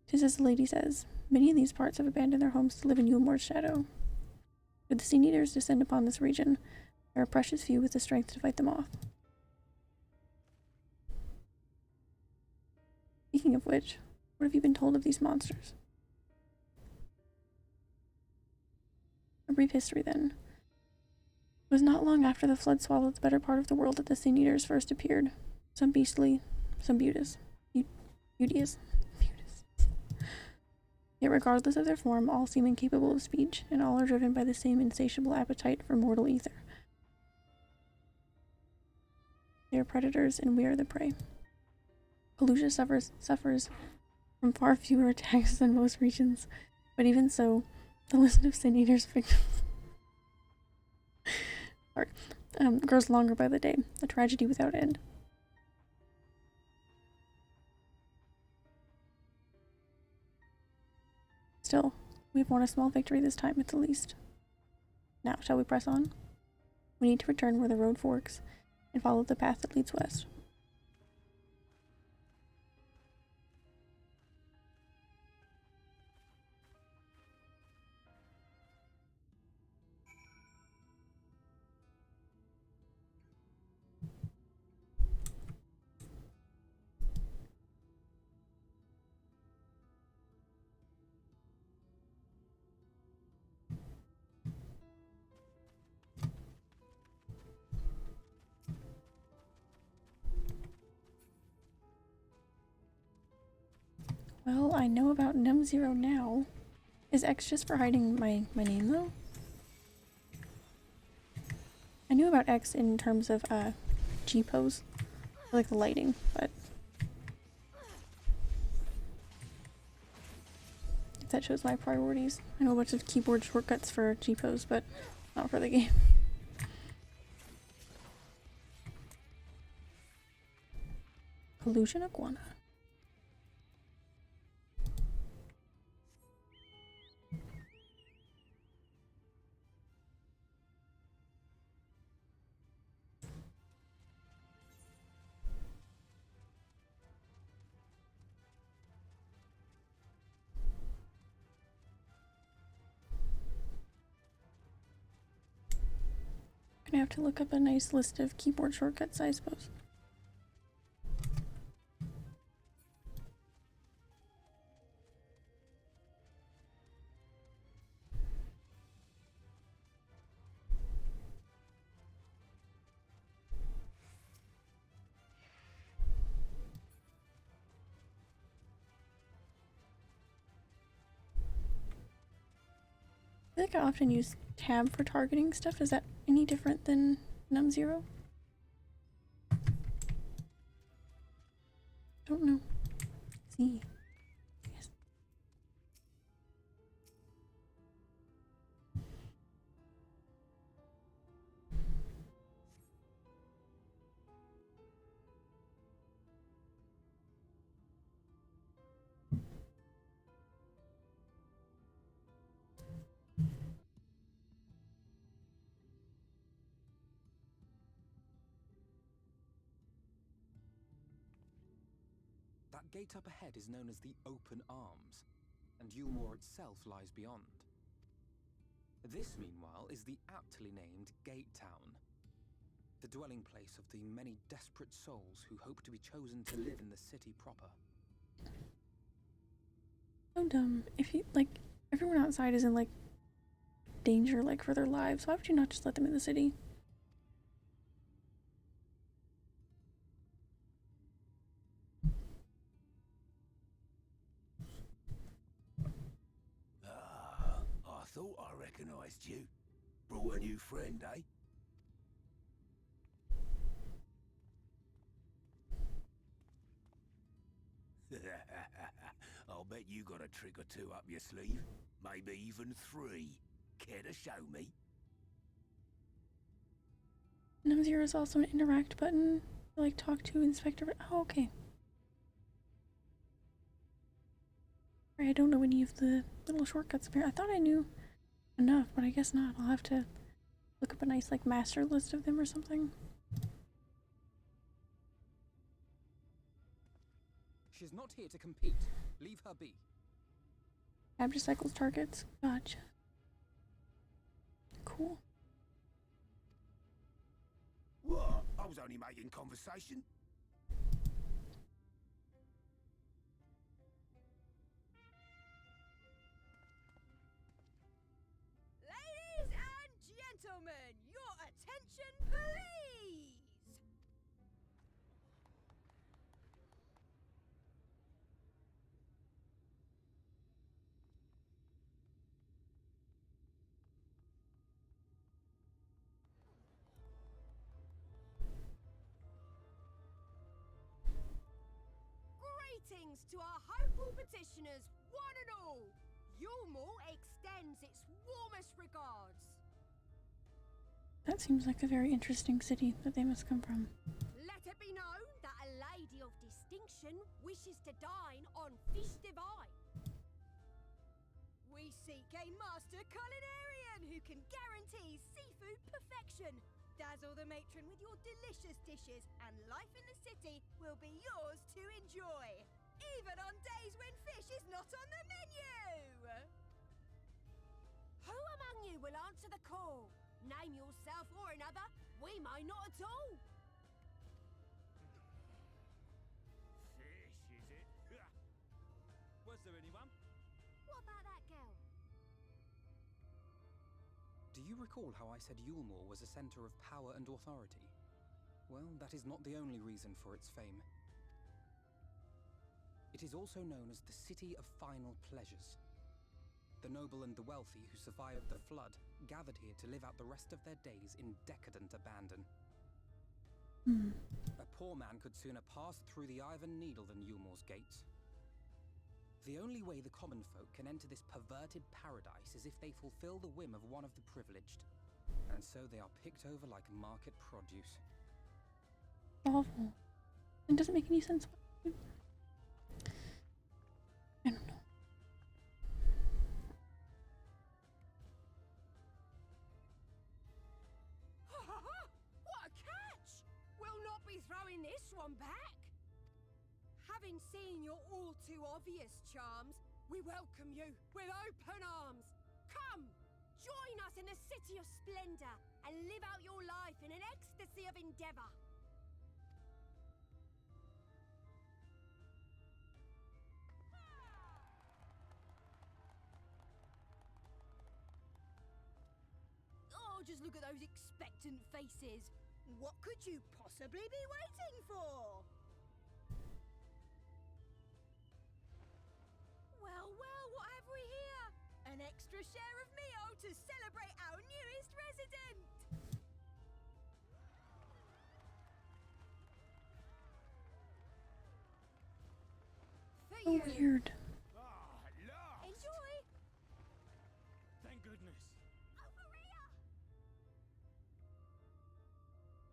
'Tis as the lady says, many in these parts have abandoned their homes to live in Yulmore's shadow. Should the Sin Eaters descend upon this region, there are precious few with the strength to fight them off. Speaking of which, what have you been told of these monsters? A brief history, then. It was not long after the flood swallowed the better part of the world that the Sin Eaters first appeared. Some beastly, some beauteous. Beauteous? Beauteous. Yet regardless of their form, all seem incapable of speech, and all are driven by the same insatiable appetite for mortal ether. They are predators, and we are the prey. Pelusia suffers from far fewer attacks than most regions, but even so, the list of Sin Eater's victims grows longer by the day, a tragedy without end. Still, we've won a small victory this time at the least. Now, shall we press on? We need to return where the road forks and follow the path that leads west. Well, I know about num0 now. Is X just for hiding my name, though? I knew about X in terms of, G-pose. Like the lighting, but... if that shows my priorities. I know a bunch of keyboard shortcuts for G-pose, but not for the game. Pollution Iguana. Gonna have to look up a nice list of keyboard shortcuts, I suppose. I think I often use tab for targeting stuff. Is that any different than num0? Don't know. See. Yes. That gate up ahead is known as the Open Arms, and Yulmore itself lies beyond. This, meanwhile, is the aptly named Gate Town, the dwelling place of the many desperate souls who hope to be chosen to live in the city proper. So dumb. If you, like, everyone outside is in, like, danger, like, for their lives, why would you not just let them in the city? I thought I recognized you. Brought a new friend, eh? I'll bet you got a trick or two up your sleeve. Maybe even 3. Care to show me? num0 is also an interact button. Like, talk to Inspector. Oh, okay. I don't know any of the little shortcuts apparently. I thought I knew enough, but I guess not. I'll have to look up a nice, like, master list of them or something. She's not here to compete. Leave her be. Abducycles targets. Gotcha. Cool. What? I was only making conversation. Ladies and gentlemen, your attention, please! Greetings to our hopeful petitioners, one and all. Yulmore extends its warmest regards. That seems like a very interesting city that they must come from. Let it be known that a lady of distinction wishes to dine on fish divine. We seek a master culinarian who can guarantee seafood perfection. Dazzle the matron with your delicious dishes, and life in the city will be yours to enjoy, even on days when fish is not on the menu. Who among you will answer the call? Name yourself or another. We may not at all. Fish, is it? Was there anyone? What about that girl? Do you recall how I said Yulmore was a center of power and authority? Well, that is not the only reason for its fame. It is also known as the City of Final Pleasures. The noble and the wealthy who survived the flood gathered here to live out the rest of their days in decadent abandon. A poor man could sooner pass through the Iron Needle than Yulmore's gates. The only way the common folk can enter this perverted paradise is if they fulfill the whim of one of the privileged. And so they are picked over like market produce. Awful. It doesn't make any sense. I don't know. What a catch! We'll not be throwing this one back. Having seen your all too obvious charms, we welcome you with open arms. Come, join us in the City of Splendor and live out your life in an ecstasy of endeavor. Oh, just look at those expectant faces. What could you possibly be waiting for? Well, what have we here? An extra share of meal to celebrate our newest resident! For So you. weird. Ah, at last! Enjoy! Thank goodness.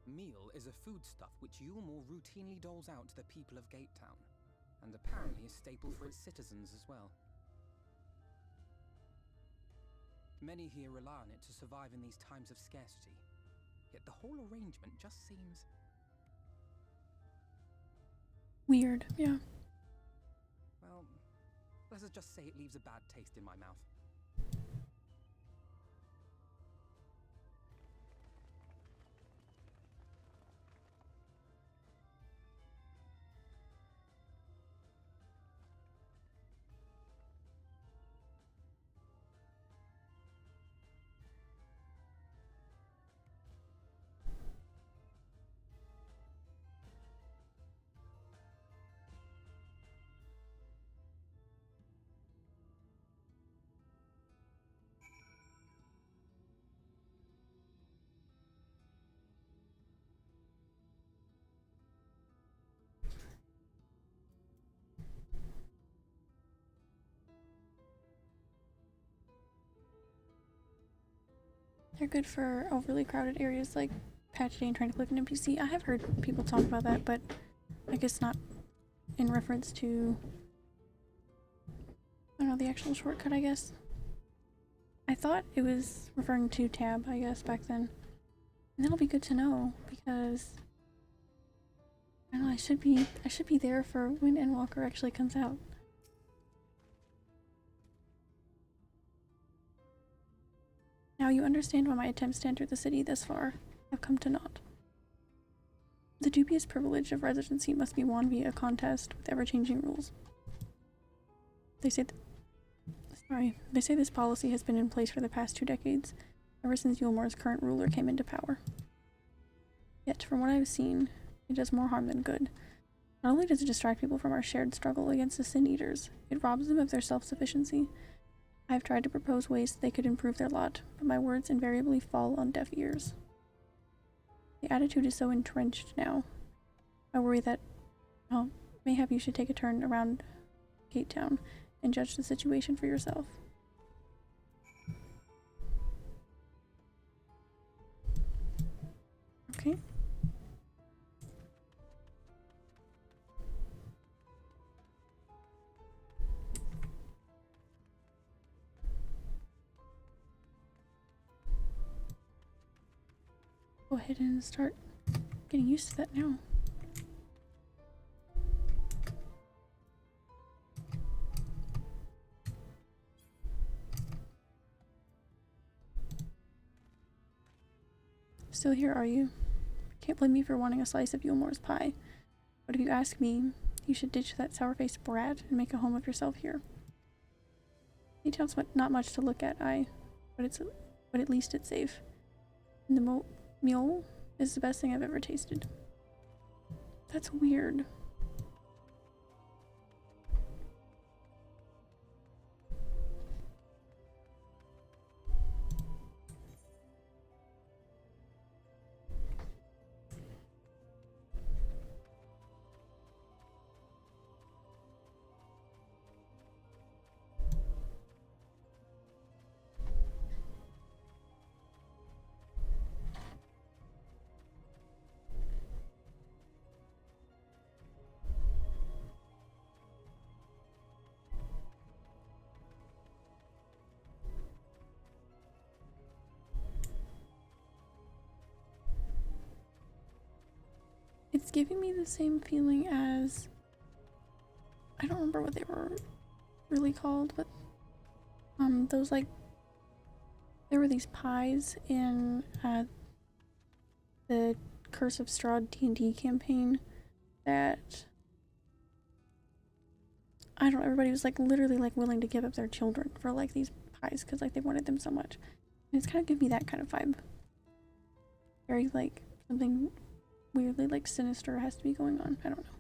Meal is a foodstuff which Yulmore routinely doles out to the people of Gatetown, and apparently a staple for its citizens as well. Many here rely on it to survive in these times of scarcity, yet the whole arrangement just seems Weird, yeah. well, let's just say it leaves a bad taste in my mouth. They're good for overly crowded areas like patching and trying to click an NPC. I have heard people talk about that, but I guess not in reference to, I don't know, the actual shortcut, I guess. I thought it was referring to tab, I guess, back then. And that'll be good to know, because I don't know, I should be there for when Endwalker actually comes out. Now you understand why my attempts to enter the city thus far have come to naught. The dubious privilege of residency must be won via a contest with ever-changing rules. They say this policy has been in place for the past 2 decades, ever since Yulmore's current ruler came into power. Yet, from what I've seen, it does more harm than good. Not only does it distract people from our shared struggle against the Sin Eaters, it robs them of their self-sufficiency. I have tried to propose ways they could improve their lot, but my words invariably fall on deaf ears. The attitude is so entrenched now. I worry that, Mayhap you should take a turn around Gate Town and judge the situation for yourself. Okay. Go ahead and start getting used to that now. Still here, are you? Can't blame me for wanting a slice of Yulmore's pie. But if you ask me, you should ditch that sour-faced brat and make a home of yourself here. Details not much to look at, but at least it's safe. And the mule is the best thing I've ever tasted. That's weird. It's giving me the same feeling as, I don't remember what they were really called, but those, like, there were these pies in the Curse of Strahd D&D campaign that, I don't know, everybody was like literally like willing to give up their children for like these pies because like they wanted them so much. And it's kind of giving me that kind of vibe. Very like something weirdly like sinister has to be going on. I don't know.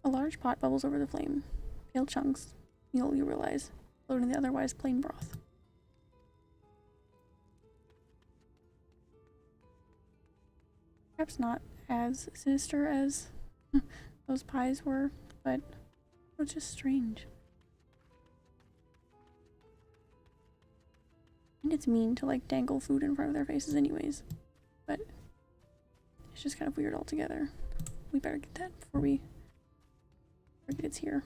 A large pot bubbles over the flame. Pale chunks, you realize, float in the otherwise plain broth. Perhaps not as sinister as those pies were, but it's just strange. And it's mean to like dangle food in front of their faces anyways, but it's just kind of weird altogether. We better get that before it gets here.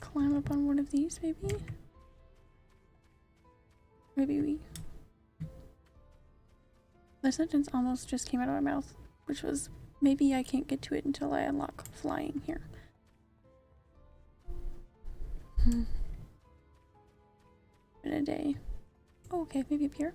Climb up on one of these, maybe? Maybe the sentence almost just came out of my mouth, which was, maybe I can't get to it until I unlock flying here. In a day. Oh, okay, maybe up here.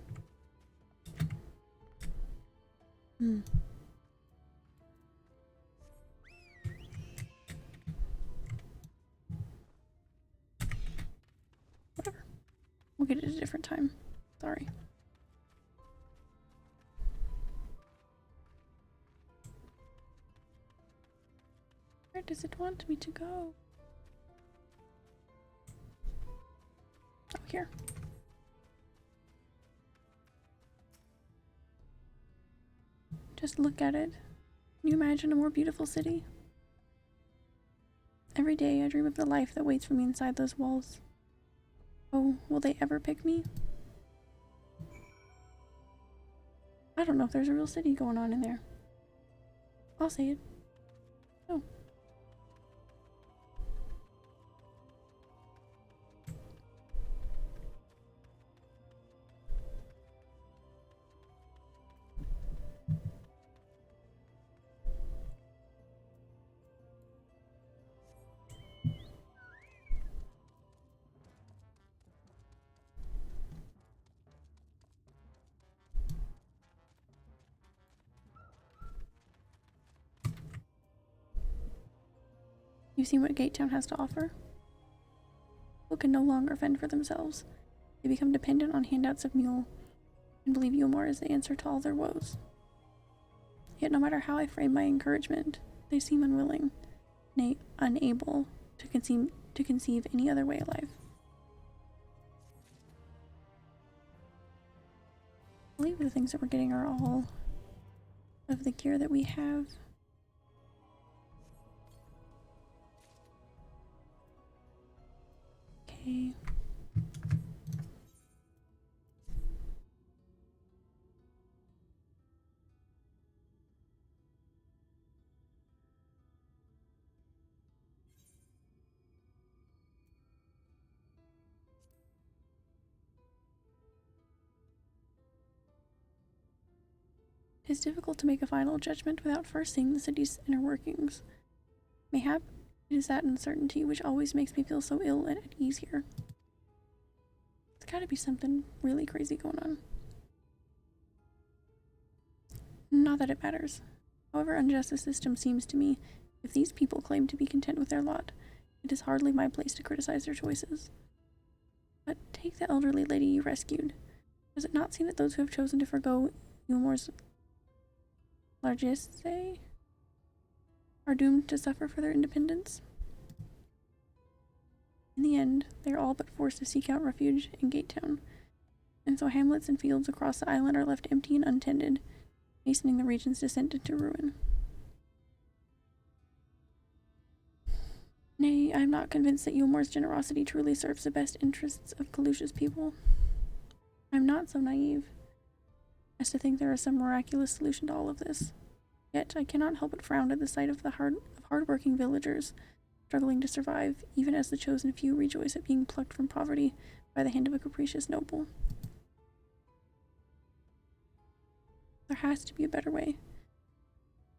Whatever. We'll get it at a different time. Sorry. Where does it want me to go? Oh, here. Just look at it. Can you imagine a more beautiful city? Every day I dream of the life that waits for me inside those walls. Oh, will they ever pick me? I don't know if there's a real city going on in there. I'll say it. Oh. You've seen what Gate Town has to offer? People can no longer fend for themselves. They become dependent on handouts of mule and believe Eulmore is the answer to all their woes. Yet no matter how I frame my encouragement, they seem unwilling, nay, unable to conceive any other way of life. I believe the things that we're getting are all of the gear that we have. Okay. It is difficult to make a final judgment without first seeing the city's inner workings. Mayhap it is that uncertainty which always makes me feel so ill and at ease here. There's gotta be something really crazy going on. Not that it matters. However unjust the system seems to me, if these people claim to be content with their lot, it is hardly my place to criticize their choices. But take the elderly lady you rescued. Does it not seem that those who have chosen to forgo Eulmore's largesse are doomed to suffer for their independence? In the end, they are all but forced to seek out refuge in Gatetown, and so hamlets and fields across the island are left empty and untended, hastening the region's descent into ruin. Nay, I am not convinced that Eulmore's generosity truly serves the best interests of Kalusha's people. I am not so naive as to think there is some miraculous solution to all of this. Yet I cannot help but frown at the sight of the hard-working villagers struggling to survive, even as the chosen few rejoice at being plucked from poverty by the hand of a capricious noble. There has to be a better way.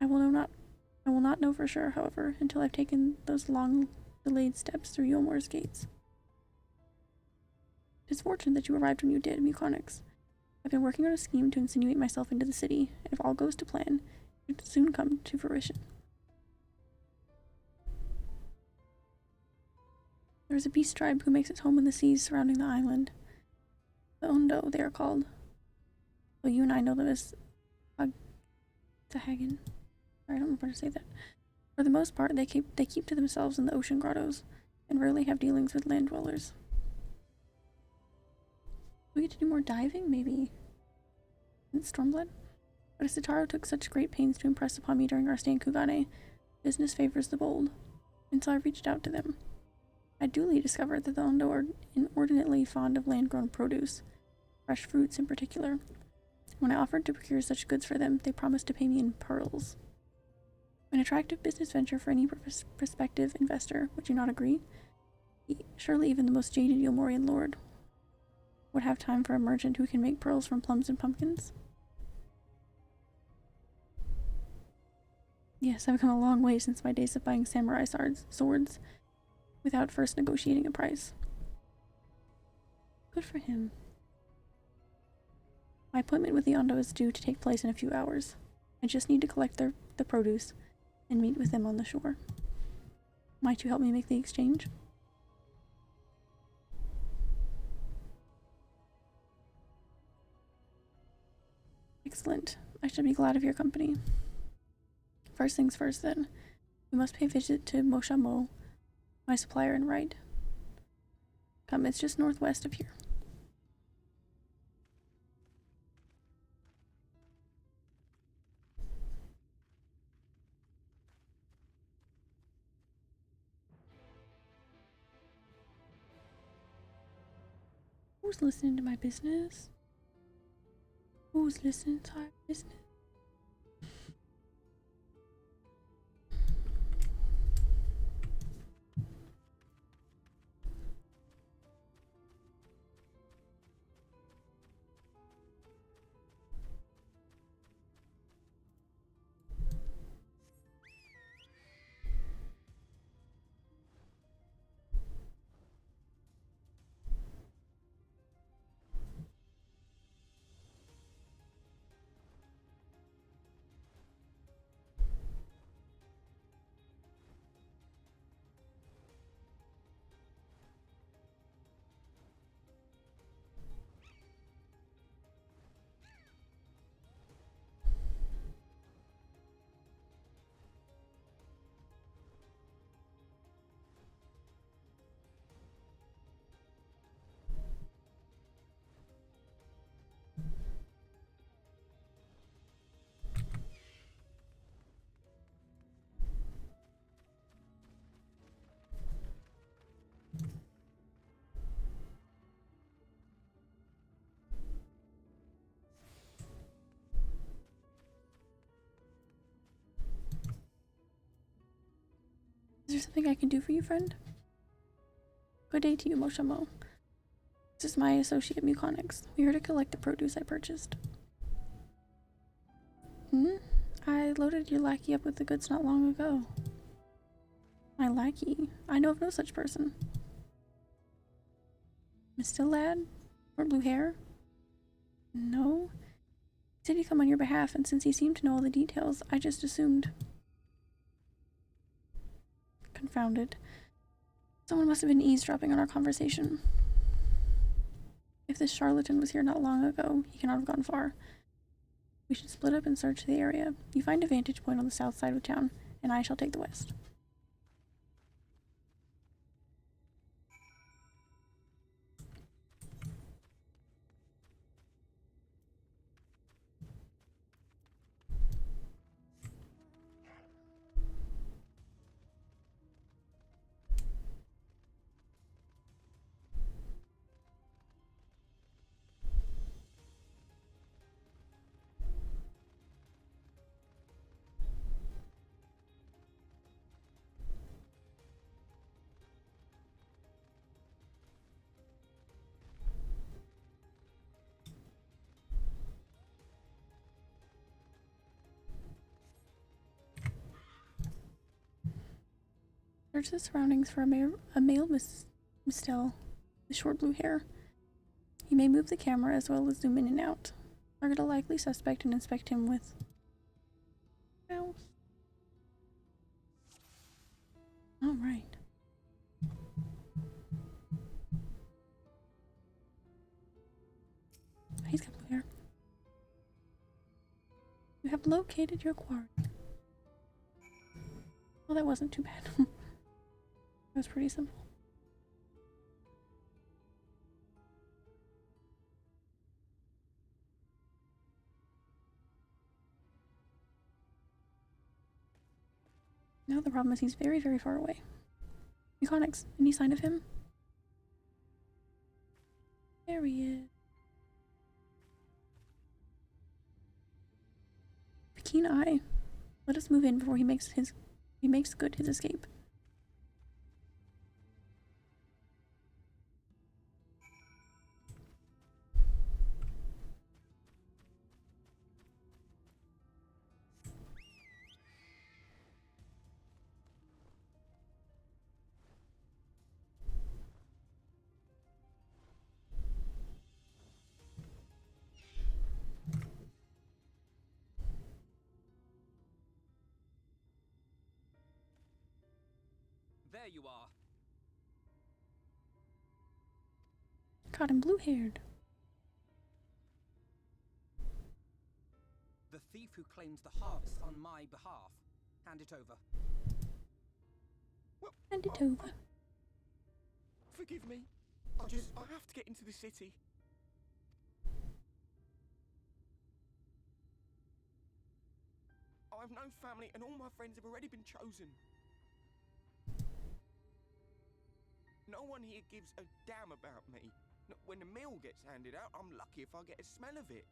I will not know for sure, however, until I've taken those long-delayed steps through Eulmore's gates. It is fortunate that you arrived when you did, Muconix. I've been working on a scheme to insinuate myself into the city, and if all goes to plan, it will soon come to fruition. There is a beast tribe who makes its home in the seas surrounding the island. The Ondo, they are called. Well, you and I know them as Tahagan. I don't know how to say that. For the most part, they keep to themselves in the ocean grottos, and rarely have dealings with land dwellers. We get to do more diving, maybe? In Stormblood? But as Sitaro took such great pains to impress upon me during our stay in Kugane, business favors the bold, and so I reached out to them. I duly discovered that the Ondo are inordinately fond of land-grown produce, fresh fruits in particular. When I offered to procure such goods for them, they promised to pay me in pearls. An attractive business venture for any prospective investor, would you not agree? Surely even the most jaded Eulmorian lord would have time for a merchant who can make pearls from plums and pumpkins. Yes, I've come a long way since my days of buying samurai swords without first negotiating a price. Good for him. My appointment with the Ondo is due to take place in a few hours. I just need to collect the produce and meet with them on the shore. Might you help me make the exchange? Excellent. I should be glad of your company. First things first, then. We must pay a visit to Moshamo, my supplier in Ride. Come, it's just northwest of here. Who's listening to my business? Who's listening to our business? there something I can do for you, friend? Good day to you, Moshamo. This is my associate Muconix. We're here to collect the produce I purchased. I loaded your lackey up with the goods not long ago. My lackey? I know of no such person. Mr. Lad? Or blue hair? No. He said he'd come on your behalf, and since he seemed to know all the details, I just assumed. Confounded. Someone must have been eavesdropping on our conversation. If this charlatan was here not long ago, he cannot have gone far. We should split up and search the area. You find a vantage point on the south side of town, and I shall take the west. Search the surroundings for a male Mistel with short blue hair. You may move the camera as well as zoom in and out. Target a likely suspect and inspect him with mouse. Alright. He's got blue hair. You have located your quarry. Well, that wasn't too bad. That was pretty simple. Now the problem is he's very, very far away. Muconix, any sign of him? There he is. A keen eye. Let us move in before he makes good his escape. There you are. Caught him blue-haired. The thief who claims the harvest on my behalf. Hand it over. Well, Hand it over. Forgive me. I have to get into the city. I've no family and all my friends have already been chosen. No one here gives a damn about me. When the meal gets handed out, I'm lucky if I get a smell of it.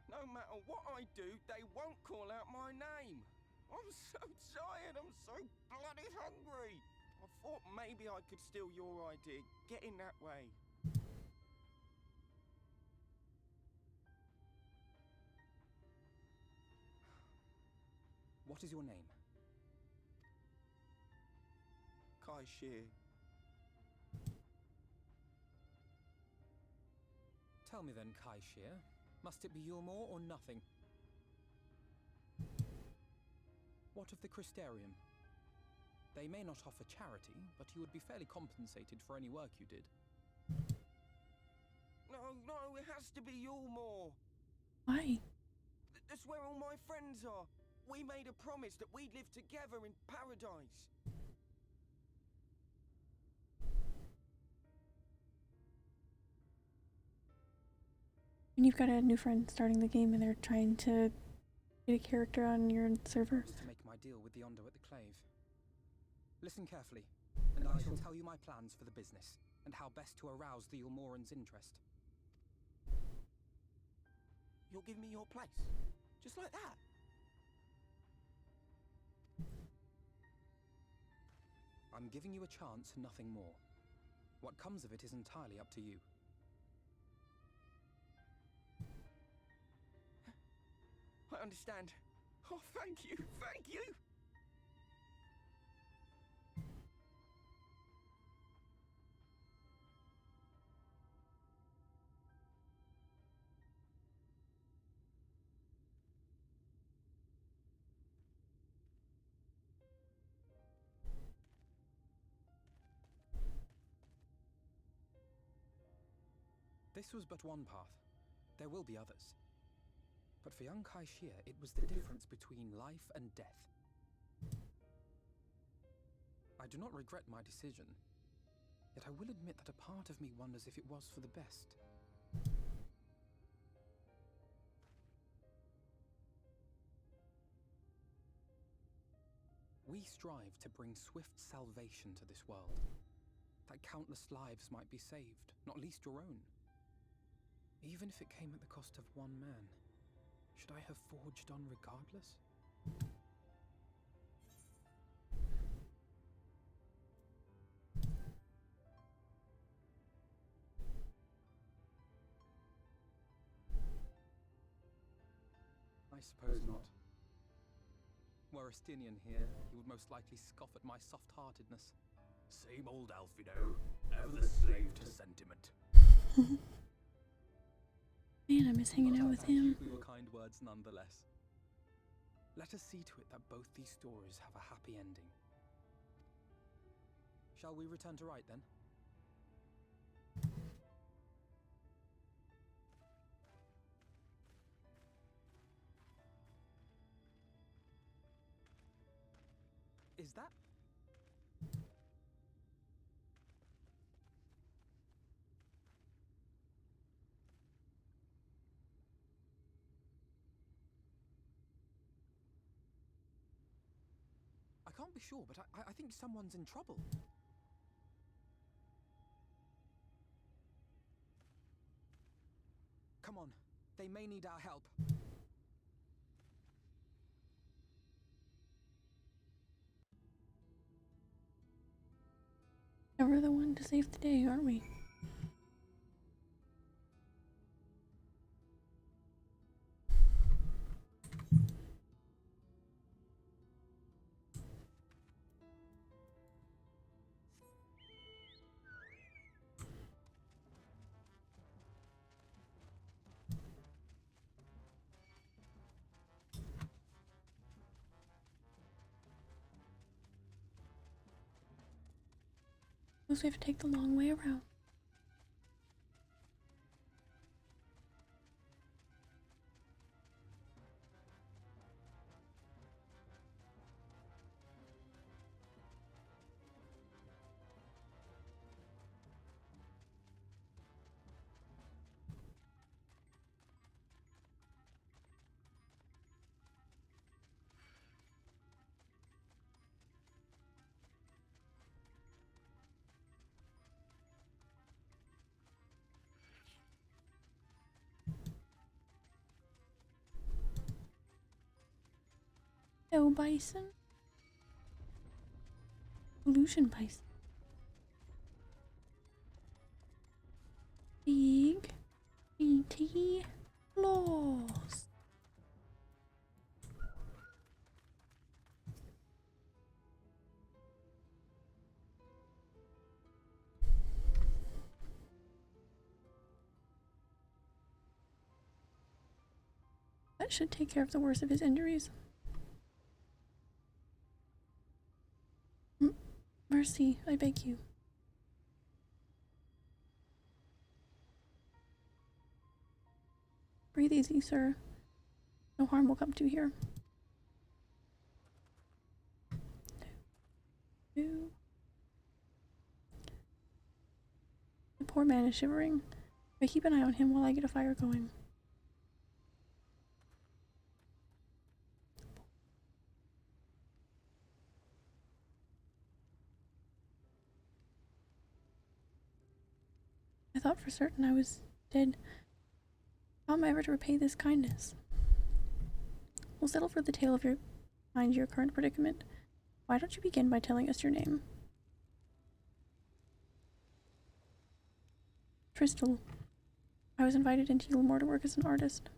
No matter what I do, they won't call out my name. I'm so tired, I'm so bloody hungry. I thought maybe I could steal your idea, get in that way. What is your name? Kai Shear. Tell me then, Kai Shear, must it be Yulmore or nothing? What of the Crystarium? They may not offer charity, but you would be fairly compensated for any work you did. No, it has to be Yulmore. Why? That's where all my friends are. We made a promise that we'd live together in paradise. And you've got a new friend starting the game and they're trying to get a character on your server. To make my deal with the Ondo at the Clave. Listen carefully, and I shall tell you my plans for the business, and how best to arouse the Yulmoran's interest. You'll give me your place? Just like that? I'm giving you a chance, nothing more. What comes of it is entirely up to you. I understand. Oh, thank you, thank you! This was but one path. There will be others. But for young Kai Xie, it was the difference between life and death. I do not regret my decision, yet I will admit that a part of me wonders if it was for the best. We strive to bring swift salvation to this world, that countless lives might be saved, not least your own. Even if it came at the cost of one man, should I have forged on regardless? I suppose not. Were Estinian here, he would most likely scoff at my soft-heartedness. Same old Alfino, ever the slave to sentiment. Man, I miss hanging out with him. For your kind words nonetheless. Let us see to it that both these stories have a happy ending. Shall we return to Wright then? Is that? I can't be sure, but I think someone's in trouble. Come on, they may need our help. We're the one to save the day, aren't we? We have to take the long way around. No bison. Illusion bison. Big BT lost. That should take care of the worst of his injuries. Mercy, I beg you. Breathe easy, sir. No harm will come to you here. The poor man is shivering. I keep an eye on him while I get a fire going. I thought for certain I was dead. How am I ever to repay this kindness? We'll settle for the tale of your current predicament. Why don't you begin by telling us your name? Tristal. I was invited into Yulmore to work as an artist.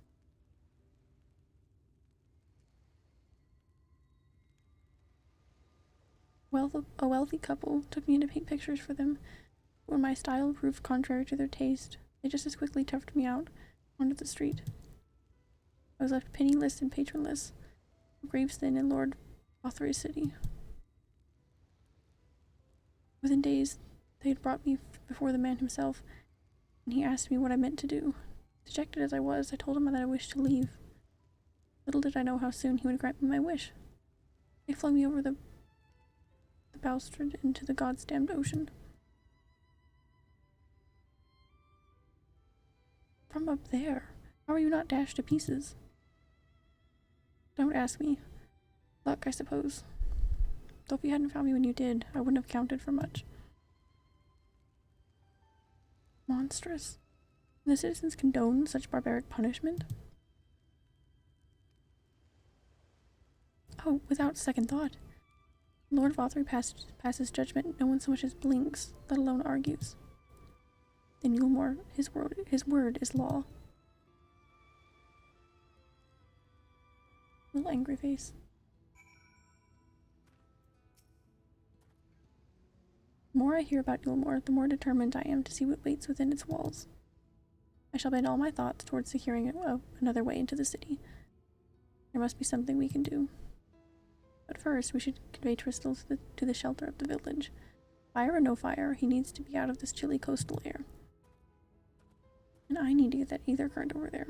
A wealthy couple took me in to paint pictures for them. When my style proved contrary to their taste, they just as quickly tuffed me out onto the street. I was left penniless and patronless, Graveston in Lord Authry's city. Within days, they had brought me before the man himself, and he asked me what I meant to do. Dejected as I was, I told him that I wished to leave. Little did I know how soon he would grant me my wish. They flung me over the balustrade into the god's damned ocean. From up there, how are you not dashed to pieces? Don't ask me. Luck, I suppose. Though if you hadn't found me when you did, I wouldn't have counted for much. Monstrous. And the citizens condone such barbaric punishment? Oh, without second thought. Lord Vothry passes judgment, no one so much as blinks, let alone argues. In Yulmore, his word is law. Little angry face. The more I hear about Yulmore, the more determined I am to see what waits within its walls. I shall bend all my thoughts towards securing another way into the city. There must be something we can do. But first, we should convey Tristal to the shelter of the village. Fire or no fire, he needs to be out of this chilly coastal air. And I need to get that ether current over there.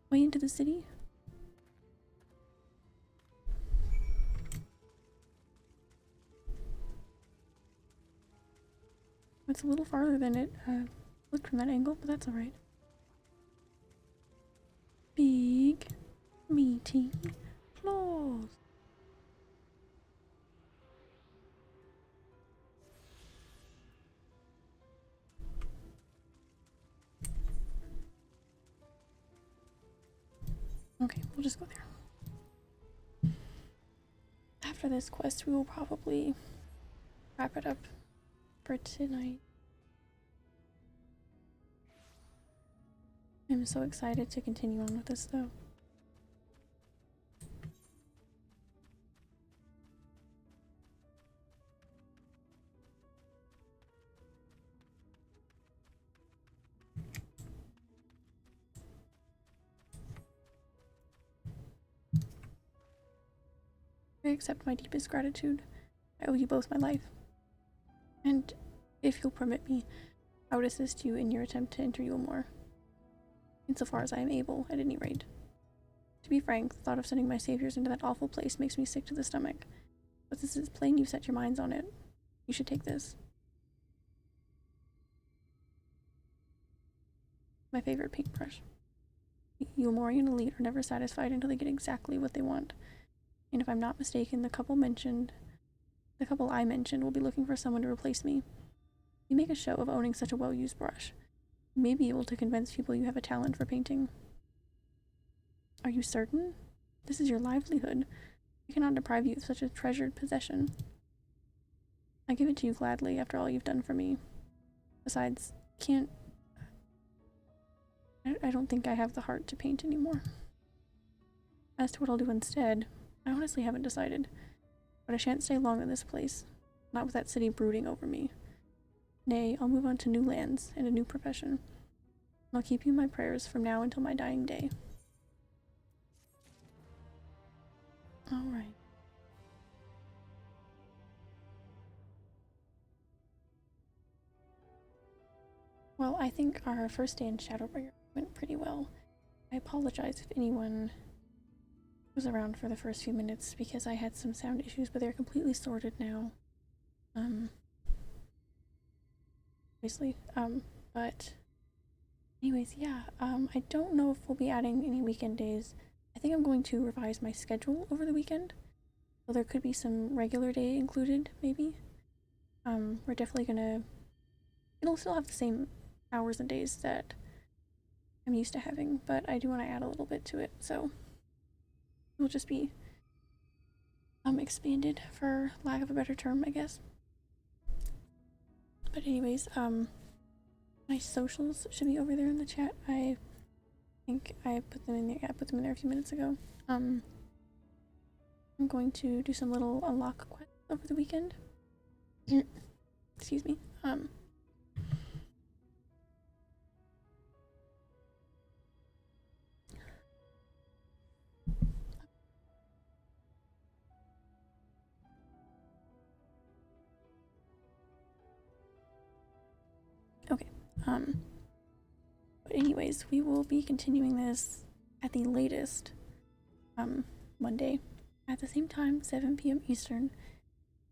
Way into the city? It's a little farther than it looked from that angle, but that's alright. Big, meaty claws. Okay, we'll just go there. After this quest, we will probably wrap it up for tonight. I'm so excited to continue on with this, though. I accept my deepest gratitude. I owe you both my life. And if you'll permit me, I would assist you in your attempt to enter Yulmore. Insofar as I am able, at any rate. To be frank, the thought of sending my saviors into that awful place makes me sick to the stomach. But this is plain you've set your minds on it. You should take this. My favorite paintbrush. Yulmorian elite are never satisfied until they get exactly what they want. And if I'm not mistaken, the couple I mentioned will be looking for someone to replace me. You make a show of owning such a well-used brush. You may be able to convince people you have a talent for painting. Are you certain? This is your livelihood. I cannot deprive you of such a treasured possession. I give it to you gladly after all you've done for me. Besides, I don't think I have the heart to paint anymore. As to what I'll do instead, I honestly haven't decided, but I shan't stay long in this place, not with that city brooding over me. Nay, I'll move on to new lands and a new profession. I'll keep you in my prayers from now until my dying day. Alright. Well, I think our first day in Shadowbringers went pretty well. I apologize if anyone was around for the first few minutes because I had some sound issues, but they're completely sorted now. Obviously. But anyways, yeah, I don't know if we'll be adding any weekend days. I think I'm going to revise my schedule over the weekend. So there could be some regular day included, maybe. We're definitely gonna... It'll still have the same hours and days that I'm used to having, but I do want to add a little bit to it, so it will just be expanded, for lack of a better term, I guess. But anyways, I My socials should be over there in the chat. I think I put them in there. Yeah, I put them in there a few minutes ago. I'm going to do some little unlock quests over the weekend. Excuse me. Okay. But anyways, we will be continuing this at the latest Monday at the same time, 7 p.m. Eastern.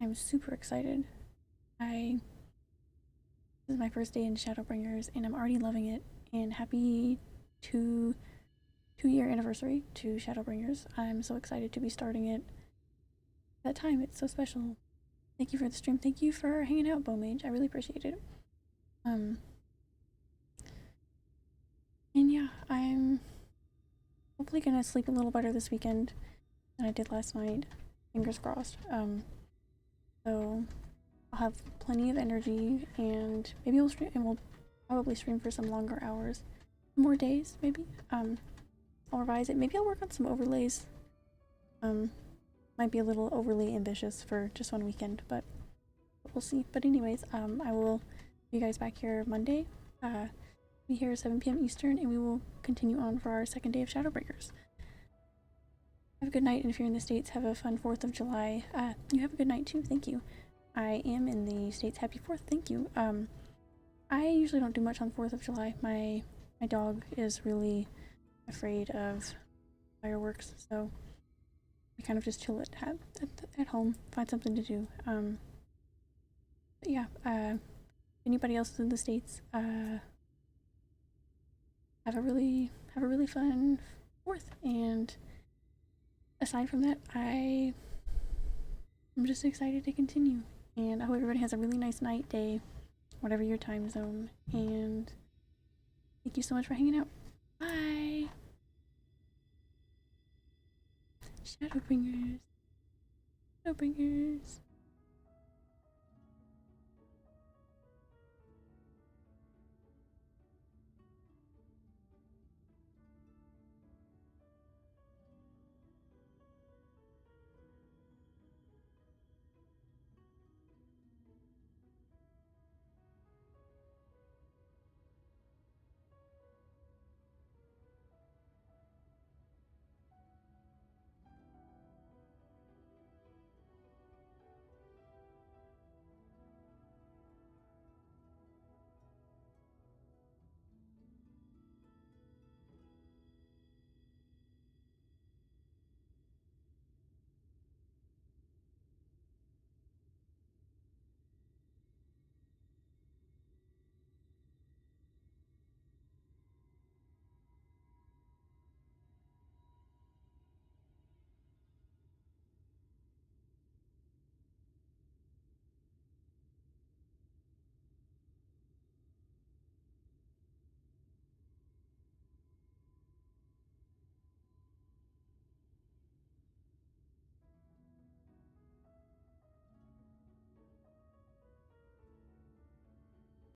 I'm super excited. This is my first day in Shadowbringers and I'm already loving it, and happy two-year anniversary to Shadowbringers. I'm so excited to be starting it at that time. It's so special. Thank you for the stream. Thank you for hanging out, Bowmage. I really appreciate it. And yeah, I'm hopefully gonna sleep a little better this weekend than I did last night. Fingers crossed. So I'll have plenty of energy, and maybe we'll stream, and we'll probably stream for some longer hours, more days maybe. I'll revise it. Maybe I'll work on some overlays. Might be a little overly ambitious for just one weekend, but we'll see. But anyways, I will see you guys back here Monday. Be here 7 p.m. Eastern, and we will continue on for our second day of Shadowbringers. Have a good night, and if you're in the States, have a fun 4th of July. You have a good night too. Thank you. I am in the States. Happy 4th. Thank you. I usually don't do much on 4th of July. My dog is really afraid of fireworks, so we kind of just chill at home, find something to do. But yeah, anybody else in the States, have a really fun 4th, and aside from that, I'm just excited to continue, and I hope everybody has a really nice night, day, whatever your time zone, and thank you so much for hanging out. Bye! Shadowbringers. Shadowbringers.